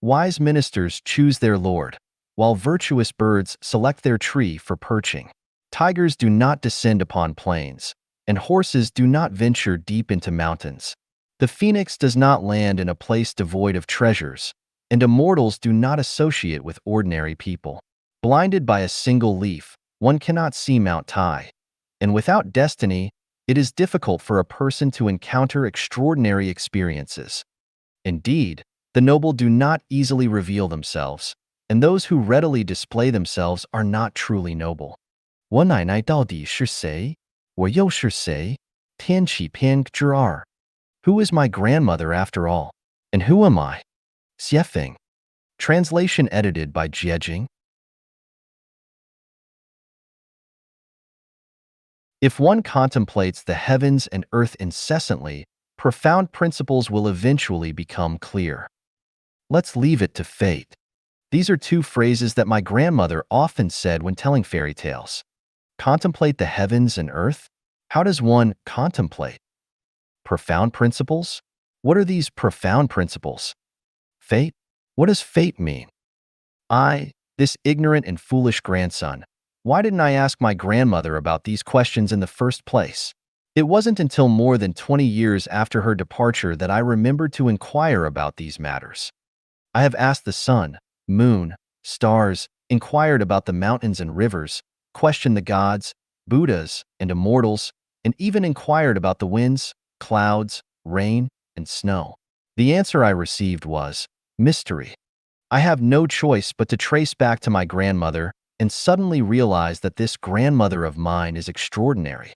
Speaker 1: Wise ministers choose their lord, while virtuous birds select their tree for perching. Tigers do not descend upon plains, and horses do not venture deep into mountains. The phoenix does not land in a place devoid of treasures, and immortals do not associate with ordinary people. Blinded by a single leaf, one cannot see Mount Tai, and without destiny, it is difficult for a person to encounter extraordinary experiences. Indeed, the noble do not easily reveal themselves, and those who readily display themselves are not truly noble. 我奶奶到底是谁?我又是谁?天启篇之二. Who is my grandmother after all? And who am I? Xiefeng. Translation edited by Jiejing. If one contemplates the heavens and earth incessantly, profound principles will eventually become clear. Let's leave it to fate. These are 2 phrases that my grandmother often said when telling fairy tales. Contemplate the heavens and earth? How does one contemplate? Profound principles? What are these profound principles? Fate? What does fate mean? This ignorant and foolish grandson, why didn't I ask my grandmother about these questions in the first place? It wasn't until more than 20 years after her departure that I remembered to inquire about these matters. I have asked the sun, moon, stars, inquired about the mountains and rivers, questioned the gods, Buddhas, and immortals, and even inquired about the winds, clouds, rain, and snow. The answer I received was mystery. I have no choice but to trace back to my grandmother and suddenly realize that this grandmother of mine is extraordinary.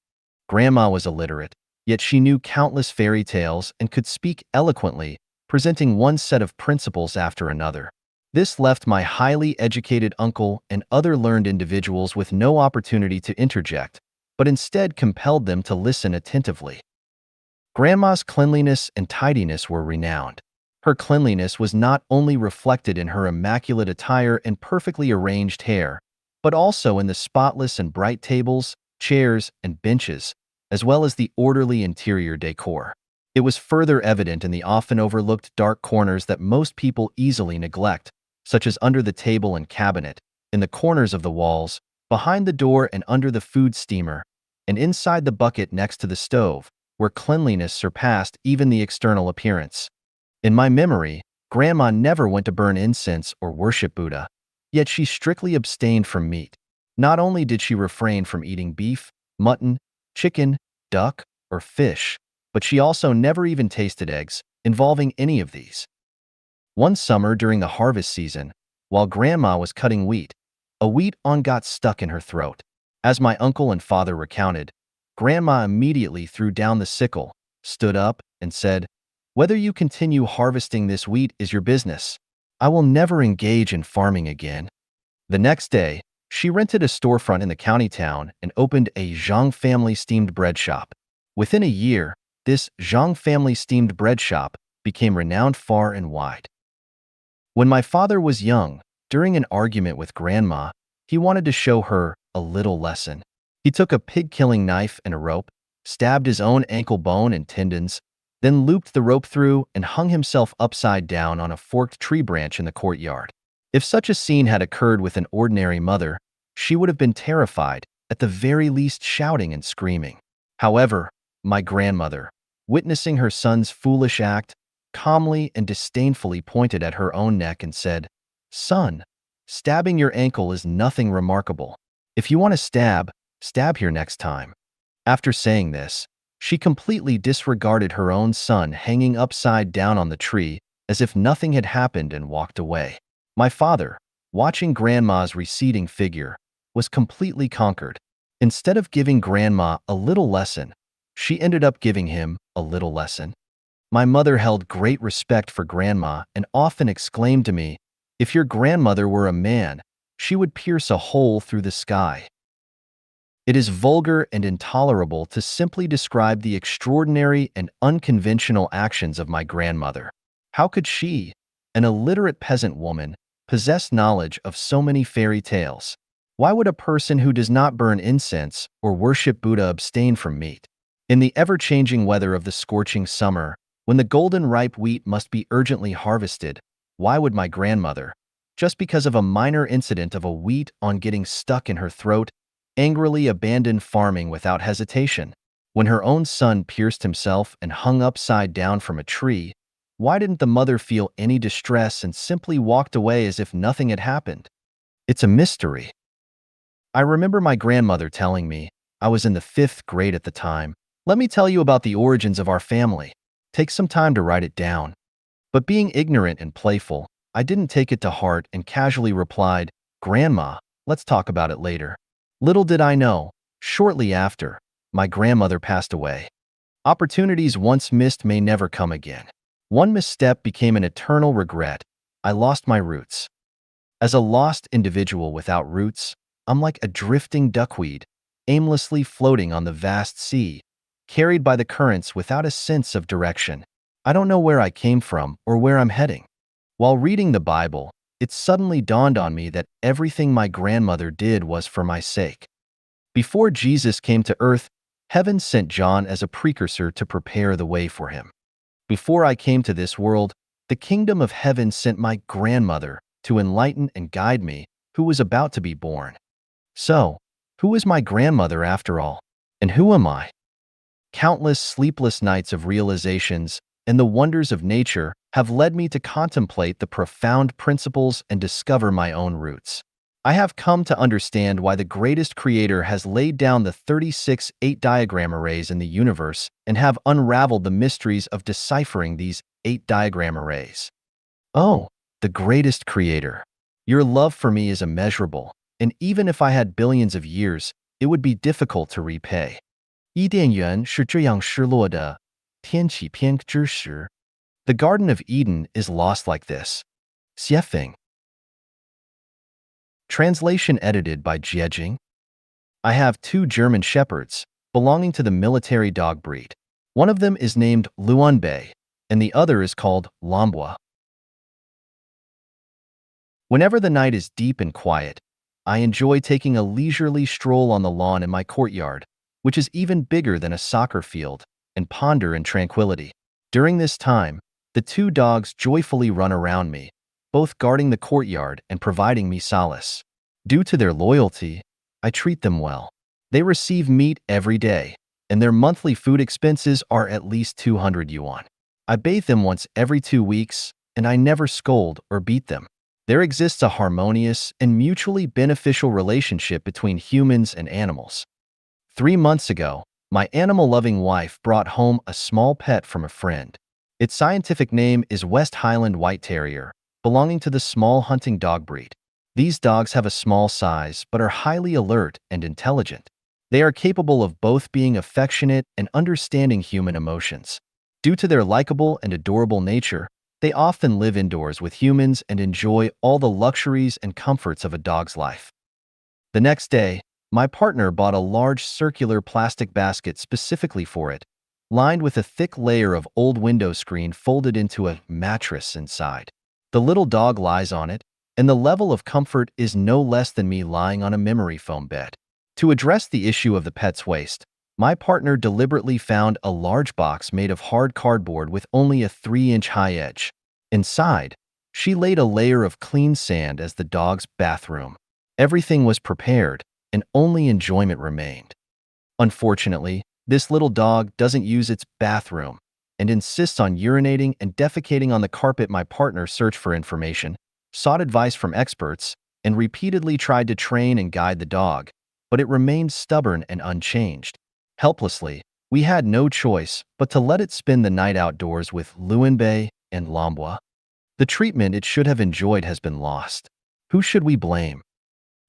Speaker 1: Grandma was illiterate, yet she knew countless fairy tales and could speak eloquently, presenting one set of principles after another. This left my highly educated uncle and other learned individuals with no opportunity to interject, but instead compelled them to listen attentively. Grandma's cleanliness and tidiness were renowned. Her cleanliness was not only reflected in her immaculate attire and perfectly arranged hair, but also in the spotless and bright tables, chairs, and benches, as well as the orderly interior decor. It was further evident in the often overlooked dark corners that most people easily neglect, such as under the table and cabinet, in the corners of the walls, behind the door and under the food steamer, and inside the bucket next to the stove, where cleanliness surpassed even the external appearance. In my memory, Grandma never went to burn incense or worship Buddha, yet she strictly abstained from meat. Not only did she refrain from eating beef, mutton, chicken, duck, or fish, but she also never even tasted eggs, involving any of these. One summer during the harvest season, while Grandma was cutting wheat, a wheat awn got stuck in her throat. As my uncle and father recounted, Grandma immediately threw down the sickle, stood up, and said, "Whether you continue harvesting this wheat is your business. I will never engage in farming again." The next day, she rented a storefront in the county town and opened a Zhang family steamed bread shop. Within a year, this Zhang family steamed bread shop became renowned far and wide. When my father was young, during an argument with Grandma, he wanted to show her a little lesson. He took a pig-killing knife and a rope, stabbed his own ankle bone and tendons, then looped the rope through and hung himself upside down on a forked tree branch in the courtyard. If such a scene had occurred with an ordinary mother, she would have been terrified, at the very least shouting and screaming. However, my grandmother, witnessing her son's foolish act, calmly and disdainfully pointed at her own neck and said, "Son, stabbing your ankle is nothing remarkable. If you want to stab here next time." After saying this, she completely disregarded her own son hanging upside down on the tree as if nothing had happened and walked away. My father, watching Grandma's receding figure, was completely conquered. Instead of giving Grandma a little lesson, she ended up giving him a little lesson. My mother held great respect for Grandma and often exclaimed to me, "If your grandmother were a man, she would pierce a hole through the sky." It is vulgar and intolerable to simply describe the extraordinary and unconventional actions of my grandmother. How could she, an illiterate peasant woman, possess knowledge of so many fairy tales? Why would a person who does not burn incense or worship Buddha abstain from meat? In the ever-changing weather of the scorching summer, when the golden ripe wheat must be urgently harvested, why would my grandmother, just because of a minor incident of a wheat awn getting stuck in her throat, angrily abandon farming without hesitation? When her own son pierced himself and hung upside down from a tree, why didn't the mother feel any distress and simply walked away as if nothing had happened? It's a mystery. I remember my grandmother telling me, I was in the 5th grade at the time, "Let me tell you about the origins of our family. Take some time to write it down." But being ignorant and playful, I didn't take it to heart and casually replied, "Grandma, let's talk about it later." Little did I know, shortly after, my grandmother passed away. Opportunities once missed may never come again. One misstep became an eternal regret. I lost my roots. As a lost individual without roots, I'm like a drifting duckweed, aimlessly floating on the vast sea, carried by the currents without a sense of direction. I don't know where I came from or where I'm heading. While reading the Bible, it suddenly dawned on me that everything my grandmother did was for my sake. Before Jesus came to earth, heaven sent John as a precursor to prepare the way for him. Before I came to this world, the kingdom of heaven sent my grandmother to enlighten and guide me, who was about to be born. So, who is my grandmother after all? And who am I? Countless sleepless nights of realizations and the wonders of nature have led me to contemplate the profound principles and discover my own roots. I have come to understand why the greatest creator has laid down the 36 8-diagram arrays in the universe and have unraveled the mysteries of deciphering these 8-diagram arrays. Oh, the greatest creator. Your love for me is immeasurable, and even if I had billions of years, it would be difficult to repay. 伊甸园是这样失落的，天启篇之时。The Garden of Eden is lost like this. Xiefeng. Translation edited by Jiejing. I have 2 German shepherds, belonging to the military dog breed. One of them is named Luanbei, and the other is called Lambwa. Whenever the night is deep and quiet, I enjoy taking a leisurely stroll on the lawn in my courtyard, which is even bigger than a soccer field, and ponder in tranquility. During this time, the 2 dogs joyfully run around me, both guarding the courtyard and providing me solace. Due to their loyalty, I treat them well. They receive meat every day, and their monthly food expenses are at least 200 yuan. I bathe them once every 2 weeks, and I never scold or beat them. There exists a harmonious and mutually beneficial relationship between humans and animals. 3 months ago, my animal-loving wife brought home a small pet from a friend. Its scientific name is West Highland White Terrier, belonging to the small hunting dog breed. These dogs have a small size but are highly alert and intelligent. They are capable of both being affectionate and understanding human emotions. Due to their likable and adorable nature, they often live indoors with humans and enjoy all the luxuries and comforts of a dog's life. The next day, my partner bought a large circular plastic basket specifically for it, lined with a thick layer of old window screen folded into a mattress inside. The little dog lies on it, and the level of comfort is no less than me lying on a memory foam bed. To address the issue of the pet's waste, my partner deliberately found a large box made of hard cardboard with only a 3-inch high edge. Inside, she laid a layer of clean sand as the dog's bathroom. Everything was prepared, and only enjoyment remained. Unfortunately, this little dog doesn't use its bathroom and insists on urinating and defecating on the carpet. My partner searched for information, sought advice from experts, and repeatedly tried to train and guide the dog, but it remained stubborn and unchanged. Helplessly, we had no choice but to let it spend the night outdoors with Luanbei and Lambwa. The treatment it should have enjoyed has been lost. Who should we blame?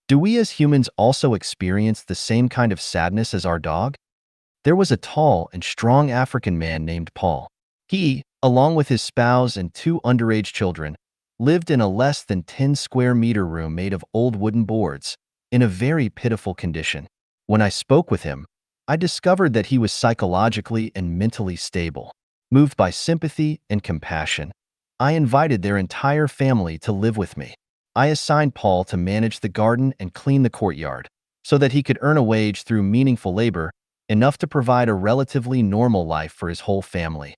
Speaker 1: Do we as humans also experience the same kind of sadness as our dog? There was a tall and strong African man named Paul. He, along with his spouse and 2 underage children, lived in a less than 10 square meter room made of old wooden boards, in a very pitiful condition. When I spoke with him, I discovered that he was psychologically and mentally stable. Moved by sympathy and compassion, I invited their entire family to live with me. I assigned Paul to manage the garden and clean the courtyard, so that he could earn a wage through meaningful labor, enough to provide a relatively normal life for his whole family.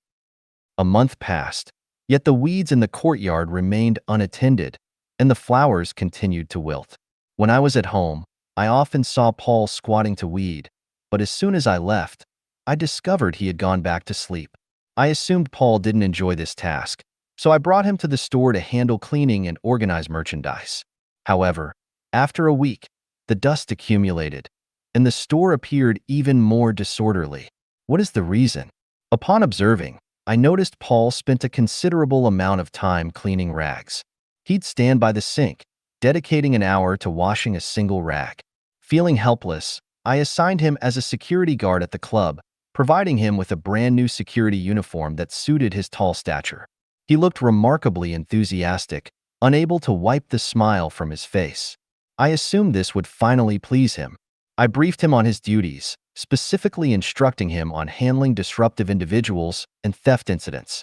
Speaker 1: A month passed, yet the weeds in the courtyard remained unattended, and the flowers continued to wilt. When I was at home, I often saw Paul squatting to weed, but as soon as I left, I discovered he had gone back to sleep. I assumed Paul didn't enjoy this task, so I brought him to the store to handle cleaning and organize merchandise. However, after a week, the dust accumulated, and the store appeared even more disorderly. What is the reason? Upon observing, I noticed Paul spent a considerable amount of time cleaning rags. He'd stand by the sink, dedicating an hour to washing a single rag. Feeling helpless, I assigned him as a security guard at the club, providing him with a brand new security uniform that suited his tall stature. He looked remarkably enthusiastic, unable to wipe the smile from his face. I assumed this would finally please him. I briefed him on his duties, specifically instructing him on handling disruptive individuals and theft incidents.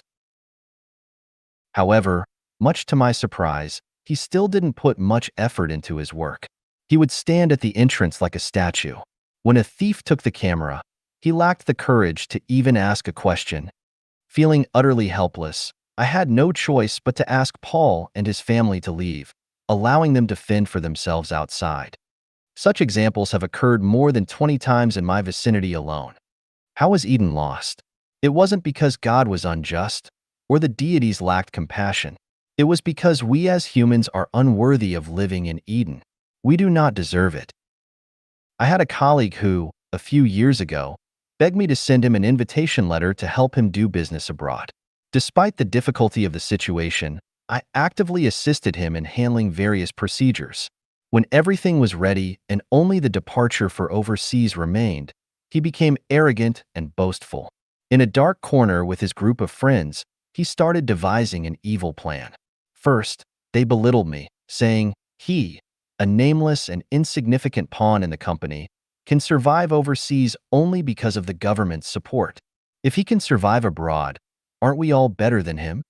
Speaker 1: However, much to my surprise, he still didn't put much effort into his work. He would stand at the entrance like a statue. When a thief took the camera, he lacked the courage to even ask a question. Feeling utterly helpless, I had no choice but to ask Paul and his family to leave, allowing them to fend for themselves outside. Such examples have occurred more than 20 times in my vicinity alone. How was Eden lost? It wasn't because God was unjust, or the deities lacked compassion. It was because we as humans are unworthy of living in Eden. We do not deserve it. I had a colleague who, a few years ago, begged me to send him an invitation letter to help him do business abroad. Despite the difficulty of the situation, I actively assisted him in handling various procedures. When everything was ready and only the departure for overseas remained, he became arrogant and boastful. In a dark corner with his group of friends, he started devising an evil plan. First, they belittled me, saying, he, a nameless and insignificant pawn in the company, can survive overseas only because of the government's support. If he can survive abroad, aren't we all better than him?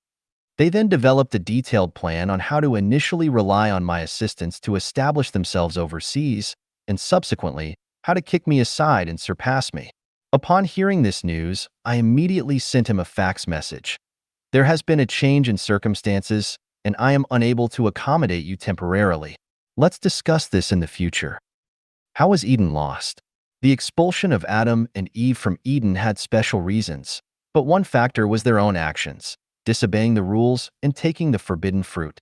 Speaker 1: They then developed a detailed plan on how to initially rely on my assistance to establish themselves overseas, and subsequently, how to kick me aside and surpass me. Upon hearing this news, I immediately sent him a fax message. There has been a change in circumstances, and I am unable to accommodate you temporarily. Let's discuss this in the future. How was Eden lost? The expulsion of Adam and Eve from Eden had special reasons, but one factor was their own actions, disobeying the rules and taking the forbidden fruit.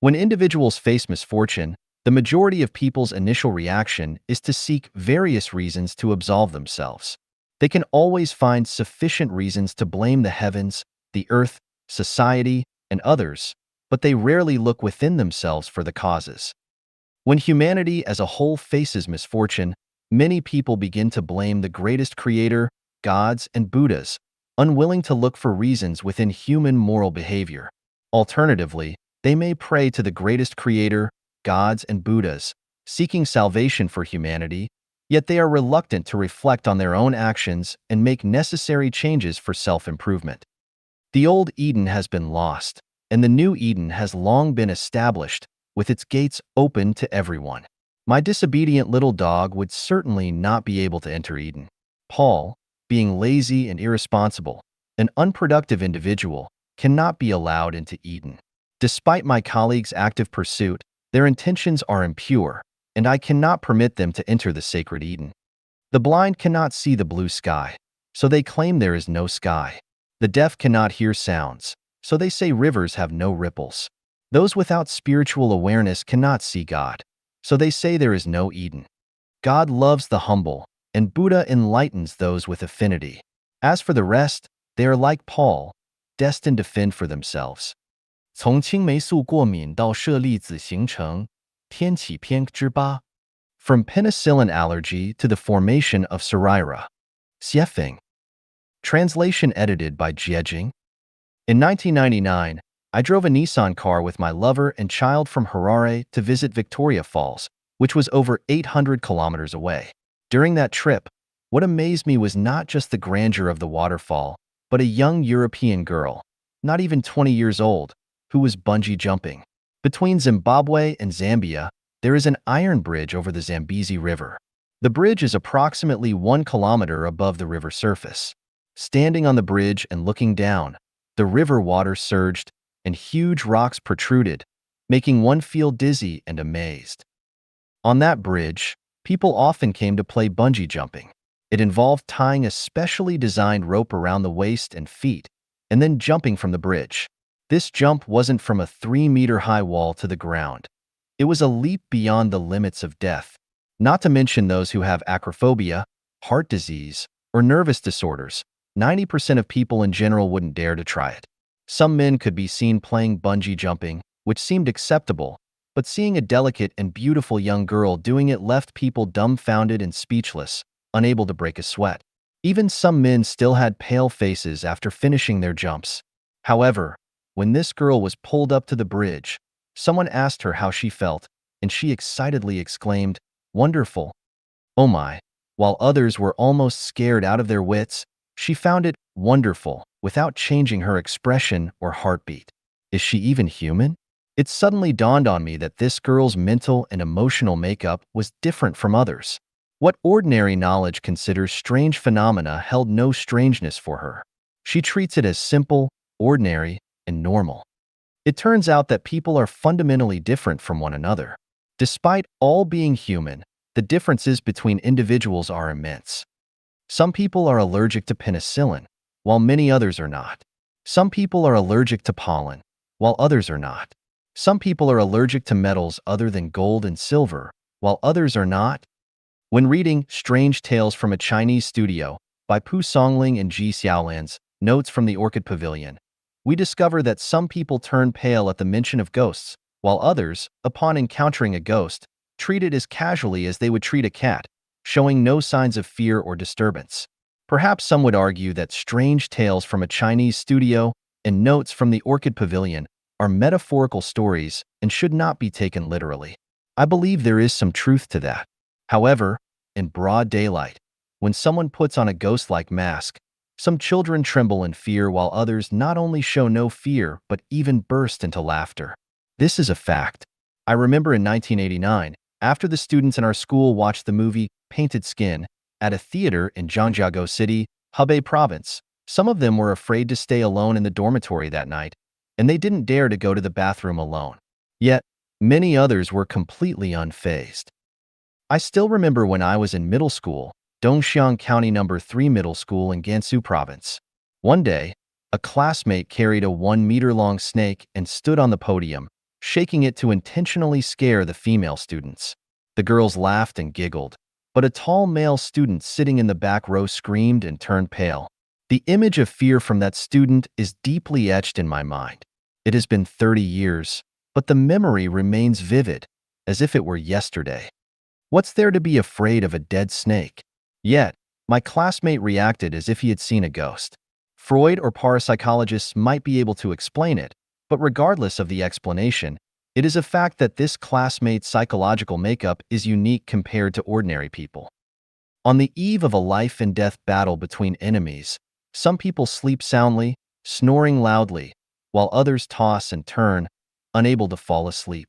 Speaker 1: When individuals face misfortune, the majority of people's initial reaction is to seek various reasons to absolve themselves. They can always find sufficient reasons to blame the heavens, the earth, society, and others, but they rarely look within themselves for the causes. When humanity as a whole faces misfortune, many people begin to blame the greatest creator, gods, and Buddhas, unwilling to look for reasons within human moral behavior. Alternatively, they may pray to the greatest creator, gods, and Buddhas, seeking salvation for humanity, yet they are reluctant to reflect on their own actions and make necessary changes for self-improvement. The old Eden has been lost, and the new Eden has long been established, with its gates open to everyone. My disobedient little dog would certainly not be able to enter Eden. Paul, being lazy and irresponsible, an unproductive individual, cannot be allowed into Eden. Despite my colleagues' active pursuit, their intentions are impure, and I cannot permit them to enter the sacred Eden. The blind cannot see the blue sky, so they claim there is no sky. The deaf cannot hear sounds, so they say rivers have no ripples. Those without spiritual awareness cannot see God, so they say there is no Eden. God loves the humble, and Buddha enlightens those with affinity. As for the rest, they are like Paul, destined to fend for themselves.
Speaker 2: 从青霉素过敏到舍利子形成，天启篇之八。
Speaker 1: From penicillin allergy to the formation of Saraira. Xiefeng. Translation edited by Jiejing. In 1999, I drove a Nissan car with my lover and child from Harare to visit Victoria Falls, which was over 800 kilometers away. During that trip, what amazed me was not just the grandeur of the waterfall, but a young European girl, not even 20 years old, who was bungee jumping. Between Zimbabwe and Zambia, there is an iron bridge over the Zambezi River. The bridge is approximately 1 kilometer above the river surface. Standing on the bridge and looking down, the river water surged and huge rocks protruded, making one feel dizzy and amazed. On that bridge, people often came to play bungee jumping. It involved tying a specially designed rope around the waist and feet, and then jumping from the bridge. This jump wasn't from a 3-meter-high wall to the ground. It was a leap beyond the limits of death, not to mention those who have acrophobia, heart disease, or nervous disorders. 90% of people in general wouldn't dare to try it. Some men could be seen playing bungee jumping, which seemed acceptable, but seeing a delicate and beautiful young girl doing it left people dumbfounded and speechless, unable to break a sweat. Even some men still had pale faces after finishing their jumps. However, when this girl was pulled up to the bridge, someone asked her how she felt, and she excitedly exclaimed, "Wonderful. Oh my." While others were almost scared out of their wits, she found it wonderful without changing her expression or heartbeat. Is she even human? It suddenly dawned on me that this girl's mental and emotional makeup was different from others. What ordinary knowledge considers strange phenomena held no strangeness for her. She treats it as simple, ordinary, and normal. It turns out that people are fundamentally different from one another. Despite all being human, the differences between individuals are immense. Some people are allergic to penicillin, while many others are not. Some people are allergic to pollen, while others are not. Some people are allergic to metals other than gold and silver, while others are not? When reading Strange Tales from a Chinese Studio by Pu Songling and Ji Xiaolan's Notes from the Orchid Pavilion, we discover that some people turn pale at the mention of ghosts, while others, upon encountering a ghost, treat it as casually as they would treat a cat, showing no signs of fear or disturbance. Perhaps some would argue that Strange Tales from a Chinese Studio and Notes from the Orchid Pavilion are metaphorical stories and should not be taken literally. I believe there is some truth to that. However, in broad daylight, when someone puts on a ghost-like mask, some children tremble in fear while others not only show no fear but even burst into laughter. This is a fact. I remember in 1989, after the students in our school watched the movie Painted Skin at a theater in Zhangjiago City, Hebei Province, some of them were afraid to stay alone in the dormitory that night, and they didn't dare to go to the bathroom alone. Yet, many others were completely unfazed. I still remember when I was in middle school, Dongxiang County No. 3 Middle School in Gansu Province. One day, a classmate carried a 1-meter-long snake and stood on the podium, shaking it to intentionally scare the female students. The girls laughed and giggled, but a tall male student sitting in the back row screamed and turned pale. The image of fear from that student is deeply etched in my mind. It has been 30 years, but the memory remains vivid, as if it were yesterday. What's there to be afraid of a dead snake? Yet, my classmate reacted as if he had seen a ghost. Freud or parapsychologists might be able to explain it, but regardless of the explanation, it is a fact that this classmate's psychological makeup is unique compared to ordinary people. On the eve of a life-and-death battle between enemies, some people sleep soundly, snoring loudly, while others toss and turn, unable to fall asleep.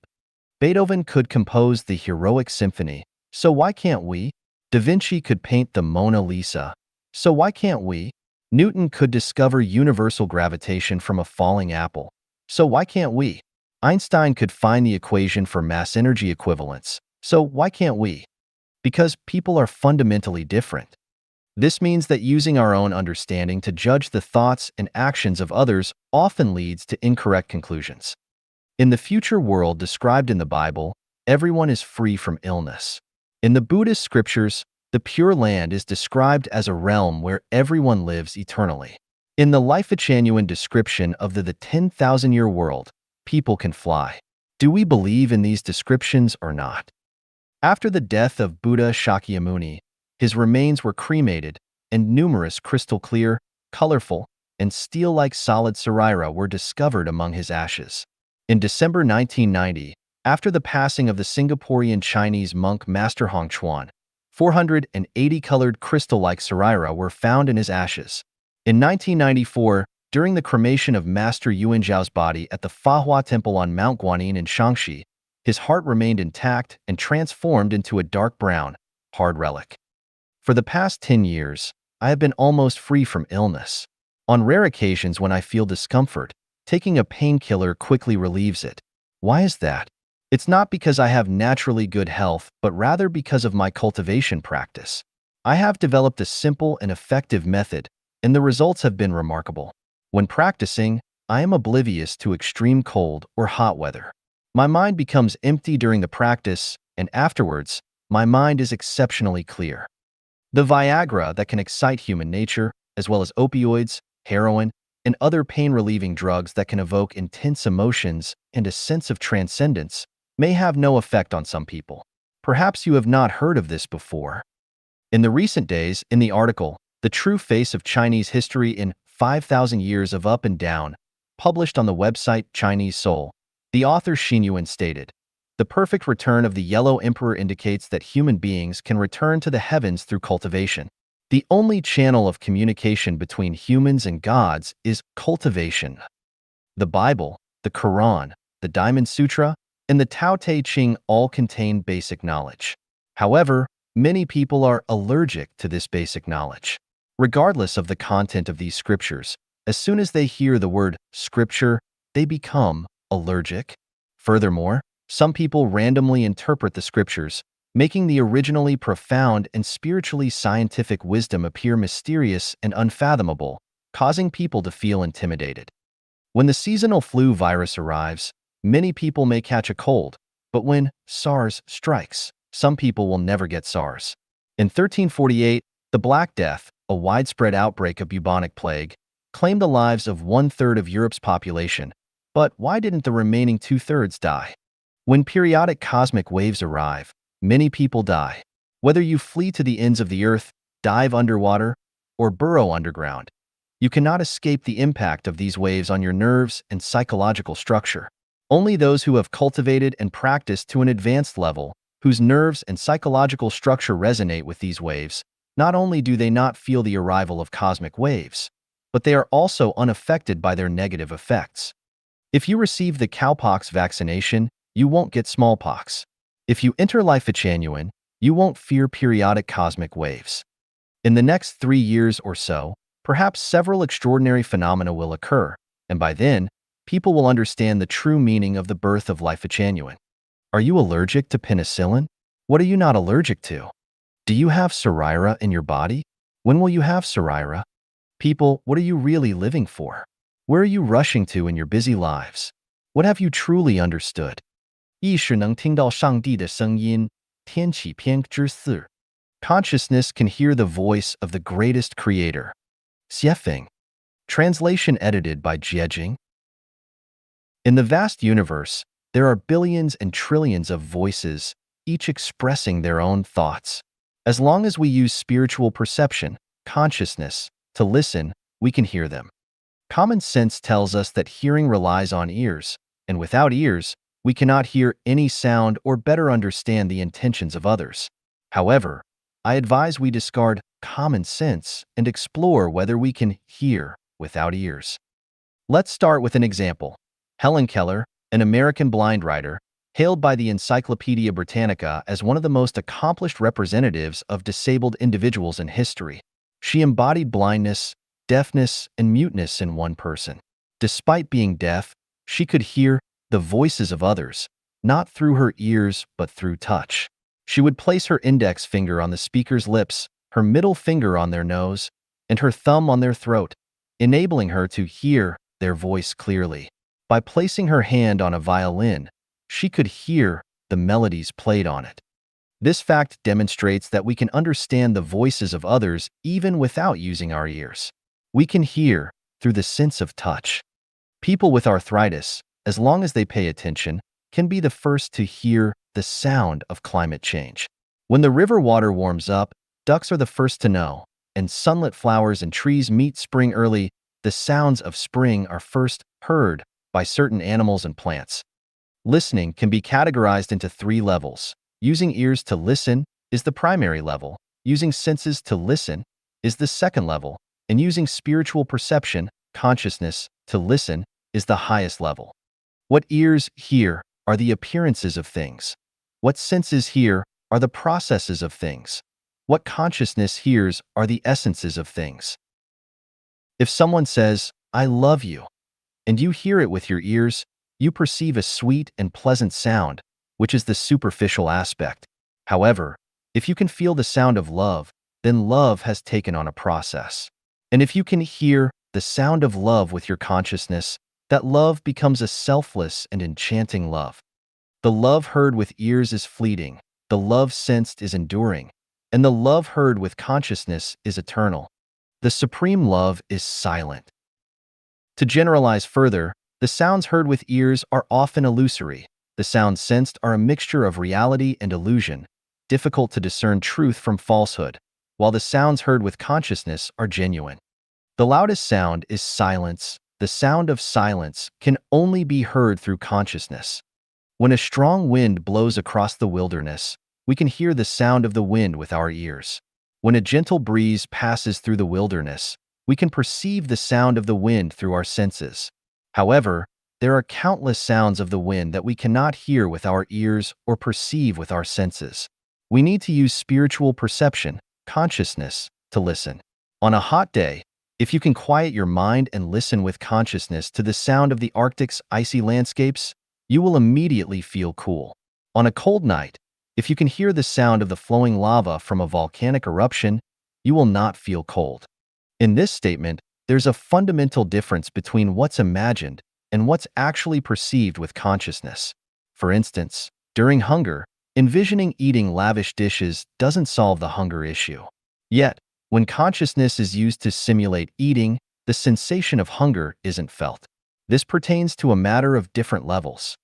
Speaker 1: Beethoven could compose the heroic symphony, so why can't we? Da Vinci could paint the Mona Lisa, so why can't we? Newton could discover universal gravitation from a falling apple, so why can't we? Einstein could find the equation for mass energy equivalence, so why can't we? Because people are fundamentally different. This means that using our own understanding to judge the thoughts and actions of others often leads to incorrect conclusions. In the future world described in the Bible, everyone is free from illness. In the Buddhist scriptures, the Pure Land is described as a realm where everyone lives eternally. In the Life-Chanyuan description of the 10,000-year world, people can fly. Do we believe in these descriptions or not? After the death of Buddha Shakyamuni, his remains were cremated, and numerous crystal-clear, colorful, and steel-like solid sarira were discovered among his ashes. In December 1990, after the passing of the Singaporean Chinese monk Master Hong Chuan, 480 colored crystal-like sarira were found in his ashes. In 1994, during the cremation of Master Yuan Zhao's body at the Fahua Temple on Mount Guanyin in Shaanxi, his heart remained intact and transformed into a dark brown, hard relic. For the past 10 years, I have been almost free from illness. On rare occasions when I feel discomfort, taking a painkiller quickly relieves it. Why is that? It's not because I have naturally good health, but rather because of my cultivation practice. I have developed a simple and effective method, and the results have been remarkable. When practicing, I am oblivious to extreme cold or hot weather. My mind becomes empty during the practice, and afterwards, my mind is exceptionally clear. The Viagra that can excite human nature, as well as opioids, heroin, and other pain-relieving drugs that can evoke intense emotions and a sense of transcendence, may have no effect on some people. Perhaps you have not heard of this before. In the recent days, in the article, The True Face of Chinese History in 5,000 Years of Up and Down, published on the website Chinese Soul, the author Xin Yuan stated, "The perfect return of the Yellow Emperor indicates that human beings can return to the heavens through cultivation. The only channel of communication between humans and gods is cultivation." The Bible, the Quran, the Diamond Sutra, and the Tao Te Ching all contain basic knowledge. However, many people are allergic to this basic knowledge. Regardless of the content of these scriptures, as soon as they hear the word scripture, they become allergic. Furthermore, some people randomly interpret the scriptures, making the originally profound and spiritually scientific wisdom appear mysterious and unfathomable, causing people to feel intimidated. When the seasonal flu virus arrives, many people may catch a cold, but when SARS strikes, some people will never get SARS. In 1348, the Black Death, a widespread outbreak of bubonic plague, claimed the lives of 1/3 of Europe's population. But why didn't the remaining 2/3 die? When periodic cosmic waves arrive, many people die. Whether you flee to the ends of the earth, dive underwater, or burrow underground, you cannot escape the impact of these waves on your nerves and psychological structure. Only those who have cultivated and practiced to an advanced level, whose nerves and psychological structure resonate with these waves, not only do they not feel the arrival of cosmic waves, but they are also unaffected by their negative effects. If you receive the cowpox vaccination, you won't get smallpox. If you enter Life-Genuine, you won't fear periodic cosmic waves. In the next 3 years or so, perhaps several extraordinary phenomena will occur, and by then, people will understand the true meaning of the birth of Life-Genuine. Are you allergic to penicillin? What are you not allergic to? Do you have Psoriasis in your body? When will you have Psoriasis? People, what are you really living for? Where are you rushing to in your busy lives? What have you truly understood?
Speaker 2: 意识能听到上帝的声音，天启篇之4。
Speaker 1: Consciousness can hear the voice of the greatest creator. Xiefeng. Translation edited by Jiejing. In the vast universe, there are billions and trillions of voices, each expressing their own thoughts. As long as we use spiritual perception, consciousness, to listen, we can hear them. Common sense tells us that hearing relies on ears, and without ears, we cannot hear any sound or better understand the intentions of others. However, I advise we discard common sense and explore whether we can hear without ears. Let's start with an example. Helen Keller, an American blind writer, hailed by the Encyclopedia Britannica as one of the most accomplished representatives of disabled individuals in history. She embodied blindness, deafness, and muteness in one person. Despite being deaf, she could hear the voices of others, not through her ears but through touch. She would place her index finger on the speaker's lips, her middle finger on their nose, and her thumb on their throat, enabling her to hear their voice clearly. By placing her hand on a violin, she could hear the melodies played on it. This fact demonstrates that we can understand the voices of others even without using our ears. We can hear through the sense of touch. People with arthritis, as long as they pay attention, can be the first to hear the sound of climate change. When the river water warms up, ducks are the first to know, and sunlit flowers and trees meet spring early. The sounds of spring are first heard by certain animals and plants. Listening can be categorized into 3 levels. Using ears to listen is the primary level, using senses to listen is the second level, and using spiritual perception, consciousness, to listen is the highest level. What ears hear are the appearances of things. What senses hear are the processes of things. What consciousness hears are the essences of things. If someone says, "I love you," and you hear it with your ears, you perceive a sweet and pleasant sound, which is the superficial aspect. However, if you can feel the sound of love, then love has taken on a process. And if you can hear the sound of love with your consciousness, that love becomes a selfless and enchanting love. The love heard with ears is fleeting, the love sensed is enduring, and the love heard with consciousness is eternal. The supreme love is silent. To generalize further, the sounds heard with ears are often illusory. The sounds sensed are a mixture of reality and illusion, difficult to discern truth from falsehood, while the sounds heard with consciousness are genuine. The loudest sound is silence. The sound of silence can only be heard through consciousness. When a strong wind blows across the wilderness, we can hear the sound of the wind with our ears. When a gentle breeze passes through the wilderness, we can perceive the sound of the wind through our senses. However, there are countless sounds of the wind that we cannot hear with our ears or perceive with our senses. We need to use spiritual perception, consciousness, to listen. On a hot day, if you can quiet your mind and listen with consciousness to the sound of the Arctic's icy landscapes, you will immediately feel cool. On a cold night, if you can hear the sound of the flowing lava from a volcanic eruption, you will not feel cold. In this statement, there's a fundamental difference between what's imagined and what's actually perceived with consciousness. For instance, during hunger, Envisioning eating lavish dishes doesn't solve the hunger issue. Yet, when consciousness is used to simulate eating, the sensation of hunger isn't felt. This pertains to a matter of different levels.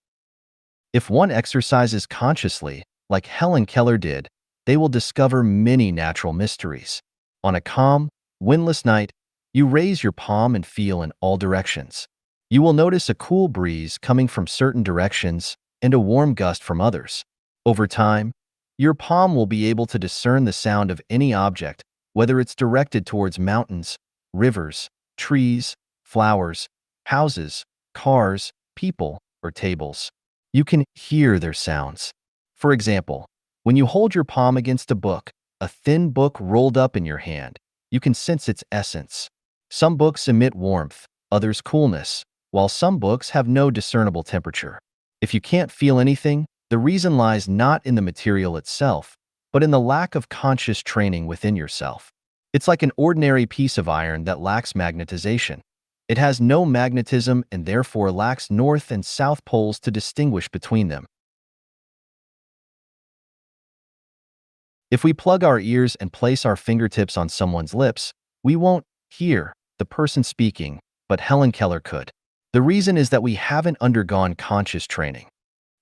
Speaker 1: If one exercises consciously, like Helen Keller did, they will discover many natural mysteries. On a calm, windless night, you raise your palm and feel in all directions. You will notice a cool breeze coming from certain directions and a warm gust from others. Over time, your palm will be able to discern the sound of any object, whether it's directed towards mountains, rivers, trees, flowers, houses, cars, people, or tables. You can hear their sounds. For example, when you hold your palm against a thin book rolled up in your hand, you can sense its essence. Some books emit warmth, others coolness, while some books have no discernible temperature. If you can't feel anything, the reason lies not in the material itself, but in the lack of conscious training within yourself. It's like an ordinary piece of iron that lacks magnetization. It has no magnetism and therefore lacks north and south poles to distinguish between them. If we plug our ears and place our fingertips on someone's lips, we won't hear the person speaking, but Helen Keller could. The reason is that we haven't undergone conscious training.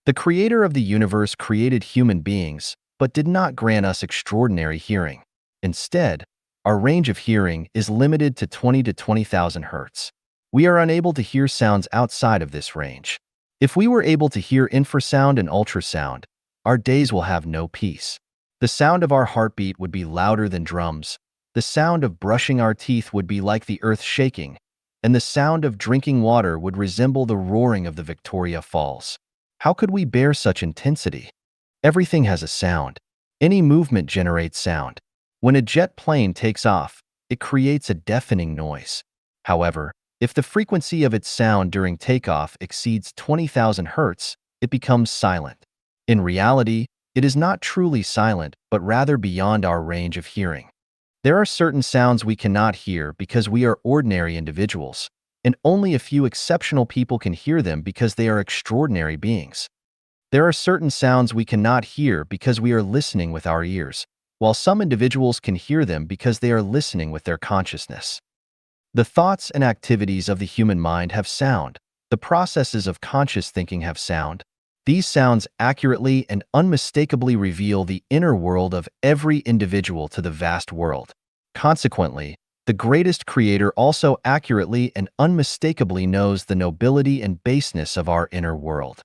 Speaker 1: The creator of the universe created human beings, but did not grant us extraordinary hearing. Instead, our range of hearing is limited to 20 to 20,000 hertz. We are unable to hear sounds outside of this range. If we were able to hear infrasound and ultrasound, our days will have no peace. The sound of our heartbeat would be louder than drums. The sound of brushing our teeth would be like the earth shaking, and the sound of drinking water would resemble the roaring of the Victoria Falls. How could we bear such intensity? Everything has a sound. Any movement generates sound. When a jet plane takes off, it creates a deafening noise. However, if the frequency of its sound during takeoff exceeds 20,000 hertz, it becomes silent. In reality, it is not truly silent, but rather beyond our range of hearing. There are certain sounds we cannot hear because we are ordinary individuals, and only a few exceptional people can hear them because they are extraordinary beings. There are certain sounds we cannot hear because we are listening with our ears, while some individuals can hear them because they are listening with their consciousness. The thoughts and activities of the human mind have sound. The processes of conscious thinking have sound. These sounds accurately and unmistakably reveal the inner world of every individual to the vast world. Consequently, the greatest creator also accurately and unmistakably knows the nobility and baseness of our inner world.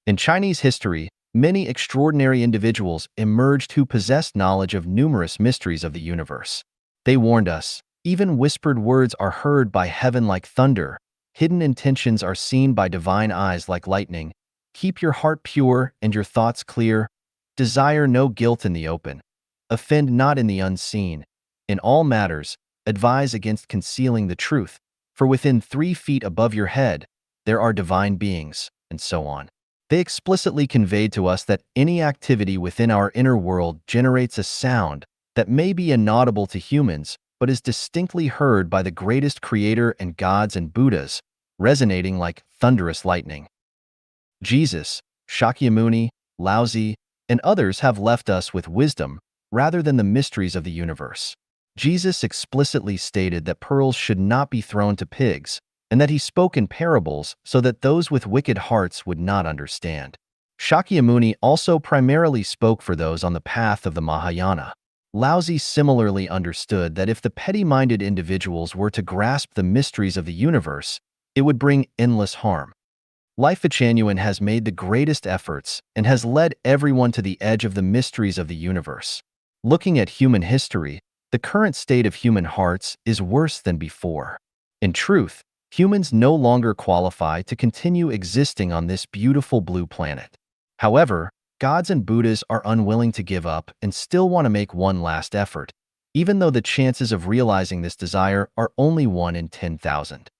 Speaker 1: In Chinese history, many extraordinary individuals emerged who possessed knowledge of numerous mysteries of the universe. They warned us, even whispered words are heard by heaven like thunder, hidden intentions are seen by divine eyes like lightning. Keep your heart pure and your thoughts clear. Desire no guilt in the open. Offend not in the unseen. In all matters, advise against concealing the truth, for within 3 feet above your head, there are divine beings, and so on. They explicitly conveyed to us that any activity within our inner world generates a sound that may be inaudible to humans, but is distinctly heard by the greatest creator and gods and Buddhas, resonating like thunderous lightning. Jesus, Shakyamuni, Laozi, and others have left us with wisdom rather than the mysteries of the universe. Jesus explicitly stated that pearls should not be thrown to pigs, and that he spoke in parables so that those with wicked hearts would not understand. Shakyamuni also primarily spoke for those on the path of the Mahayana. Laozi similarly understood that if the petty-minded individuals were to grasp the mysteries of the universe, it would bring endless harm. Life Genuine has made the greatest efforts and has led everyone to the edge of the mysteries of the universe. Looking at human history, the current state of human hearts is worse than before. In truth, humans no longer qualify to continue existing on this beautiful blue planet. However, gods and Buddhas are unwilling to give up and still want to make one last effort, even though the chances of realizing this desire are only 1 in 10,000.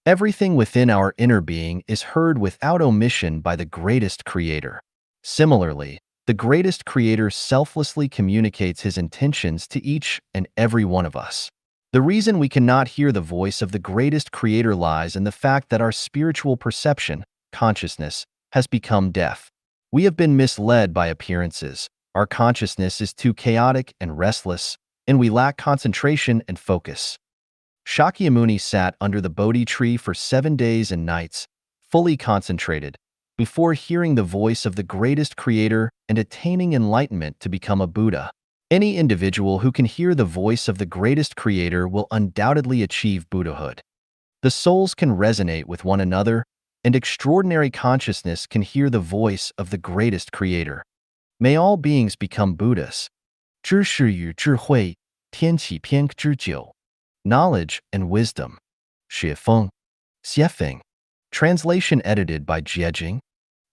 Speaker 1: Everything within our inner being is heard without omission by the greatest creator. Similarly, the greatest creator selflessly communicates his intentions to each and every one of us. The reason we cannot hear the voice of the greatest creator lies in the fact that our spiritual perception, consciousness, has become deaf. We have been misled by appearances. Our consciousness is too chaotic and restless, and we lack concentration and focus. Shakyamuni sat under the Bodhi tree for 7 days and nights, fully concentrated, before hearing the voice of the greatest creator and attaining enlightenment to become a Buddha. Any individual who can hear the voice of the greatest creator will undoubtedly achieve Buddhahood. The souls can resonate with one another, and extraordinary consciousness can hear the voice of the greatest creator. May all beings become Buddhas. 知识与智慧，天启篇之九 Knowledge and Wisdom. 雪峰 Xiefeng. Translation edited by Jiejing.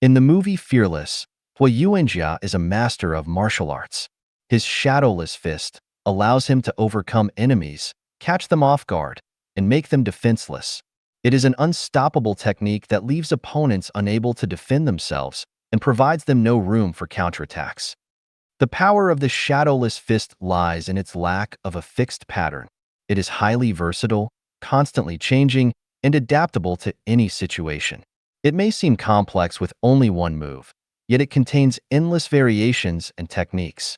Speaker 1: In the movie Fearless, Hua Yuanjia is a master of martial arts. His shadowless fist allows him to overcome enemies, catch them off guard, and make them defenseless. It is an unstoppable technique that leaves opponents unable to defend themselves and provides them no room for counterattacks. The power of the shadowless fist lies in its lack of a fixed pattern. It is highly versatile, constantly changing, and adaptable to any situation. It may seem complex with only one move, yet it contains endless variations and techniques.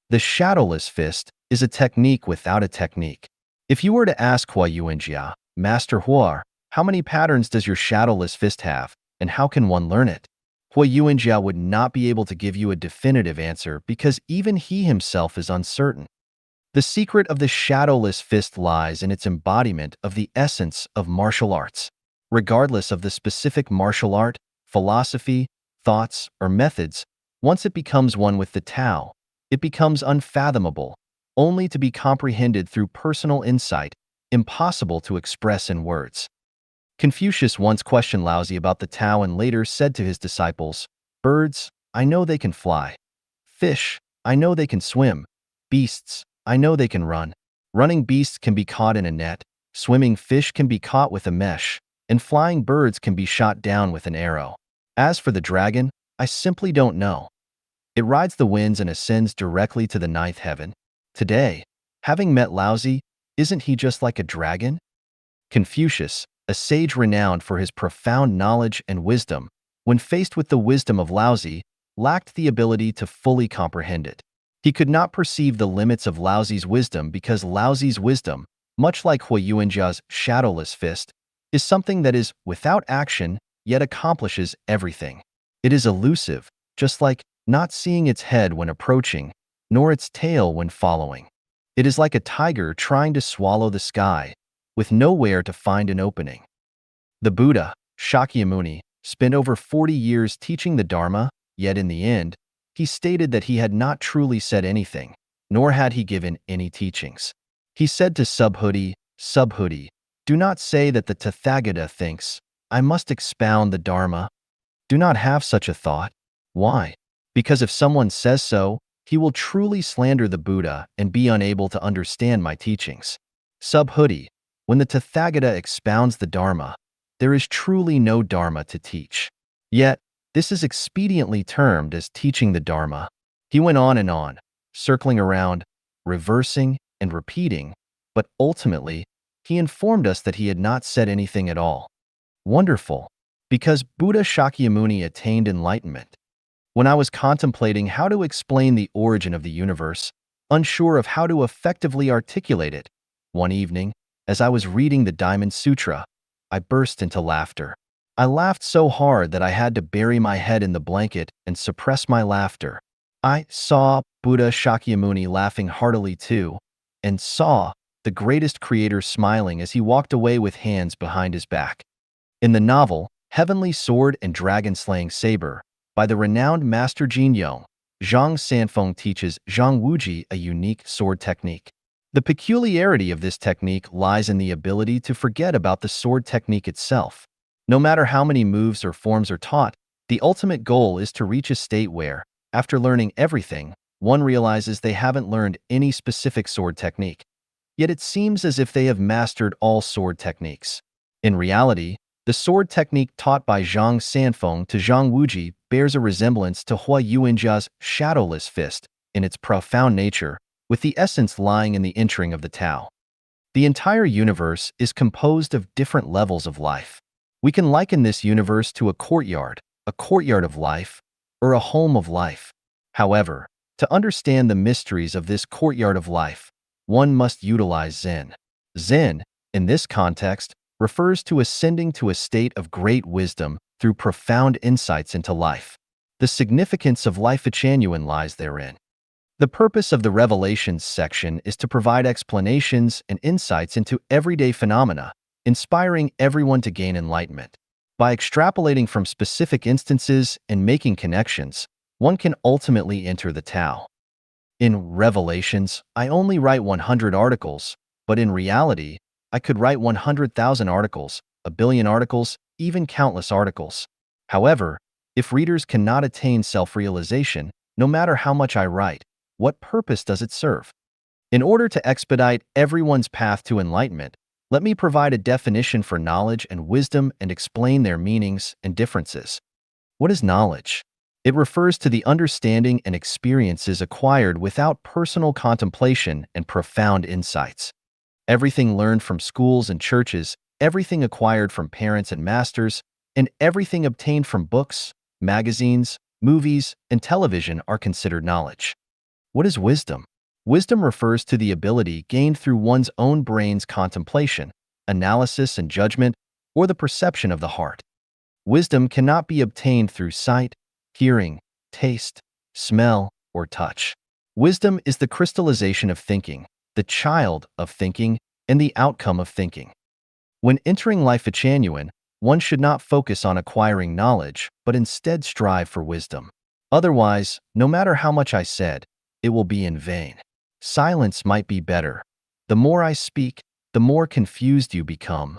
Speaker 1: The shadowless fist is a technique without a technique. If you were to ask Hua Yuanjia, Master Hua, how many patterns does your shadowless fist have, and how can one learn it? Hua Yuanjia would not be able to give you a definitive answer because even he himself is uncertain. The secret of the shadowless fist lies in its embodiment of the essence of martial arts. Regardless of the specific martial art, philosophy, thoughts, or methods, once it becomes one with the Tao, it becomes unfathomable, only to be comprehended through personal insight, impossible to express in words. Confucius once questioned Laozi about the Tao and later said to his disciples, "Birds, I know they can fly. Fish, I know they can swim. Beasts, I know they can run. Running beasts can be caught in a net, swimming fish can be caught with a mesh, and flying birds can be shot down with an arrow. As for the dragon, I simply don't know. It rides the winds and ascends directly to the ninth heaven." Today, having met Laozi, isn't he just like a dragon? Confucius, a sage renowned for his profound knowledge and wisdom, when faced with the wisdom of Laozi, lacked the ability to fully comprehend it. He could not perceive the limits of Laozi's wisdom because Laozi's wisdom, much like Hua Yuanjia's shadowless fist, is something that is without action yet accomplishes everything. It is elusive, just like not seeing its head when approaching, nor its tail when following. It is like a tiger trying to swallow the sky, with nowhere to find an opening. The Buddha, Shakyamuni, spent over 40 years teaching the Dharma, yet in the end, he stated that he had not truly said anything, nor had he given any teachings. He said to Subhuti, "Subhuti, do not say that the Tathagata thinks, I must expound the Dharma. Do not have such a thought. Why? Because if someone says so, he will truly slander the Buddha and be unable to understand my teachings. Subhuti, when the Tathagata expounds the Dharma, there is truly no Dharma to teach. Yet, this is expediently termed as teaching the Dharma." He went on, circling around, reversing and repeating, but ultimately, he informed us that he had not said anything at all. Wonderful, because Buddha Shakyamuni attained enlightenment. When I was contemplating how to explain the origin of the universe, unsure of how to effectively articulate it, one evening, as I was reading the Diamond Sutra, I burst into laughter. I laughed so hard that I had to bury my head in the blanket and suppress my laughter. I saw Buddha Shakyamuni laughing heartily too, and saw the greatest creator smiling as he walked away with hands behind his back. In the novel Heavenly Sword and Dragon-Slaying Saber, by the renowned Master Jin Yong, Zhang Sanfeng teaches Zhang Wuji a unique sword technique. The peculiarity of this technique lies in the ability to forget about the sword technique itself. No matter how many moves or forms are taught, the ultimate goal is to reach a state where, after learning everything, one realizes they haven't learned any specific sword technique. Yet it seems as if they have mastered all sword techniques. In reality, the sword technique taught by Zhang Sanfeng to Zhang Wuji bears a resemblance to Hua Yuanjia's shadowless fist in its profound nature, with the essence lying in the entering of the Tao. The entire universe is composed of different levels of life. We can liken this universe to a courtyard of life, or a home of life. However, to understand the mysteries of this courtyard of life, one must utilize Zen. Zen, in this context, refers to ascending to a state of great wisdom through profound insights into life. The significance of life genuine lies therein. The purpose of the Revelations section is to provide explanations and insights into everyday phenomena, inspiring everyone to gain enlightenment. By extrapolating from specific instances and making connections, one can ultimately enter the Tao. In Revelations, I only write 100 articles, but in reality, I could write 100,000 articles, a billion articles, even countless articles. However, if readers cannot attain self-realization, no matter how much I write, what purpose does it serve? In order to expedite everyone's path to enlightenment, let me provide a definition for knowledge and wisdom and explain their meanings and differences. What is knowledge? It refers to the understanding and experiences acquired without personal contemplation and profound insights. Everything learned from schools and churches, everything acquired from parents and masters, and everything obtained from books, magazines, movies, and television are considered knowledge. What is wisdom? Wisdom refers to the ability gained through one's own brain's contemplation, analysis and judgment, or the perception of the heart. Wisdom cannot be obtained through sight, hearing, taste, smell, or touch. Wisdom is the crystallization of thinking, the child of thinking, and the outcome of thinking. When entering life genuine, one should not focus on acquiring knowledge, but instead strive for wisdom. Otherwise, no matter how much I said, it will be in vain. Silence might be better. The more I speak, the more confused you become.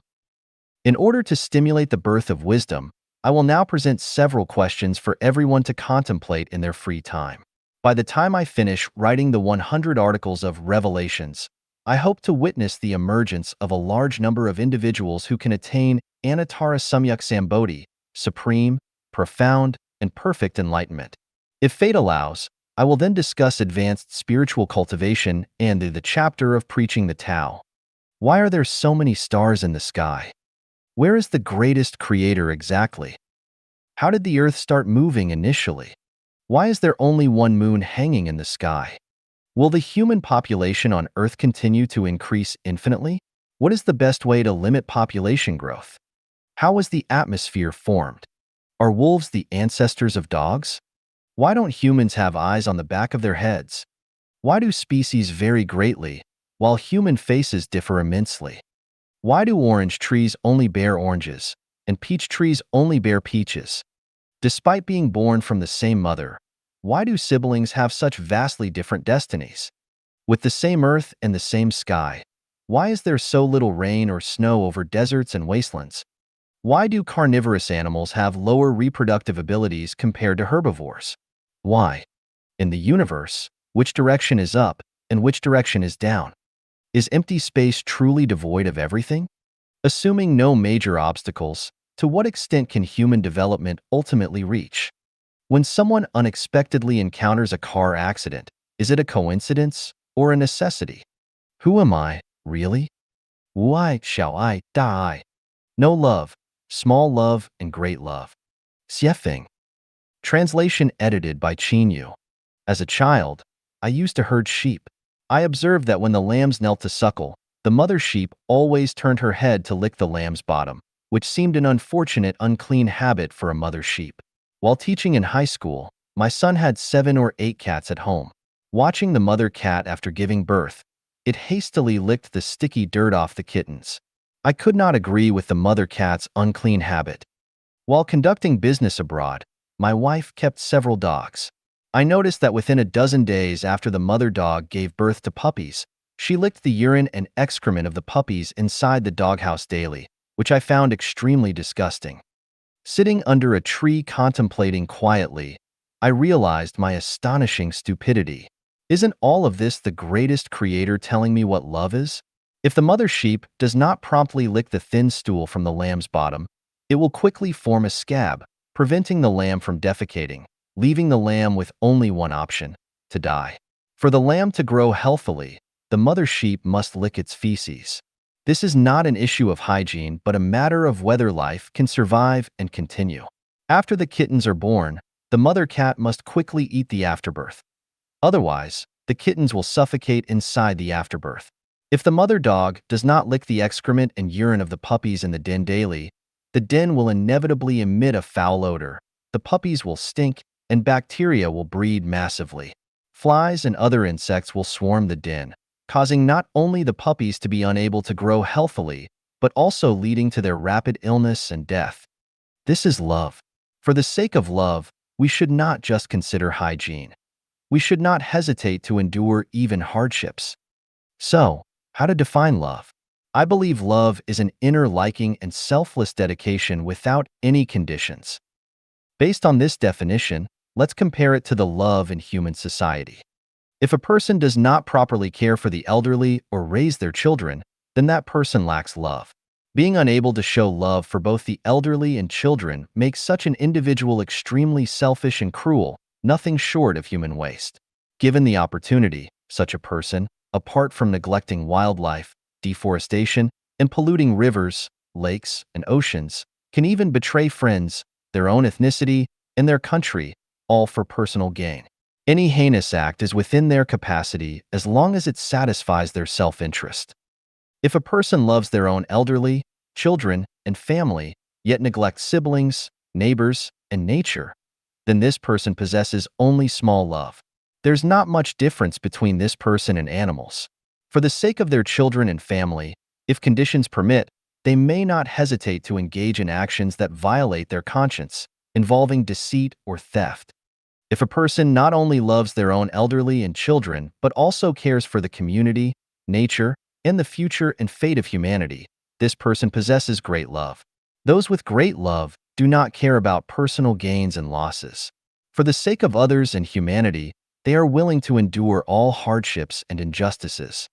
Speaker 1: In order to stimulate the birth of wisdom, I will now present several questions for everyone to contemplate in their free time. By the time I finish writing the 100 articles of Revelations, I hope to witness the emergence of a large number of individuals who can attain Anuttara Samyak Sambodhi, supreme, profound, and perfect enlightenment. If fate allows, I will then discuss advanced spiritual cultivation and the chapter of preaching the Tao. Why are there so many stars in the sky? Where is the greatest creator exactly? How did the earth start moving initially? Why is there only one moon hanging in the sky? Will the human population on Earth continue to increase infinitely? What is the best way to limit population growth? How was the atmosphere formed? Are wolves the ancestors of dogs? Why don't humans have eyes on the back of their heads? Why do species vary greatly, while human faces differ immensely? Why do orange trees only bear oranges, and peach trees only bear peaches? Despite being born from the same mother, why do siblings have such vastly different destinies? With the same earth and the same sky, why is there so little rain or snow over deserts and wastelands? Why do carnivorous animals have lower reproductive abilities compared to herbivores? Why? In the universe, which direction is up and which direction is down? Is empty space truly devoid of everything? Assuming no major obstacles, to what extent can human development ultimately reach? When someone unexpectedly encounters a car accident, is it a coincidence or a necessity? Who am I, really? Why shall I die? No love, small love, and great love. Xiefeng. Translation edited by Qin Yu. As a child, I used to herd sheep. I observed that when the lambs knelt to suckle, the mother sheep always turned her head to lick the lamb's bottom, which seemed an unfortunate, unclean habit for a mother sheep. While teaching in high school, my son had 7 or 8 cats at home. Watching the mother cat after giving birth, it hastily licked the sticky dirt off the kittens. I could not agree with the mother cat's unclean habit. While conducting business abroad, my wife kept several dogs. I noticed that within a dozen days after the mother dog gave birth to puppies, she licked the urine and excrement of the puppies inside the doghouse daily, which I found extremely disgusting. Sitting under a tree contemplating quietly, I realized my astonishing stupidity. Isn't all of this the greatest creator telling me what love is? If the mother sheep does not promptly lick the thin stool from the lamb's bottom, it will quickly form a scab, preventing the lamb from defecating, leaving the lamb with only one option: to die. For the lamb to grow healthily, the mother sheep must lick its feces. This is not an issue of hygiene, but a matter of whether life can survive and continue. After the kittens are born, the mother cat must quickly eat the afterbirth. Otherwise, the kittens will suffocate inside the afterbirth. If the mother dog does not lick the excrement and urine of the puppies in the den daily, the den will inevitably emit a foul odor, the puppies will stink, and bacteria will breed massively. Flies and other insects will swarm the den, causing not only the puppies to be unable to grow healthily, but also leading to their rapid illness and death. This is love. For the sake of love, we should not just consider hygiene. We should not hesitate to endure even hardships. So, how to define love? I believe love is an inner liking and selfless dedication without any conditions. Based on this definition, let's compare it to the love in human society. If a person does not properly care for the elderly or raise their children, then that person lacks love. Being unable to show love for both the elderly and children makes such an individual extremely selfish and cruel, nothing short of human waste. Given the opportunity, such a person, apart from neglecting wildlife, deforestation, and polluting rivers, lakes, and oceans, can even betray friends, their own ethnicity, and their country, all for personal gain. Any heinous act is within their capacity as long as it satisfies their self-interest. If a person loves their own elderly, children, and family, yet neglects siblings, neighbors, and nature, then this person possesses only small love. There's not much difference between this person and animals. For the sake of their children and family, if conditions permit, they may not hesitate to engage in actions that violate their conscience, involving deceit or theft. If a person not only loves their own elderly and children, but also cares for the community, nature, and the future and fate of humanity, this person possesses great love. Those with great love do not care about personal gains and losses. For the sake of others and humanity, they are willing to endure all hardships and injustices.